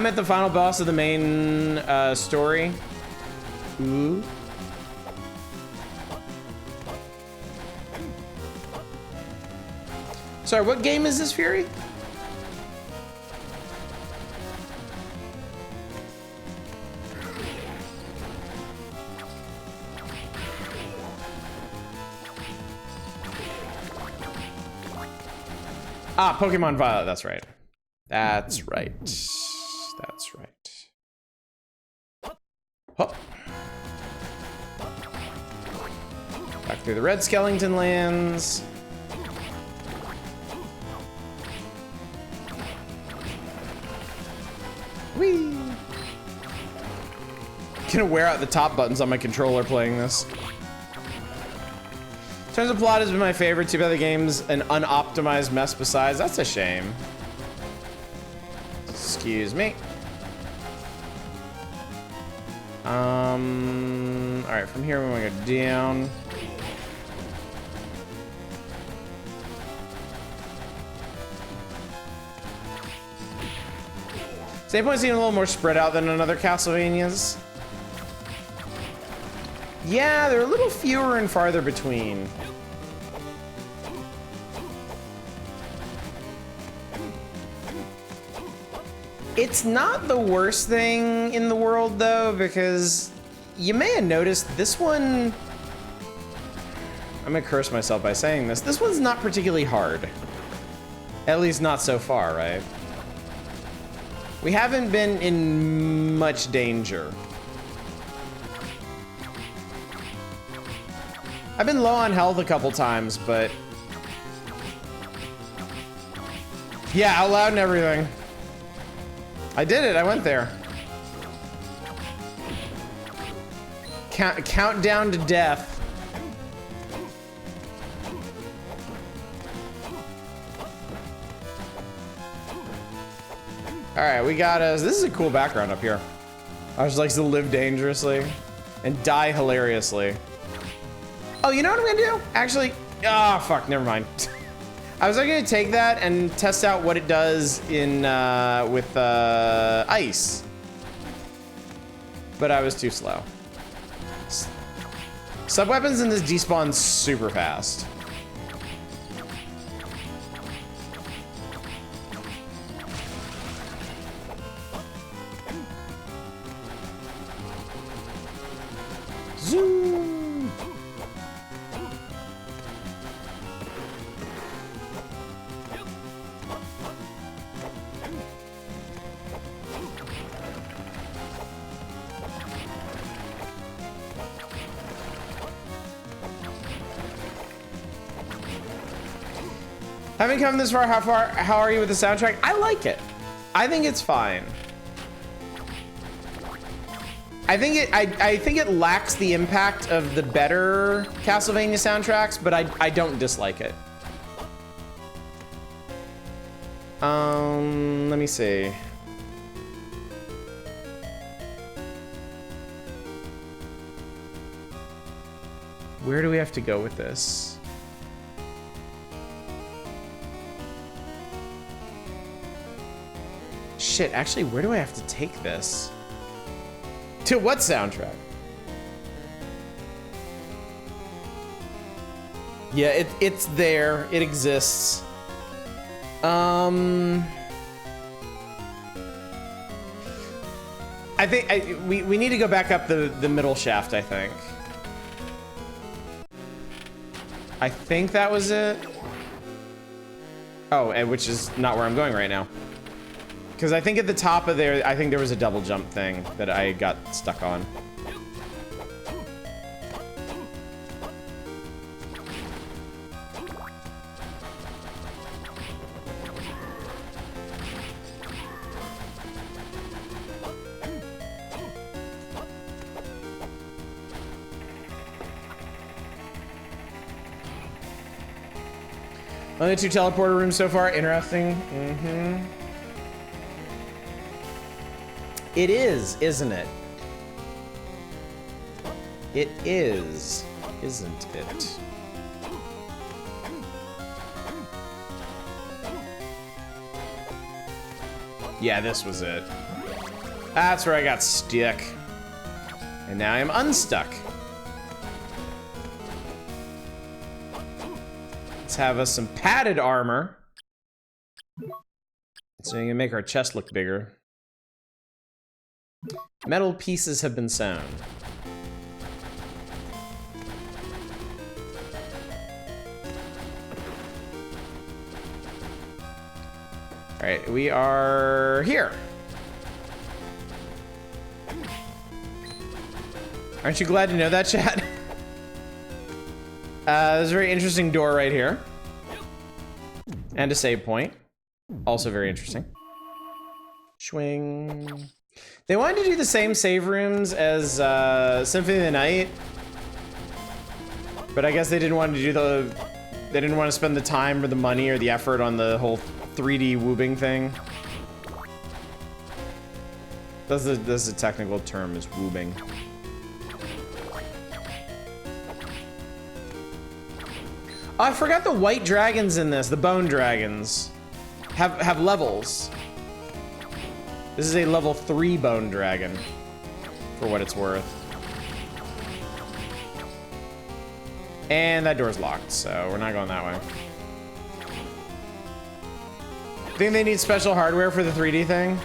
at the final boss of the main story. Ooh. Sorry, what game is this, Fury? Ah, Pokemon Violet, that's right. That's right. That's right. Oh. Back through the Red Skellington lands. Whee! Gonna wear out the top buttons on my controller playing this. In terms of plot, has been my favorite. Too bad the game's an unoptimized mess besides. That's a shame. Excuse me. All right, from here we're gonna go down. Save points seem a little more spread out than in other Castlevanias. Yeah, they're a little fewer and farther between. It's not the worst thing in the world, though, because you may have noticed this one... I'm gonna curse myself by saying this. This one's not particularly hard. At least not so far, right? We haven't been in much danger. I've been low on health a couple times, but... yeah, out loud and everything. I did it, I went there. Countdown to death. All right, we got us. This is a cool background up here. I just like to live dangerously and die hilariously. Oh, you know what I'm gonna do? Actually, oh fuck, never mind. I was gonna take that and test out what it does in with ice, but I was too slow. Sub-weapons in this despawn super fast. Zoom. Having come this far, how are you with the soundtrack? I like it. I think it's fine. I think it lacks the impact of the better Castlevania soundtracks, but I don't dislike it. Let me see. Where do we have to go with this? Shit, actually, where do I have to take this? To what soundtrack? Yeah, it's there. It exists. I think we need to go back up the middle shaft, I think. I think that was it. Oh, and which is not where I'm going right now. Because I think at the top of there, I think there was a double jump thing that I got stuck on. Only 2 teleporter rooms so far. Interesting. Mm-hmm. It is, isn't it? It is, isn't it? Yeah, this was it. That's where I got stuck. And now I'm unstuck. Let's have us some padded armor. So we can make our chest look bigger. Metal pieces have been sewn. All right, we are here. Aren't you glad to know that, chat? There's a very interesting door right here. And a save point. Also very interesting. Swing. They wanted to do the same save rooms as Symphony of the Night. But I guess they didn't want to do the... They didn't want to spend the time or the money or the effort on the whole 3D woobing thing. That's the technical term, is woobing. Oh, I forgot the white dragons in this, the bone dragons, have levels. This is a level 3 bone dragon, for what it's worth. And that door's locked, so we're not going that way. Think they need special hardware for the 3D thing?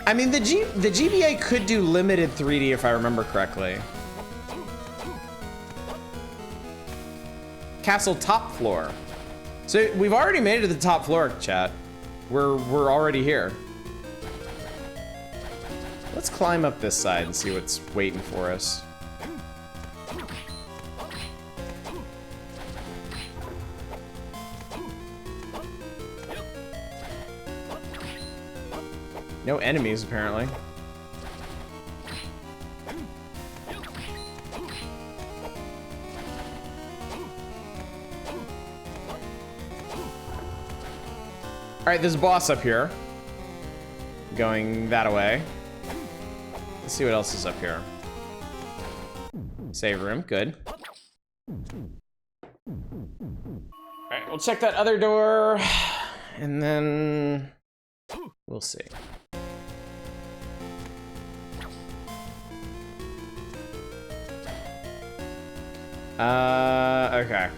I mean, the GBA could do limited 3D if I remember correctly. Castle top floor. So we've already made it to the top floor, chat. We're already here. Let's climb up this side and see what's waiting for us. No enemies, apparently. All right, there's a boss up here. Going that way. Let's see what else is up here. Save room, good. All right, we'll check that other door, and then we'll see. Okay.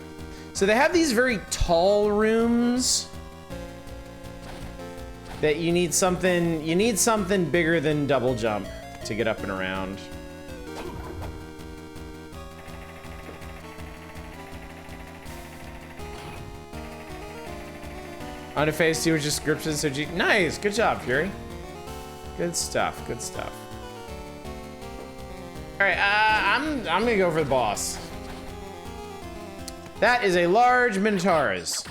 So they have these very tall rooms that you need something bigger than double jump to get up and around. On to phase 2, which is scripted, so nice, good job, Fury. Good stuff, good stuff. All right, I'm gonna go for the boss. That is a large Minotaurus.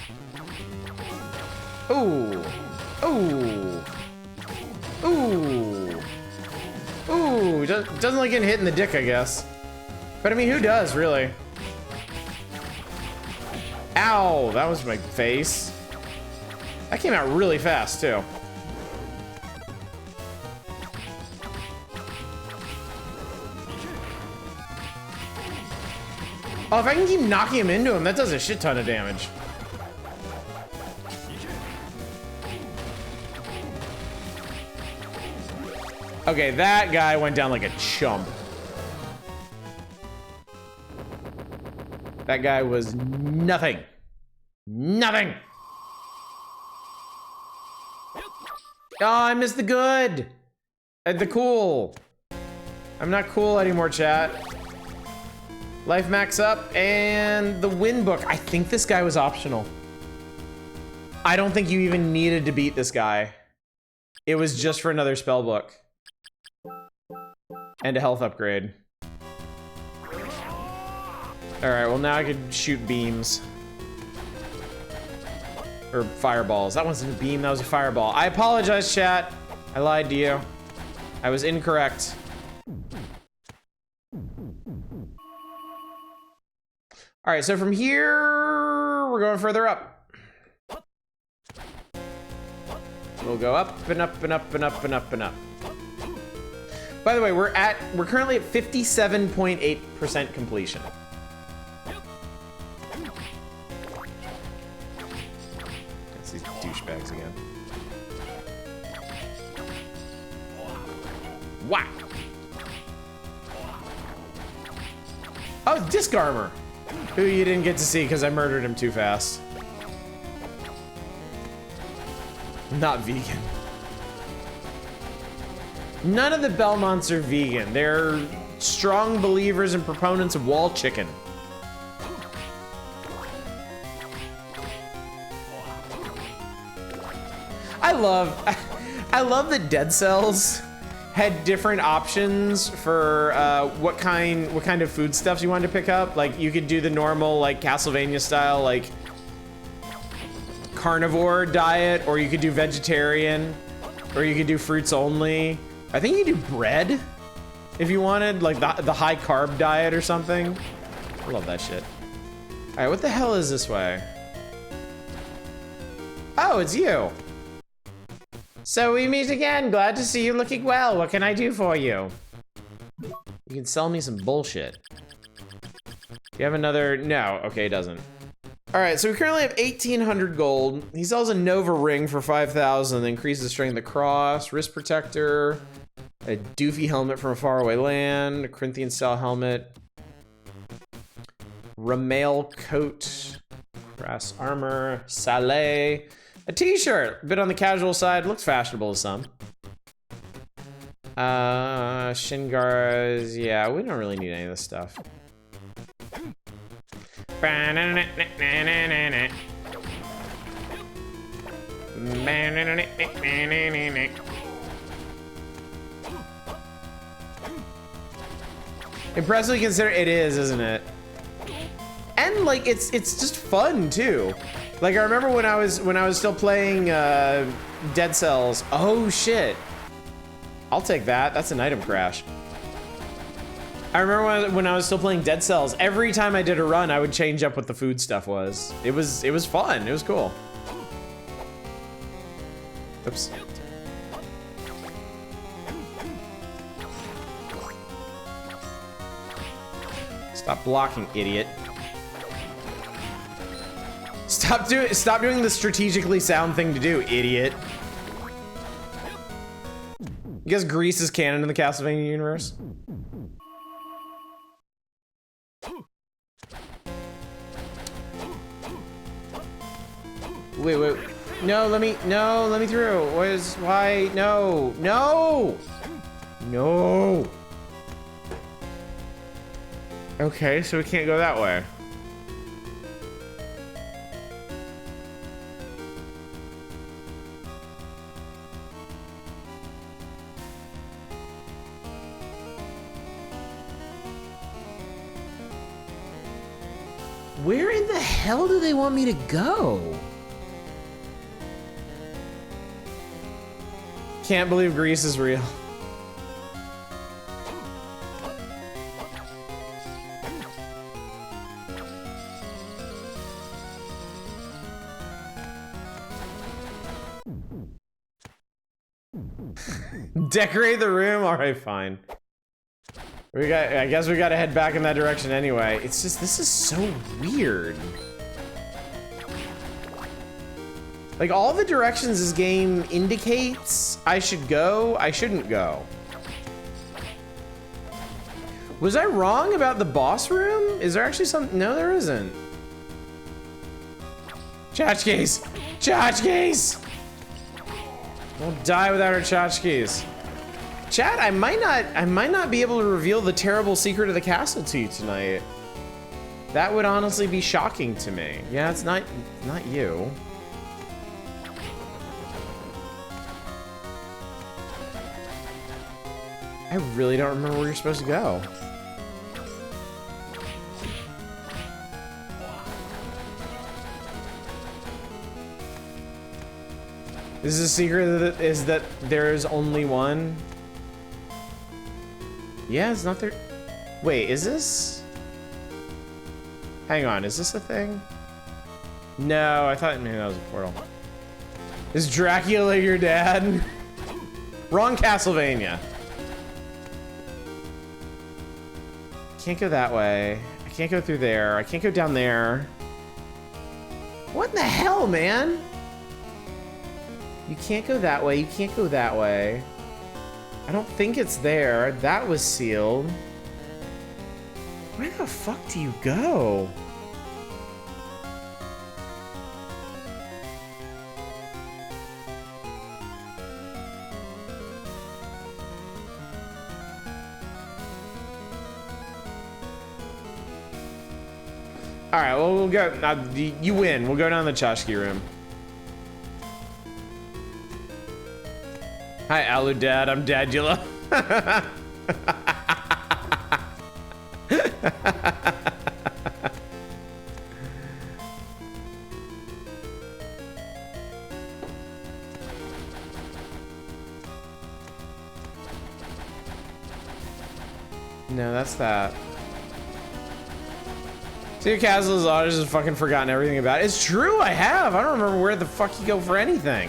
Ooh. Ooh. Ooh. Ooh. Doesn't like getting hit in the dick, I guess. But I mean, who does, really? Ow, that was my face. That came out really fast, too. Oh, if I can keep knocking him into him, that does a shit ton of damage. Okay, that guy went down like a chump. That guy was nothing. Nothing. Oh, I missed the good. The cool. I'm not cool anymore, chat. Life max up, and the win book. I think this guy was optional. I don't think you even needed to beat this guy. It was just for another spell book. And a health upgrade. Alright, well now I could shoot beams. Or fireballs. That wasn't a beam, that was a fireball. I apologize, chat. I lied to you. I was incorrect. All right, so from here, we're going further up. We'll go up and up and up and up and up and up. By the way, we're currently at 57.8% completion. That's these douchebags again. Wow. Oh, Disc Armor, who you didn't get to see because I murdered him too fast. Not vegan. None of the Belmonts are vegan. They're strong believers and proponents of wall chicken. I love that Dead Cells had different options for what kind of foodstuffs you wanted to pick up. Like you could do the normal like Castlevania style like carnivore diet, or you could do vegetarian, or you could do fruits only. I think you could do bread if you wanted, like the high carb diet or something. I love that shit. All right, what the hell is this way? Oh, it's you. So we meet again. Glad to see you looking well. What can I do for you? You can sell me some bullshit. You have another? No, okay, it doesn't. All right, so we currently have 1,800 gold. He sells a Nova ring for 5,000, increases the strength of the cross, wrist protector, a doofy helmet from a faraway land, a Corinthian style helmet, Ramail coat, brass armor, Saleh, a t-shirt, a bit on the casual side, looks fashionable to some. Shin guards, yeah, we don't really need any of this stuff. Impressively consider it is, isn't it? And like it's just fun too. Like I remember when I was still playing Dead Cells. Oh shit! I'll take that. That's an item crash. I remember when I was still playing Dead Cells. Every time I did a run, I would change up what the food stuff was. It was fun. It was cool. Oops. Stop blocking, idiot. Stop doing the strategically sound thing to do, idiot. You guess Grease is canon in the Castlevania universe? Wait. No, let me through. Why? No. Okay, so we can't go that way. Where in the hell do they want me to go? Can't believe Grease is real. Decorate the room? Alright, fine. I guess we gotta head back in that direction anyway. It's just, this is so weird. Like, all the directions this game indicates I should go, I shouldn't go. Was I wrong about the boss room? Is there actually some? No, there isn't. Tchotchkes! Tchotchkes! We'll die without our tchotchkes. Chat, I might not be able to reveal the terrible secret of the castle to you tonight. That would honestly be shocking to me. Yeah, it's not you. I really don't remember where you're supposed to go. Is the secret is that there is only one? Yeah, it's not there. Wait, is this? Hang on, is this a thing? No, I thought maybe that was a portal. Is Dracula your dad? Wrong Castlevania. Can't go that way. I can't go through there. I can't go down there. What in the hell, man? You can't go that way. You can't go that way. I don't think it's there. That was sealed. Where the fuck do you go? All right, well, we'll go. You win. We'll go down the Chashki room. Hi, Alu Dad. I'm Dadula. No, that's that. So your Castle has just fucking forgotten everything about it. It's true, I have. I don't remember where the fuck you go for anything.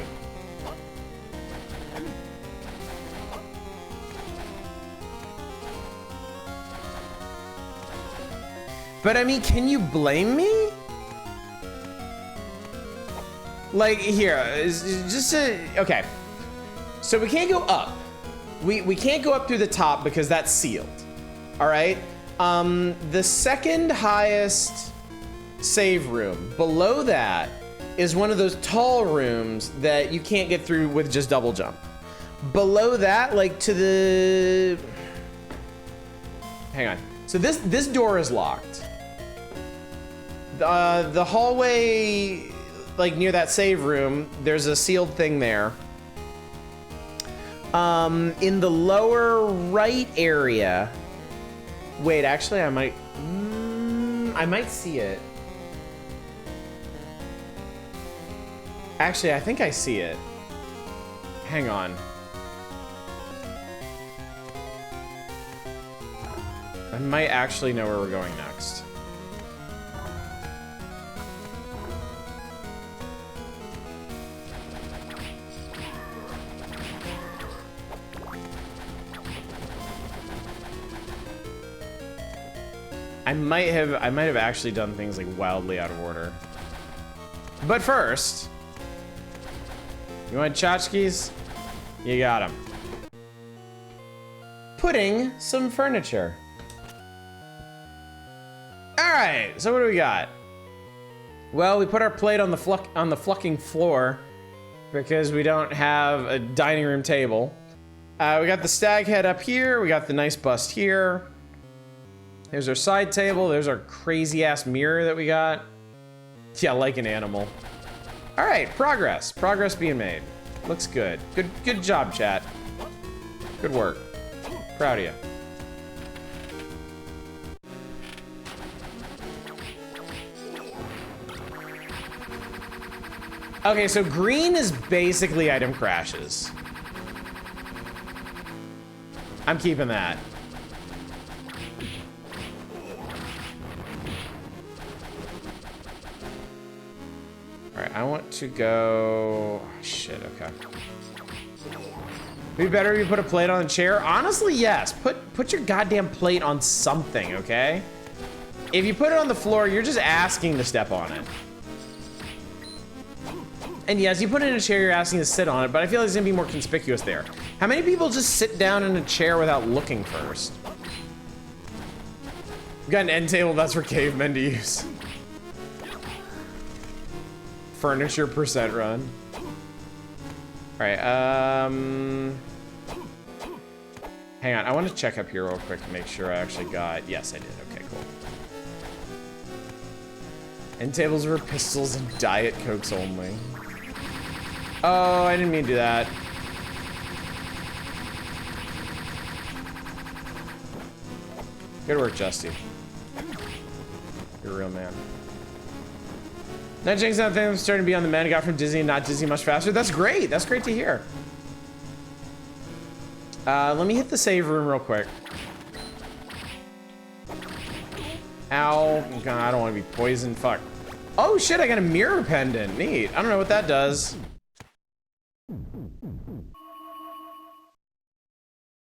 But I mean, can you blame me? Like, here, just to, okay. So we can't go up. We can't go up through the top because that's sealed. All right? The second highest save room, below that, is one of those tall rooms that you can't get through with just double jump. Below that, like to the... Hang on. So this door is locked. The hallway, like near that save room, there's a sealed thing there. In the lower right area... Wait, actually, I might see it. Actually, I think I see it. Hang on. I might actually know where we're going next. I might have actually done things like wildly out of order. But first, you want tchotchkes? You got them. Putting some furniture. All right, so what do we got? Well, we put our plate on the fucking floor because we don't have a dining room table. We got the stag head up here. We got the nice bust here. There's our side table. There's our crazy ass mirror that we got. Yeah, like an animal. All right, progress. Progress being made. Looks good. Good job, chat. Good work. Proud of you. Okay, so green is basically item crashes. I'm keeping that. All right, I want to go... Oh, shit, okay. Be better if you put a plate on a chair? Honestly, yes. Put your goddamn plate on something, okay? If you put it on the floor, you're just asking to step on it. And yes, you put it in a chair, you're asking to sit on it, but I feel like it's gonna be more conspicuous there. How many people just sit down in a chair without looking first? We've got an end table that's for cavemen to use. Furniture percent run. All right, hang on, I want to check up here real quick to make sure I actually got, yes, I did, okay, cool. End tables were pistols and Diet Cokes only. Oh, I didn't mean to do that. Good work, Justy. You're a real man. That Jinx, that thing was starting to be on the man I got from Disney and not Disney much faster. That's great. That's great to hear. Let me hit the save room real quick. Ow. God, I don't want to be poisoned. Fuck. Oh shit, I got a mirror pendant. Neat. I don't know what that does.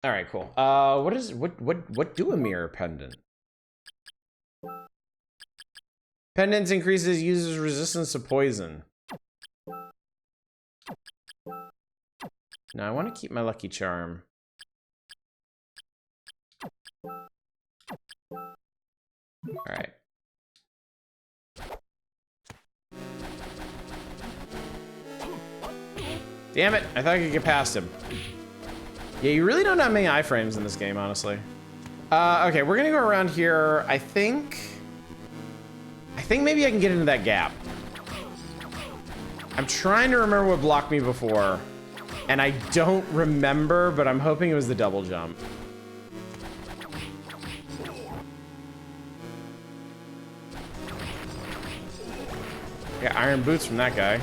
All right, cool. What do a mirror pendant? Pendants increases user's resistance to poison. Now I want to keep my lucky charm. All right. Damn it, I thought I could get past him. Yeah, you really don't have many iframes in this game, honestly. Okay, we're gonna go around here. I think maybe I can get into that gap. I'm trying to remember what blocked me before, and I don't remember, but I'm hoping it was the double jump. I got iron boots from that guy.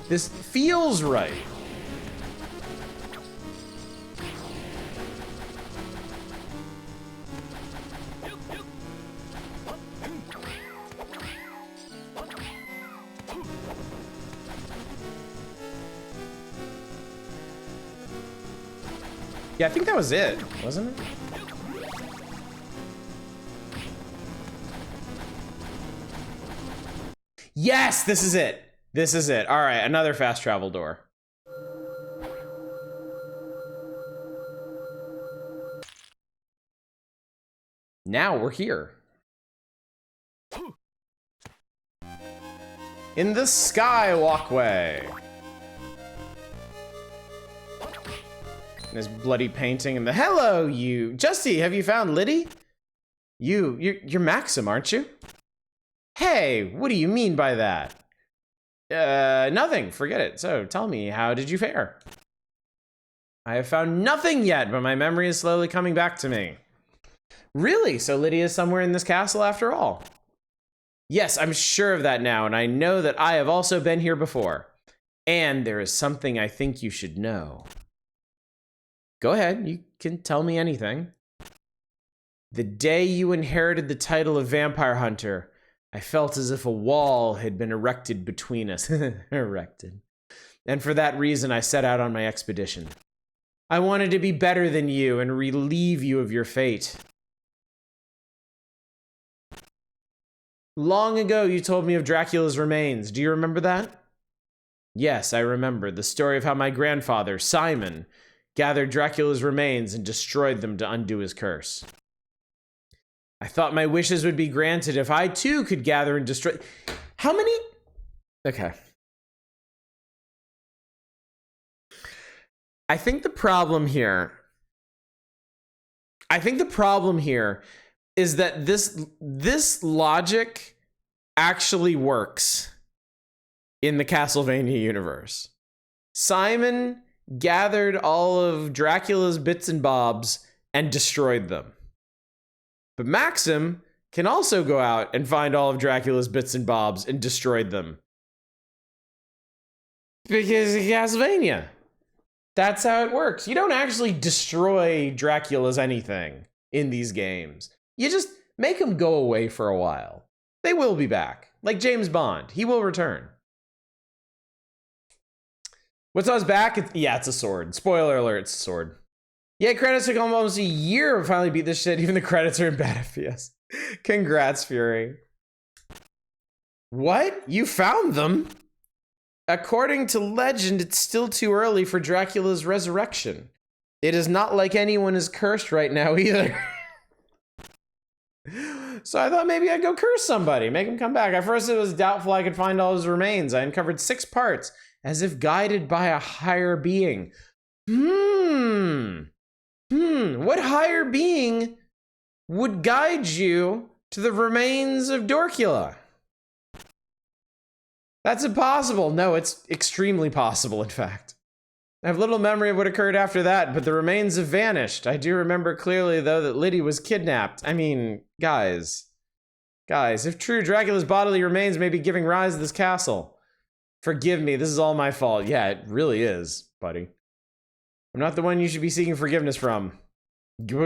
This feels right. Yeah, I think that was it, wasn't it? Yes, this is it. This is it. All right, another fast travel door. Now we're here. In the sky walkway. This bloody painting and the hello, you. Justy, have you found Liddy? You're Maxim, aren't you? Hey, what do you mean by that? Nothing, forget it. So tell me, how did you fare? I have found nothing yet, but my memory is slowly coming back to me. Really? So Lydia is somewhere in this castle after all? Yes, I'm sure of that now, and I know that I have also been here before. And there is something I think you should know. Go ahead, you can tell me anything. The day you inherited the title of Vampire Hunter, I felt as if a wall had been erected between us. Erected. And for that reason, I set out on my expedition. I wanted to be better than you and relieve you of your fate. Long ago, you told me of Dracula's remains. Do you remember that? Yes, I remember the story of how my grandfather, Simon, gathered Dracula's remains and destroyed them to undo his curse. I thought my wishes would be granted if I too could gather and destroy. How many? Okay. I think the problem here is that this logic actually works in the Castlevania universe. Simon gathered all of Dracula's bits and bobs and destroyed them. But Maxim can also go out and find all of Dracula's bits and bobs and destroyed them. Because of Castlevania. That's how it works. You don't actually destroy Dracula's anything in these games. You just make them go away for a while. They will be back. Like James Bond. He will return. What's on his back? It's a sword. Spoiler alert, it's a sword. Yeah, credits took almost a year to finally beat this shit. Even the credits are in bad FPS. Congrats, Fury. What? You found them? According to legend, it's still too early for Dracula's resurrection. It is not like anyone is cursed right now either. So I thought maybe I'd go curse somebody, make him come back. At first it was doubtful I could find all his remains. I uncovered 6 parts, as if guided by a higher being. What higher being would guide you to the remains of Dracula? That's impossible. No, it's extremely possible, in fact. I have little memory of what occurred after that, but the remains have vanished. I do remember clearly, though, that Liddy was kidnapped. I mean, guys. Guys, if true, Dracula's bodily remains may be giving rise to this castle. Forgive me, this is all my fault. Yeah, it really is, buddy. I'm not the one you should be seeking forgiveness from. You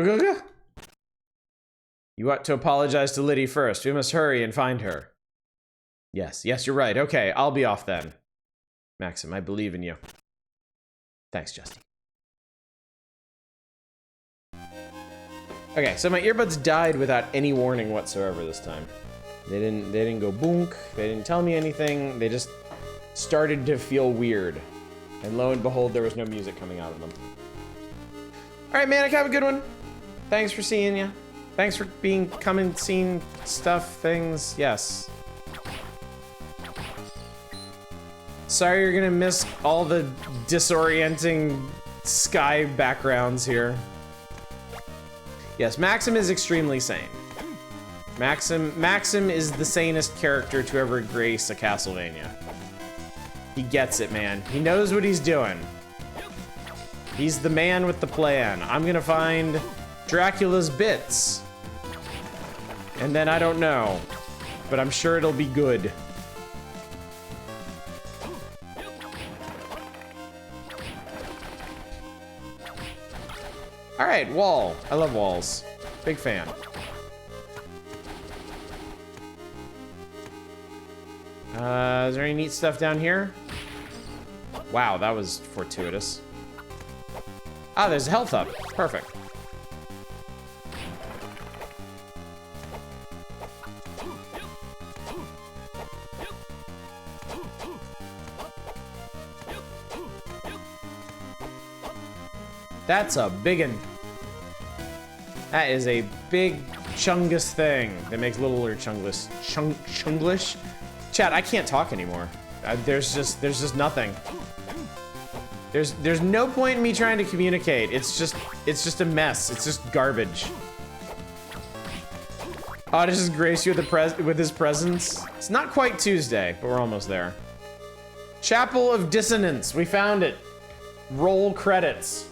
ought to apologize to Liddy first. We must hurry and find her. Yes, you're right. Okay, I'll be off then. Maxim, I believe in you. Thanks, Justy. Okay, so my earbuds died without any warning whatsoever this time. They didn't go boonk. They didn't tell me anything. They just started to feel weird. And lo and behold, there was no music coming out of them. All right, Manic, have a good one. Thanks for seeing ya. Thanks for coming, seeing stuff, things. Yes. Sorry you're gonna miss all the disorienting sky backgrounds here. Yes, Maxim is extremely sane. Maxim is the sanest character to ever grace a Castlevania. He gets it, man. He knows what he's doing. He's the man with the plan. I'm gonna find Dracula's bits. And then I don't know, but I'm sure it'll be good. All right, wall. I love walls. Big fan. Is there any neat stuff down here? Wow, that was fortuitous. Ah, there's a health up. Perfect. That's a biggin'. That is a big chungus thing that makes littler chunglish. Chat, I can't talk anymore. There's just nothing. There's no point in me trying to communicate. It's just a mess. It's just garbage. Otis just grace you with his presence. It's not quite Tuesday, but we're almost there. Chapel of Dissonance. We found it. Roll credits.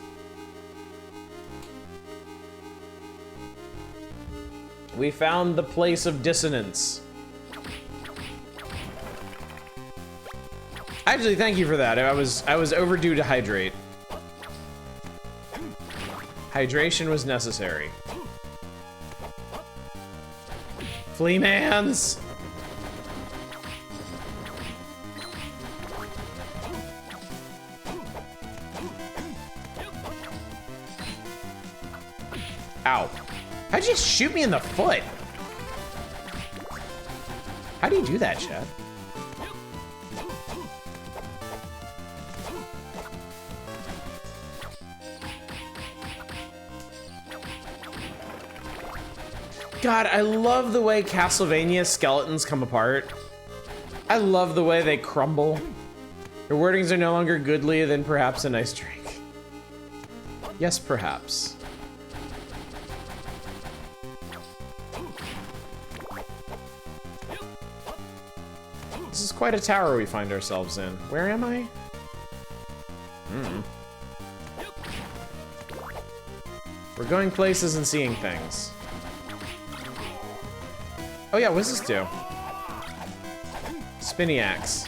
We found the place of dissonance. Actually, thank you for that. I was overdue to hydrate. Hydration was necessary. Fleamans! Ow. How'd you just shoot me in the foot? How do you do that, Chad? God, I love the way Castlevania skeletons come apart. I love the way they crumble. Your wordings are no longer goodly than perhaps a nice drink. Yes, perhaps. This is quite a tower we find ourselves in. Where am I? We're going places and seeing things. Oh yeah, what does this do? Spinny axe.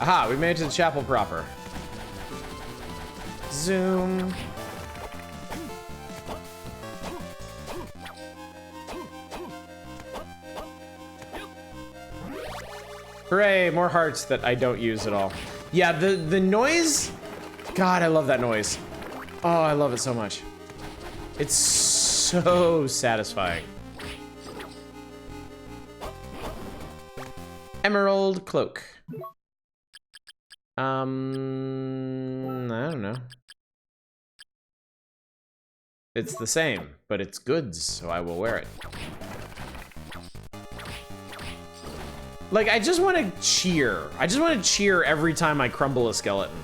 Aha, we made it to the chapel proper. Zoom. Hooray, more hearts that I don't use at all. Yeah, the noise, God, I love that noise. Oh, I love it so much. It's so satisfying. Emerald cloak. I don't know. It's the same, but it's goods, so I will wear it. Like, I just want to cheer. I just want to cheer every time I crumble a skeleton.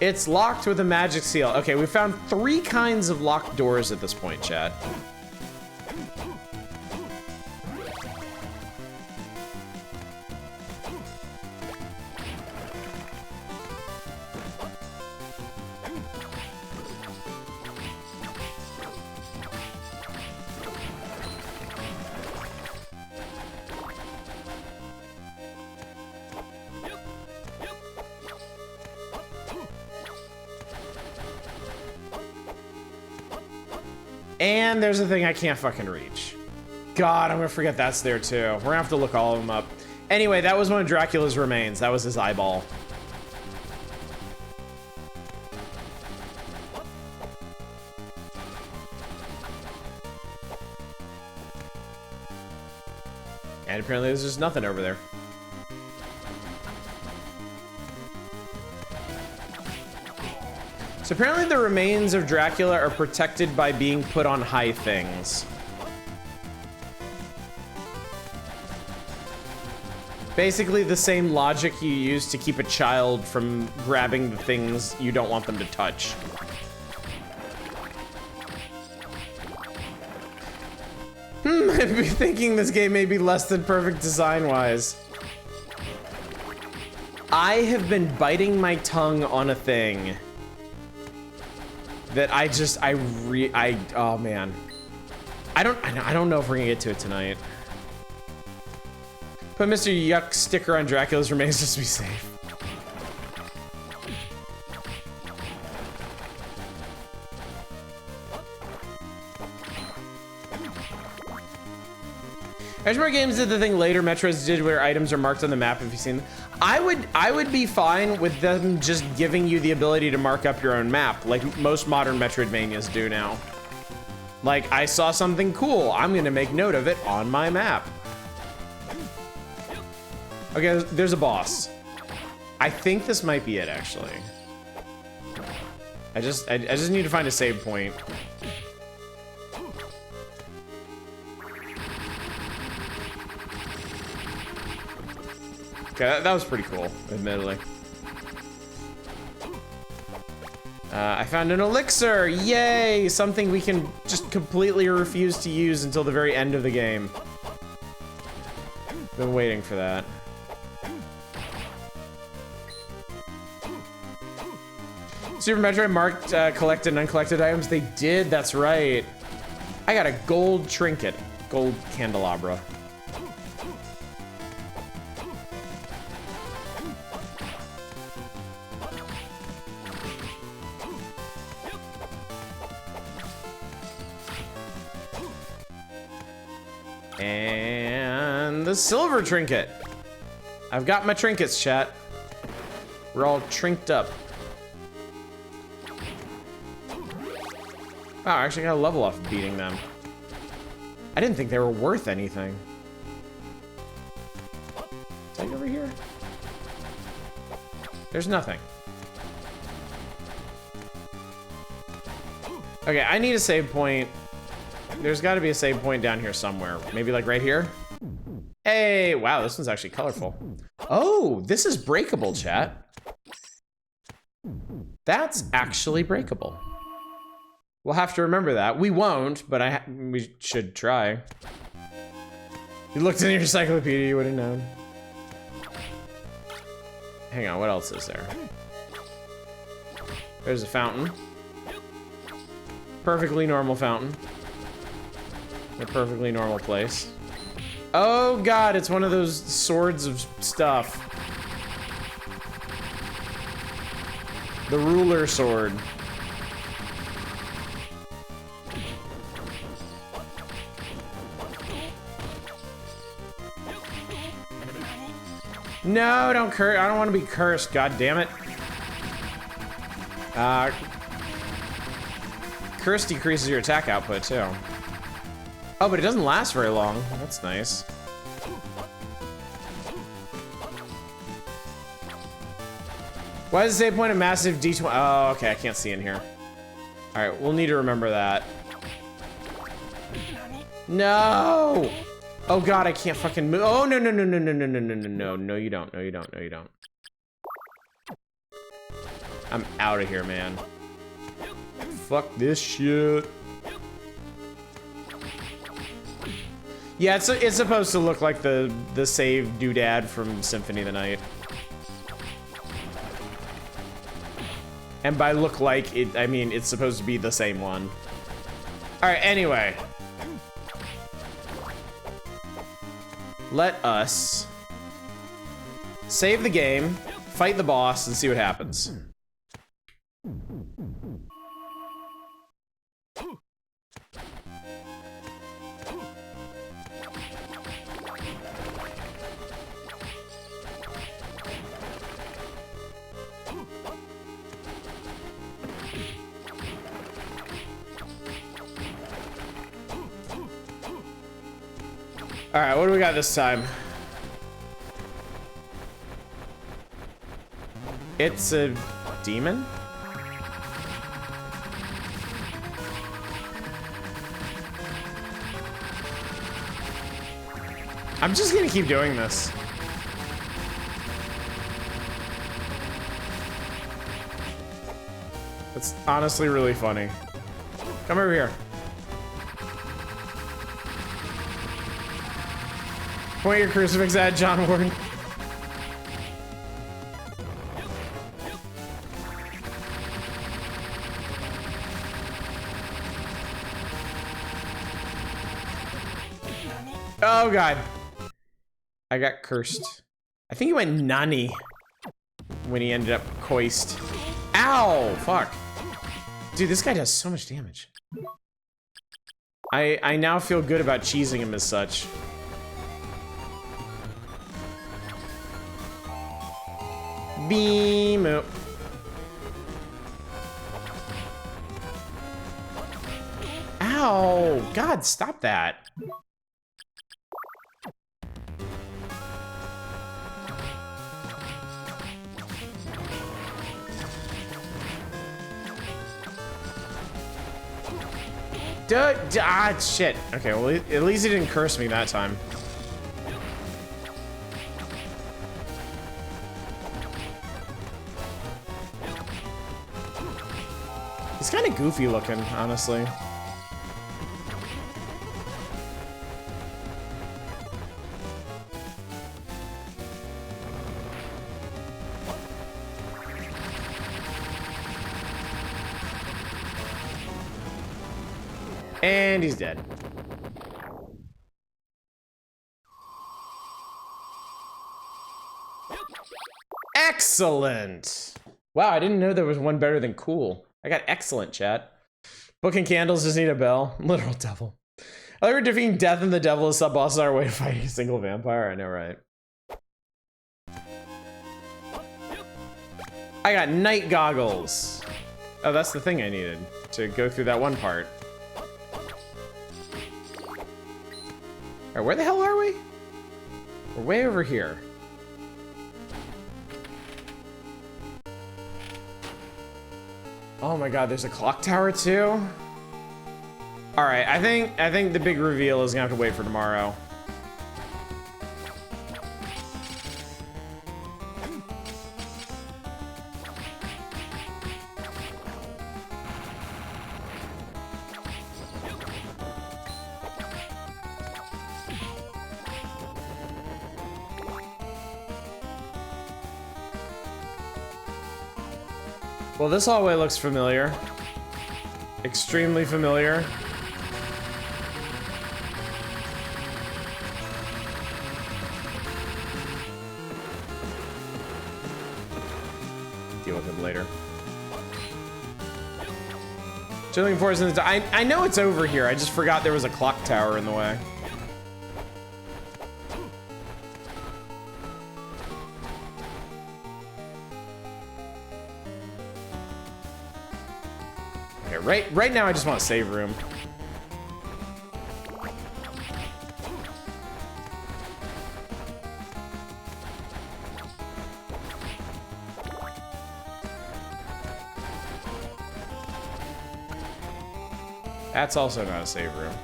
It's locked with a magic seal. Okay, we found 3 kinds of locked doors at this point, chat. And there's a thing I can't fucking reach. God, I'm gonna forget that's there too. We're gonna have to look all of them up. Anyway, that was one of Dracula's remains. That was his eyeball. And apparently there's just nothing over there. So apparently the remains of Dracula are protected by being put on high things. Basically the same logic you use to keep a child from grabbing the things you don't want them to touch. I'd be thinking this game may be less than perfect design-wise. I have been biting my tongue on a thing that oh man. I don't know if we're gonna get to it tonight. Put Mr. Yuck sticker on Dracula's remains just to be safe. Edgemore Games did the thing later Metroids did where items are marked on the map if you've seen them. I would be fine with them just giving you the ability to mark up your own map, like most modern Metroidvanias do now. Like, I saw something cool, I'm gonna make note of it on my map. Okay, there's a boss. I think this might be it, actually. I just need to find a save point. Okay, that was pretty cool, admittedly. I found an elixir! Yay! Something we can just completely refuse to use until the very end of the game. Been waiting for that. Super Metroid marked collected and uncollected items. They did, that's right. I got a gold trinket, gold candelabra. And the silver trinket. I've got my trinkets, chat. We're all trinked up. Wow, I actually got a level off beating them. I didn't think they were worth anything. Is that over here? There's nothing. Okay, I need a save point. There's got to be a save point down here somewhere. Maybe like right here? Hey, wow, this one's actually colorful. Oh, this is breakable, chat. That's actually breakable. We'll have to remember that. We won't, but we should try. You looked in your encyclopedia, you would have known. Hang on, what else is there? There's a fountain. Perfectly normal fountain. A perfectly normal place. Oh god, it's one of those swords of stuff. The ruler sword. No, don't curse. I don't want to be cursed, god damn it. Curse decreases your attack output too. Oh, but it doesn't last very long. That's nice. Why does it say point a massive D20? Oh, okay, I can't see in here. All right, we'll need to remember that. No! Oh god, I can't fucking move. Oh, no, no, no, no, no, no, no, no, no, no. No, you don't. No, you don't. No, you don't. I'm out of here, man. Fuck this shit. Yeah, it's supposed to look like the save doodad from Symphony of the Night. And by look like, I mean it's supposed to be the same one. Alright, anyway. Let us save the game, fight the boss, and see what happens. All right, what do we got this time? It's a demon? I'm just gonna keep doing this. It's honestly really funny. Come over here. Point your crucifix at John Warden. Oh god. I got cursed. I think he went nunny when he ended up coist. Ow! Fuck. Dude, this guy does so much damage. I now feel good about cheesing him as such. Beam up. Ow! God, stop that. Ah, shit. Okay, well, at least he didn't curse me that time. He's kind of goofy looking, honestly. And he's dead. Excellent. Wow, I didn't know there was one better than cool. I got excellent, chat. Book and candles just need a bell. Literal devil. I think we're defeating death and the devil as sub-bosses our way to fighting a single vampire. I know, right? I got night goggles. Oh, that's the thing I needed to go through that one part. Alright, where the hell are we? We're way over here. Oh my god, there's a clock tower too? Alright, I think the big reveal is gonna have to wait for tomorrow. Well, this hallway looks familiar. Extremely familiar. Deal with him later. Chilling force in the I know it's over here. I just forgot there was a clock tower in the way. Right now I just want a save room. That's also not a save room.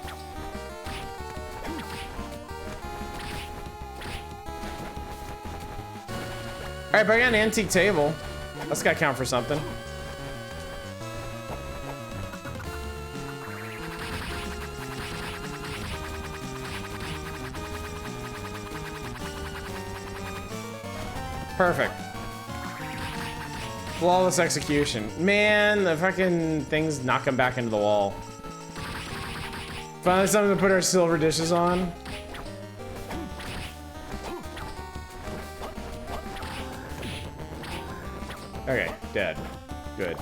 Alright, but I got an antique table. That's gotta count for something. Perfect. Flawless execution. Man, the fucking thing's knocking back into the wall. Finally something to put our silver dishes on. Okay, dead. Good.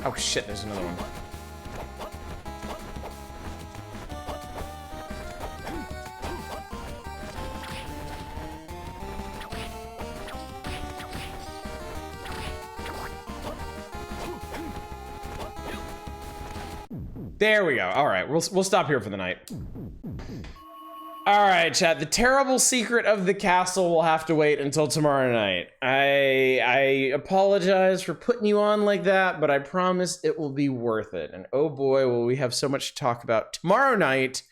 Oh shit, there's another one. There we go. All right, we'll stop here for the night. All right, chat. The terrible secret of the castle will have to wait until tomorrow night. I apologize for putting you on like that, but I promise it will be worth it. And oh boy, will we have so much to talk about tomorrow night.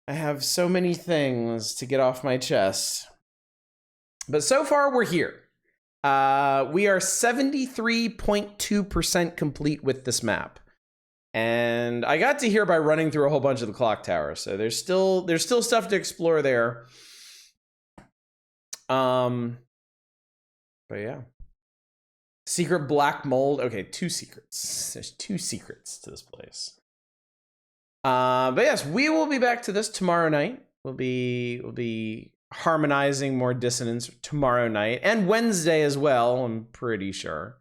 I have so many things to get off my chest. But so far, we're here. We are 73.2% complete with this map. And I got to here by running through a whole bunch of the clock towers. So there's still stuff to explore there. But yeah. Secret black mold. Okay, 2 secrets. There's 2 secrets to this place. But yes, we will be back to this tomorrow night. We'll be harmonizing more Dissonance tomorrow night and Wednesday as well, I'm pretty sure.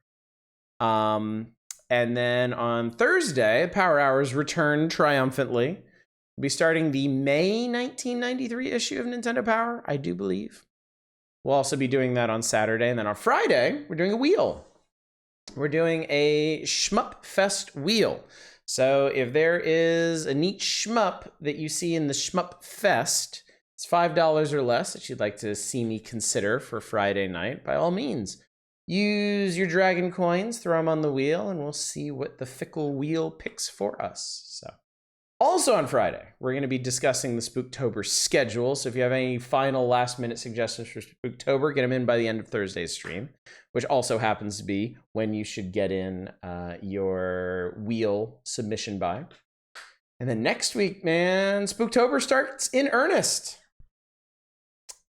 And then on Thursday, Power Hours return triumphantly. We'll be starting the May 1993 issue of Nintendo Power, I do believe. We'll also be doing that on Saturday. And then on Friday, we're doing a wheel. We're doing a Shmup Fest wheel. So if there is a neat shmup that you see in the Shmup Fest, it's $5 or less that you'd like to see me consider for Friday night, by all means. Use your dragon coins, throw them on the wheel, and we'll see what the fickle wheel picks for us. So, also on Friday, we're going to be discussing the Spooktober schedule. So if you have any final last-minute suggestions for Spooktober, get them in by the end of Thursday's stream, which also happens to be when you should get in your wheel submission by. And then next week, man, Spooktober starts in earnest.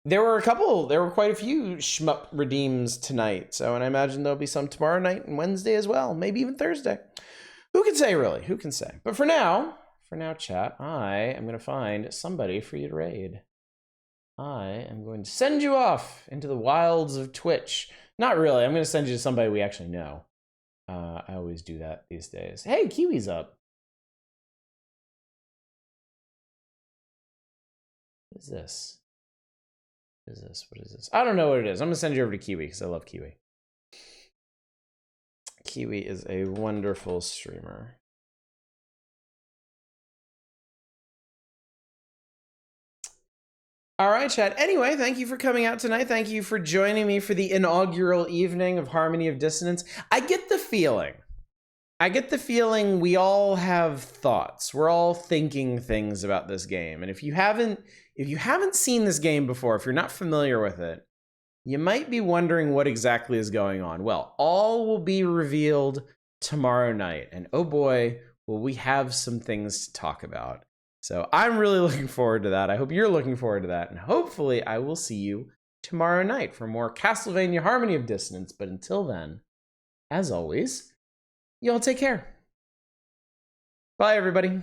There were quite a few shmup redeems tonight. So, and I imagine there'll be some tomorrow night and Wednesday as well. Maybe even Thursday. Who can say, really? Who can say? But for now, chat, I am going to find somebody for you to raid. I am going to send you off into the wilds of Twitch. Not really. I'm going to send you to somebody we actually know. I always do that these days. Hey, Kiwi's up. What is this? What is this? I don't know what it is. I'm gonna send you over to Kiwi because I love Kiwi. Kiwi is a wonderful streamer. All right, chat. Anyway, thank you for coming out tonight. Thank you for joining me for the inaugural evening of Harmony of Dissonance. I get the feeling we all have thoughts. We're all thinking things about this game. And if you haven't seen this game before, if you're not familiar with it, you might be wondering what exactly is going on. Well, all will be revealed tomorrow night. And oh boy, will we have some things to talk about. So I'm really looking forward to that. I hope you're looking forward to that. And hopefully I will see you tomorrow night for more Castlevania Harmony of Dissonance. But until then, as always, y'all take care. Bye, everybody.